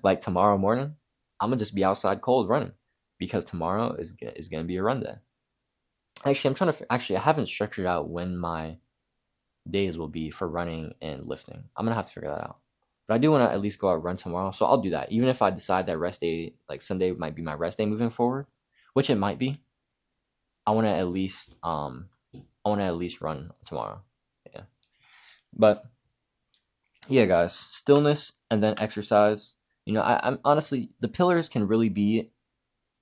Like tomorrow morning, I'm gonna just be outside cold running, because tomorrow is gonna be a run day. Actually, I haven't structured out when my days will be for running and lifting. I'm gonna have to figure that out. But I do want to at least go out run tomorrow, so I'll do that. Even if I decide that rest day, like Sunday, might be my rest day moving forward, which it might be. I want to at least run tomorrow. Yeah. But yeah, guys, stillness and then exercise. I'm honestly, the pillars can really be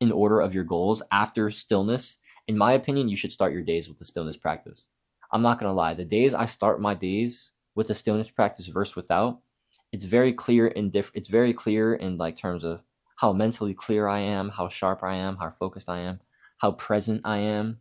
in order of your goals after stillness. In my opinion, you should start your days with the stillness practice. I'm not gonna lie. The days I start my days with the stillness practice versus without, it's very clear it's very clear in like terms of how mentally clear I am, how sharp I am, how focused I am, how present I am.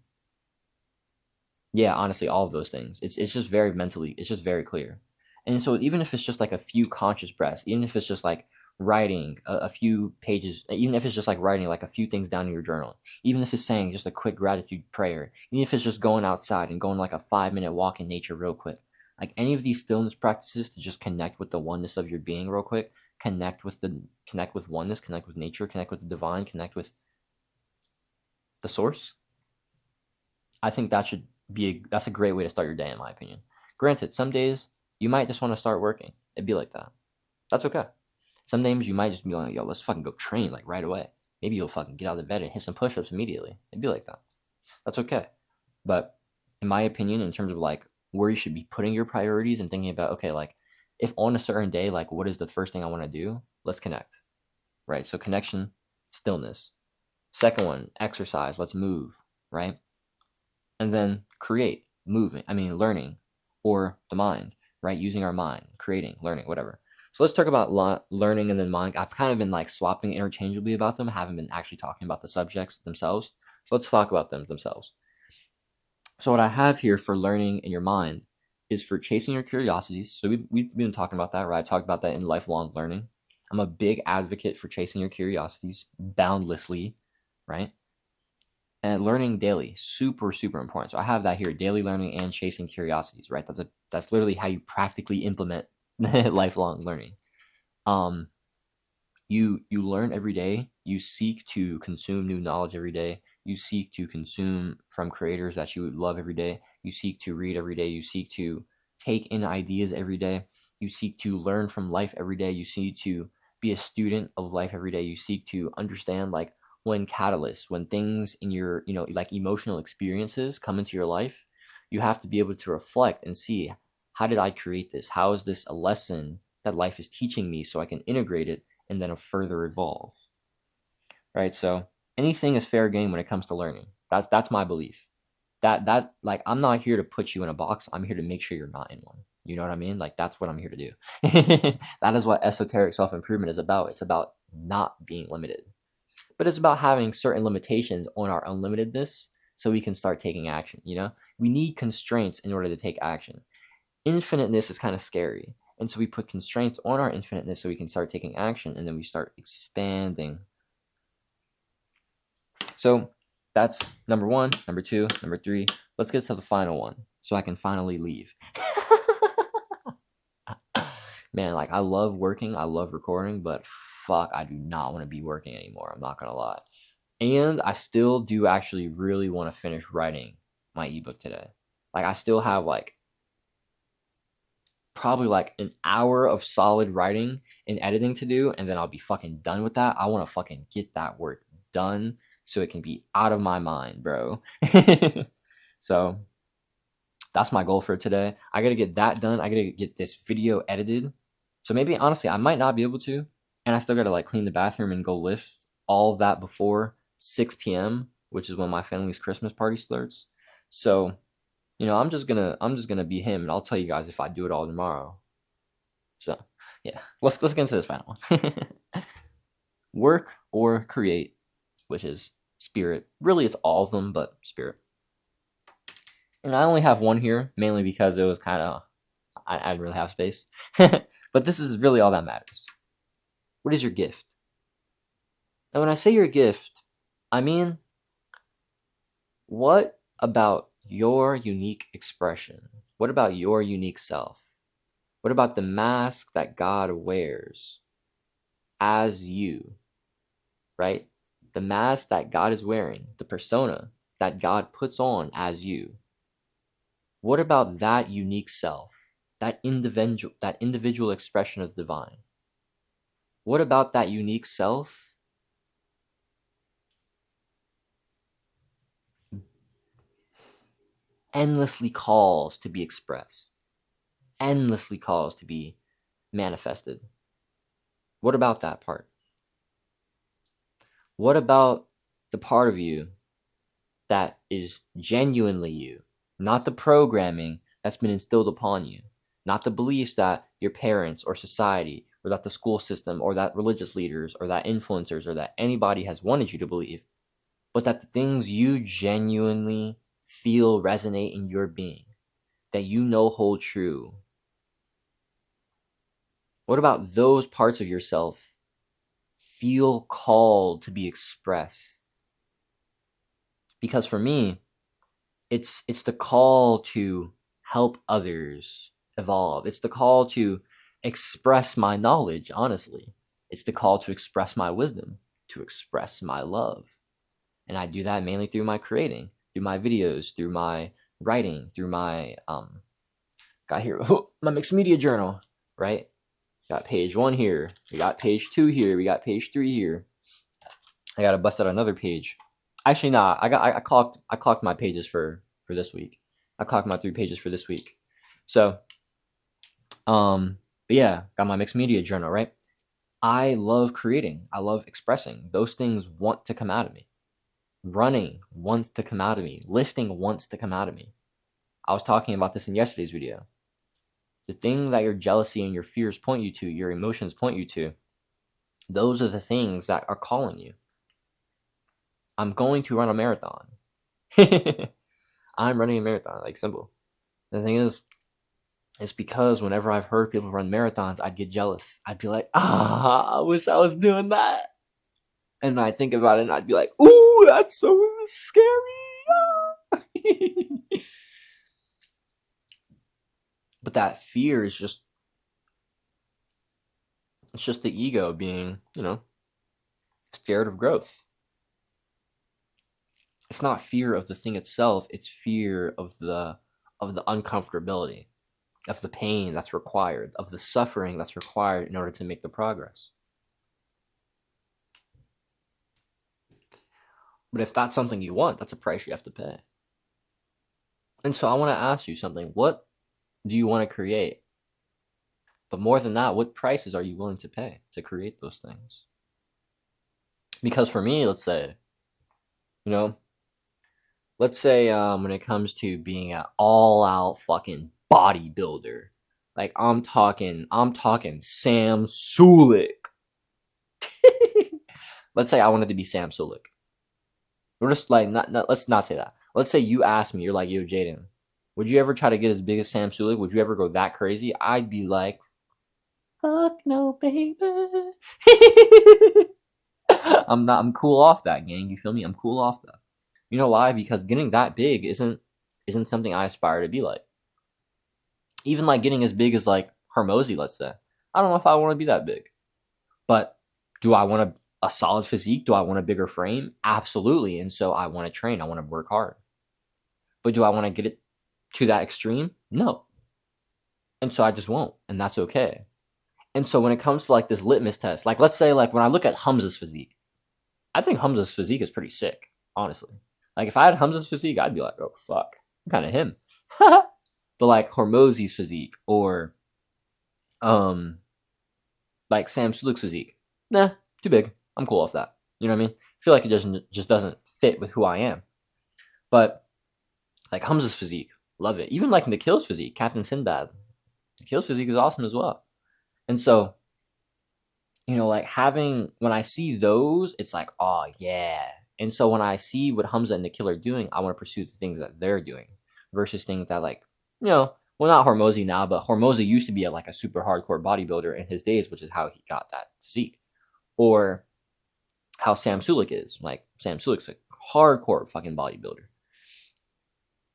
Yeah, honestly, all of those things. It's just very mentally, it's just very clear. And so even if it's just like a few conscious breaths, even if it's just like writing a few pages, even if it's just like writing like a few things down in your journal, even if it's saying just a quick gratitude prayer, even if it's just going outside and going like a 5-minute walk in nature real quick, like any of these stillness practices to just connect with the oneness of your being real quick, connect with oneness, connect with nature, connect with the divine, connect with the source. I think that's a great way to start your day, in my opinion. Granted, some days you might just want to start working. It'd be like that. That's okay. Some days you might just be like, yo, let's fucking go train like right away. Maybe you'll fucking get out of bed and hit some push-ups immediately. It'd be like that. That's okay. But in my opinion, in terms of like where you should be putting your priorities and thinking about, okay, like if on a certain day, like what is the first thing I want to do? Let's connect, right? So connection, stillness. Second one, exercise. Let's move, right? And then create, learning, or the mind, right? Using our mind, creating, learning, whatever. So let's talk about learning and then mind. I've kind of been like swapping interchangeably about them. I haven't been actually talking about the subjects themselves. So let's talk about them themselves. So what I have here for learning in your mind is for chasing your curiosities. So we've been talking about that, right? I talked about that in lifelong learning. I'm a big advocate for chasing your curiosities boundlessly, right? And learning daily, super, super important. So I have that here, daily learning and chasing curiosities, right? That's literally how you practically implement lifelong learning. You learn every day. You seek to consume new knowledge every day. You seek to consume from creators that you love every day. You seek to read every day. You seek to take in ideas every day. You seek to learn from life every day. You seek to be a student of life every day. You seek to understand like when catalysts, when things in your, like emotional experiences come into your life, you have to be able to reflect and see, how did I create this? How is this a lesson that life is teaching me so I can integrate it and then further evolve? Right? So anything is fair game when it comes to learning. That's my belief. That like, I'm not here to put you in a box. I'm here to make sure you're not in one. You know what I mean? Like, that's what I'm here to do. That is what esoteric self-improvement is about. It's about not being limited. But it's about having certain limitations on our unlimitedness so we can start taking action, you know? We need constraints in order to take action. Infiniteness is kind of scary. And so we put constraints on our infiniteness so we can start taking action, and then we start expanding. So that's number one, number two, number three. Let's get to the final one so I can finally leave. Man, like, I love working, I love recording, but fuck, I do not want to be working anymore. I'm not gonna lie. And I still do actually really want to finish writing my ebook today. Like, I still have like probably like an hour of solid writing and editing to do, and then I'll be fucking done with that. I want to fucking get that work done so it can be out of my mind, bro. So that's my goal for today. I gotta get that done. I gotta get this video edited. So maybe, honestly, I might not be able to, and I still gotta like clean the bathroom and go lift all of that before 6 p.m., which is when my family's Christmas party starts. So, you know, I'm just gonna be him, and I'll tell you guys if I do it all tomorrow. So yeah, let's get into this final one. Work or create, which is spirit. Really, it's all of them, but spirit. And I only have one here, mainly because it was kind of, I didn't really have space. But this is really all that matters. What is your gift? And when I say your gift, I mean, what about your unique expression? What about your unique self? What about the mask that God wears as you, right? The mask that God is wearing, the persona that God puts on as you. What about that unique self, that individual expression of the divine? What about that unique self endlessly calls to be expressed, endlessly calls to be manifested? What about that part? What about the part of you that is genuinely you, not the programming that's been instilled upon you, not the beliefs that your parents or society or that the school system or that religious leaders or that influencers or that anybody has wanted you to believe, but that the things you genuinely feel resonate in your being, that you know hold true? What about those parts of yourself feel called to be expressed? Because for me, it's the call to help others evolve. It's the call to express my knowledge, honestly. It's the call to express my wisdom, to express my love. And I do that mainly through my creating, through my videos, through my writing, through my got here my mixed media journal, right? Got page 1 here, we got page 2 here, we got page 3 here. I gotta bust out another page. Actually, nah, I clocked my pages for this week. I clocked my 3 pages for this week. So, but yeah, got my mixed media journal, right? I love creating. I love expressing. Those things want to come out of me. Running wants to come out of me. Lifting wants to come out of me. I was talking about this in yesterday's video. The thing that your jealousy and your fears point you to, your emotions point you to, those are the things that are calling you. I'm going to run a marathon. I'm running a marathon, like, simple. The thing is, it's because whenever I've heard people run marathons, I'd get jealous. I'd be like, I wish I was doing that. And I think about it and I'd be like, ooh, that's so scary. But that fear is just, it's just the ego being, scared of growth. It's not fear of the thing itself, it's fear of the uncomfortability, of the pain that's required, of the suffering that's required in order to make the progress. But if that's something you want, that's a price you have to pay. And so I want to ask you something. What do you want to create? But more than that, what prices are you willing to pay to create those things? Because for me, let's say, You know, let's say when it comes to being an all-out fucking bodybuilder, like I'm talking Sam Sulik. Let's say I wanted to be Sam Sulik. We're just like not let's not say that. Let's say you asked me, you're like, yo, Jaden, would you ever try to get as big as Sam Sulik? Would you ever go that crazy? I'd be like, fuck no, baby. I'm cool off that, gang. You feel me? I'm cool off that. You know why? Because getting that big isn't something I aspire to be like. Even like getting as big as like Hermosi, let's say. I don't know if I want to be that big. But do I want a solid physique? Do I want a bigger frame? Absolutely. And so I want to train. I want to work hard. But do I want to get it to that extreme? No. And so I just won't. And that's okay. And so when it comes to like this litmus test, like let's say like when I look at Hamza's physique, I think Hamza's physique is pretty sick, honestly. Like if I had Hamza's physique, I'd be like, oh fuck, I'm kind of him. But like Hormozi's physique or like Sam Sulik's physique, nah, too big. I'm cool off that. You know what I mean? I feel like it just doesn't fit with who I am. But like Hamza's physique, love it. Even like Nikhil's physique, Captain Sinbad. Nikhil's physique is awesome as well. And so, you know, like when I see those, it's like, oh yeah. And so when I see what Hamza and Nikhil are doing, I want to pursue the things that they're doing versus things that like, you know, well, not Hormozi now, but Hormozi used to be like a super hardcore bodybuilder in his days, which is how he got that physique. Or how Sam Sulik is. Like Sam Sulik's a hardcore fucking bodybuilder.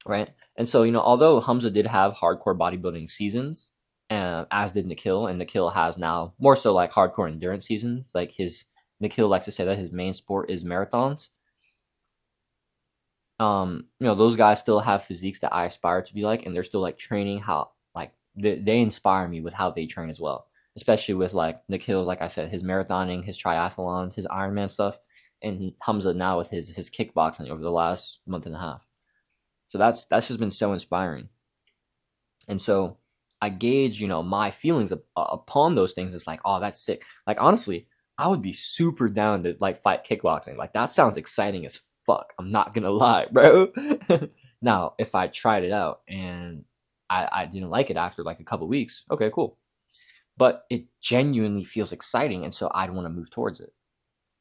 Right? And so, you know, although Hamza did have hardcore bodybuilding seasons, as did Nikhil, and Nikhil has now more so like hardcore endurance seasons. Like Nikhil likes to say that his main sport is marathons. You know, those guys still have physiques that I aspire to be like, and they're still like training how like they inspire me with how they train as well. Especially with like Nikhil, like I said, his marathoning, his triathlons, his Ironman stuff, and Hamza now with his kickboxing over the last month and a half. So that's just been so inspiring. And so I gauge, you know, my feelings upon those things. It's like, oh, that's sick. Like honestly, I would be super down to like fight kickboxing. Like that sounds exciting as fuck. I'm not gonna lie, bro. Now, if I tried it out and I didn't like it after like a couple weeks, okay, cool. But it genuinely feels exciting, and so I'd want to move towards it.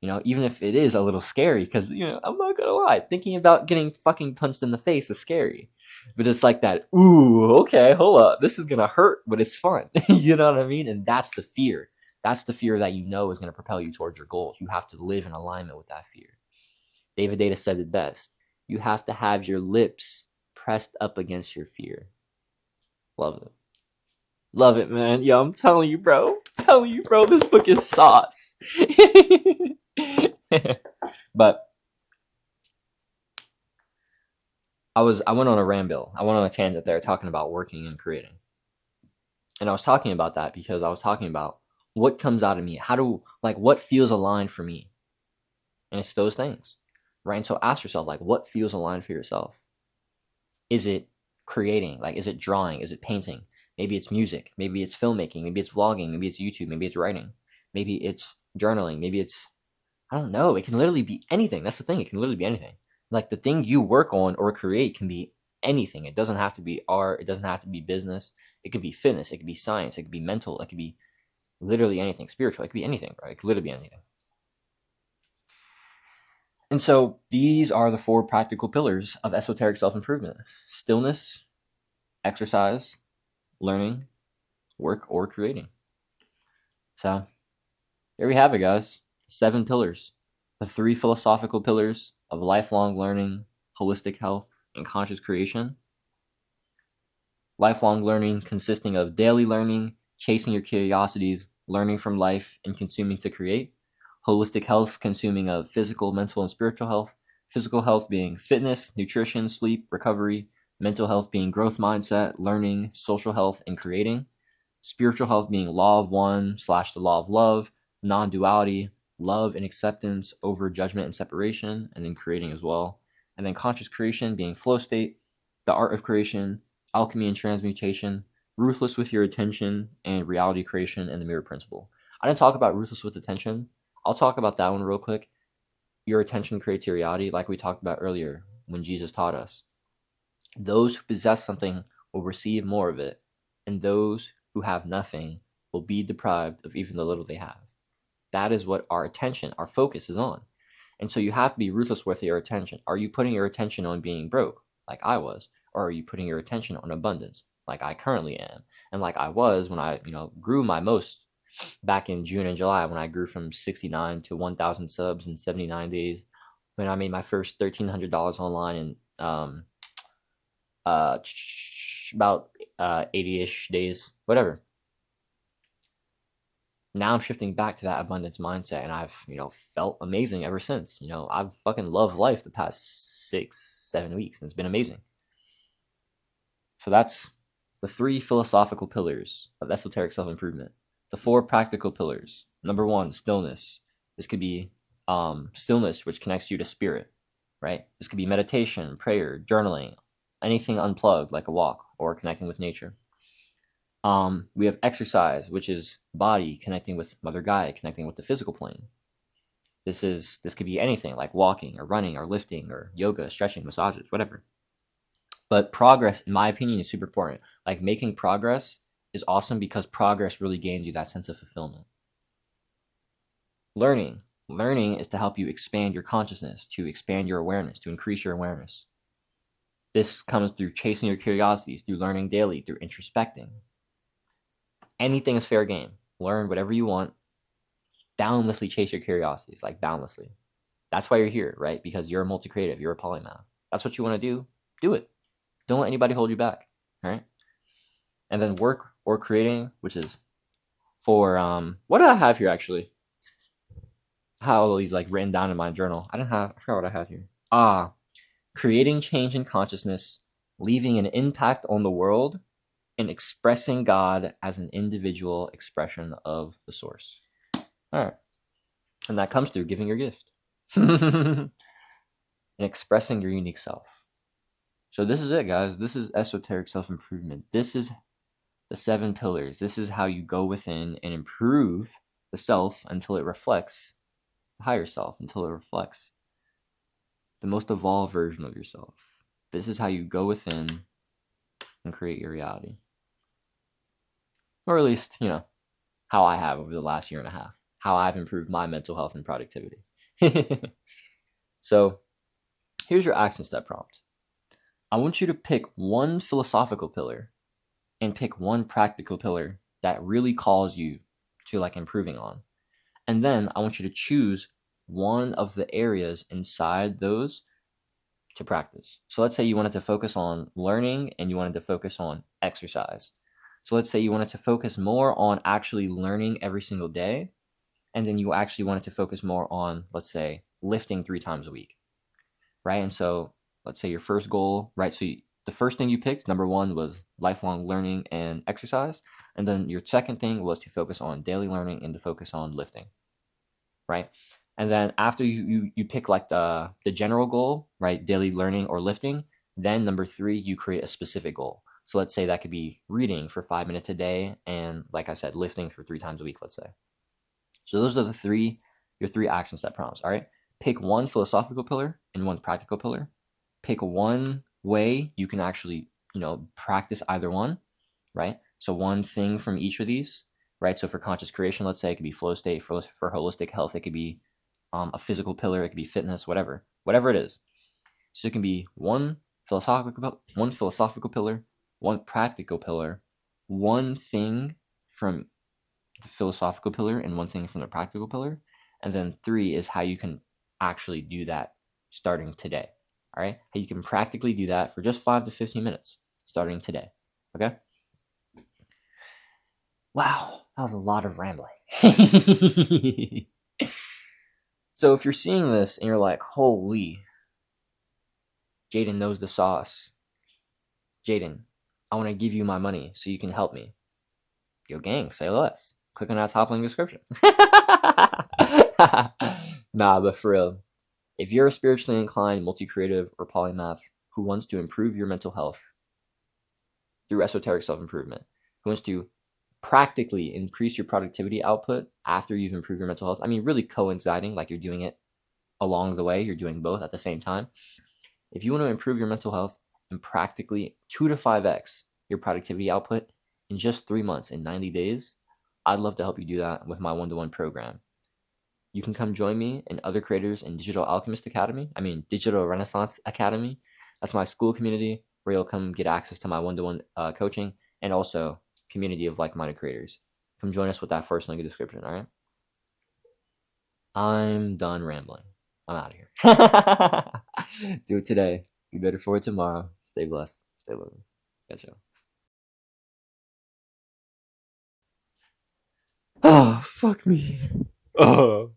You know, even if it is a little scary, because, you know, I'm not gonna lie, thinking about getting fucking punched in the face is scary. But it's like that, ooh, okay, hold up, this is gonna hurt, but it's fun. You know what I mean? And that's the fear. That's the fear that you know is gonna propel you towards your goals. You have to live in alignment with that fear. David Data said it best. You have to have your lips pressed up against your fear. Love it. Love it, man. Yo, I'm telling you, bro. This book is sauce. But I went on a ramble. I went on a tangent there talking about working and creating. And I was talking about that because I was talking about what comes out of me. What feels aligned for me? And it's those things. Right? And so ask yourself, like, what feels aligned for yourself? Is it creating? Like, is it drawing? Is it painting? Maybe it's music. Maybe it's filmmaking. Maybe it's vlogging. Maybe it's YouTube. Maybe it's writing. Maybe it's journaling. Maybe it's, I don't know. It can literally be anything. That's the thing. It can literally be anything. Like the thing you work on or create can be anything. It doesn't have to be art. It doesn't have to be business. It could be fitness. It could be science. It could be mental. It could be literally anything. Spiritual. It could be anything, right? It could literally be anything. And so these are the 4 practical pillars of esoteric self-improvement: stillness, exercise, learning, work, or creating. So there we have it, guys. 7 pillars. The 3 philosophical pillars of lifelong learning, holistic health, and conscious creation. Lifelong learning consisting of daily learning, chasing your curiosities, learning from life, and consuming to create. Holistic health consuming of physical, mental, and spiritual health. Physical health being fitness, nutrition, sleep, recovery. Mental health being growth mindset, learning, social health, and creating. Spiritual health being law of one / the law of love, non-duality, love and acceptance over judgment and separation, and then creating as well. And then conscious creation being flow state, the art of creation, alchemy and transmutation, ruthless with your attention, and reality creation and the mirror principle. I didn't talk about ruthless with attention. I'll talk about that one real quick. your attention creates your reality, like we talked about earlier when Jesus taught us. Those who possess something will receive more of it, and those who have nothing will be deprived of even the little they have. That is what our attention, our focus is on. And so you have to be ruthless with your attention. Are you putting your attention on being broke, like I was? Or are you putting your attention on abundance, like I currently am? And like I was when I, grew my most back in June and July, when I grew from 69 to 1,000 subs in 79 days, when I made my first $1,300 online in about 80-ish days, whatever. Now I'm shifting back to that abundance mindset, and I've, felt amazing ever since. I've fucking loved life the past 6-7 weeks, and it's been amazing. So that's the 3 philosophical pillars of esoteric self-improvement. The 4 practical pillars. Number 1, stillness. This could be stillness, which connects you to spirit, right? This could be meditation, prayer, journaling, anything unplugged, like a walk or connecting with nature. We have exercise, which is body connecting with Mother Gaia, connecting with the physical plane. This could be anything like walking or running or lifting or yoga, stretching, massages, whatever. But progress, in my opinion, is super important. Like making progress is awesome because progress really gains you that sense of fulfillment. Learning is to help you expand your consciousness, to expand your awareness, to increase your awareness. This comes through chasing your curiosities, through learning daily, through introspecting. Anything is fair game. Learn whatever you want. Boundlessly chase your curiosities, like boundlessly. That's why you're here, right? Because you're a multi-creative, you're a polymath. That's what you want to do it. Don't let anybody hold you back, all right? And then work or creating, which is for, what do I have here actually? How all these like written down in my journal. I forgot what I had here. Creating change in consciousness, leaving an impact on the world, and expressing God as an individual expression of the source. All right. And that comes through giving your gift and expressing your unique self. So this is it, guys. This is esoteric self-improvement. This is the 7 pillars. This is how you go within and improve the self until it reflects the higher self, until it reflects the most evolved version of yourself. This is how you go within and create your reality. Or at least, how I have over the last year and a half. How I've improved my mental health and productivity. So, here's your action step prompt. I want you to pick one philosophical pillar and pick one practical pillar that really calls you to like improving on. And then I want you to choose one of the areas inside those to practice. So let's say you wanted to focus on learning and you wanted to focus on exercise. So let's say you wanted to focus more on actually learning every single day, and then you actually wanted to focus more on, let's say, lifting 3 times a week, right? And so let's say your first goal, right? So the first thing you picked, number 1, was lifelong learning and exercise. And then your second thing was to focus on daily learning and to focus on lifting, right? And then after you pick like the general goal, right? Daily learning or lifting, then number 3, you create a specific goal. So let's say that could be reading for 5 minutes a day, and like I said, lifting for 3 times a week, let's say. So those are your 3 action step prompts, all right? Pick one philosophical pillar and one practical pillar. Pick one way you can actually, practice either one, right? So one thing from each of these, right? So for conscious creation, let's say it could be flow state. For holistic health, it could be a physical pillar. It could be fitness, whatever it is. So it can be one philosophical pillar, one practical pillar, one thing from the philosophical pillar and one thing from the practical pillar. And then 3 is how you can actually do that starting today. All right. How you can practically do that for just 5 to 15 minutes starting today. Okay. Wow. That was a lot of rambling. So if you're seeing this and you're like, holy, Jaden knows the sauce. Jaden, I want to give you my money so you can help me. Yo, gang, say less. Click on that top link description. Nah, but for real, if you're a spiritually inclined, multi-creative, or polymath who wants to improve your mental health through esoteric self-improvement, who wants to practically increase your productivity output after you've improved your mental health, I mean, really coinciding, like you're doing it along the way, you're doing both at the same time. If you want to improve your mental health and practically 2 to 5x your productivity output in just 3 months, in 90 days, I'd love to help you do that with my one-to-one program. You can come join me and other creators in Digital Renaissance Academy. That's my school community where you'll come get access to my one-to-one coaching and also community of like-minded creators. Come join us with that first link in the description, all right? I'm done rambling. I'm out of here. Do it today. Be better for it tomorrow. Stay blessed. Stay living. Gotcha. Oh, fuck me. Oh.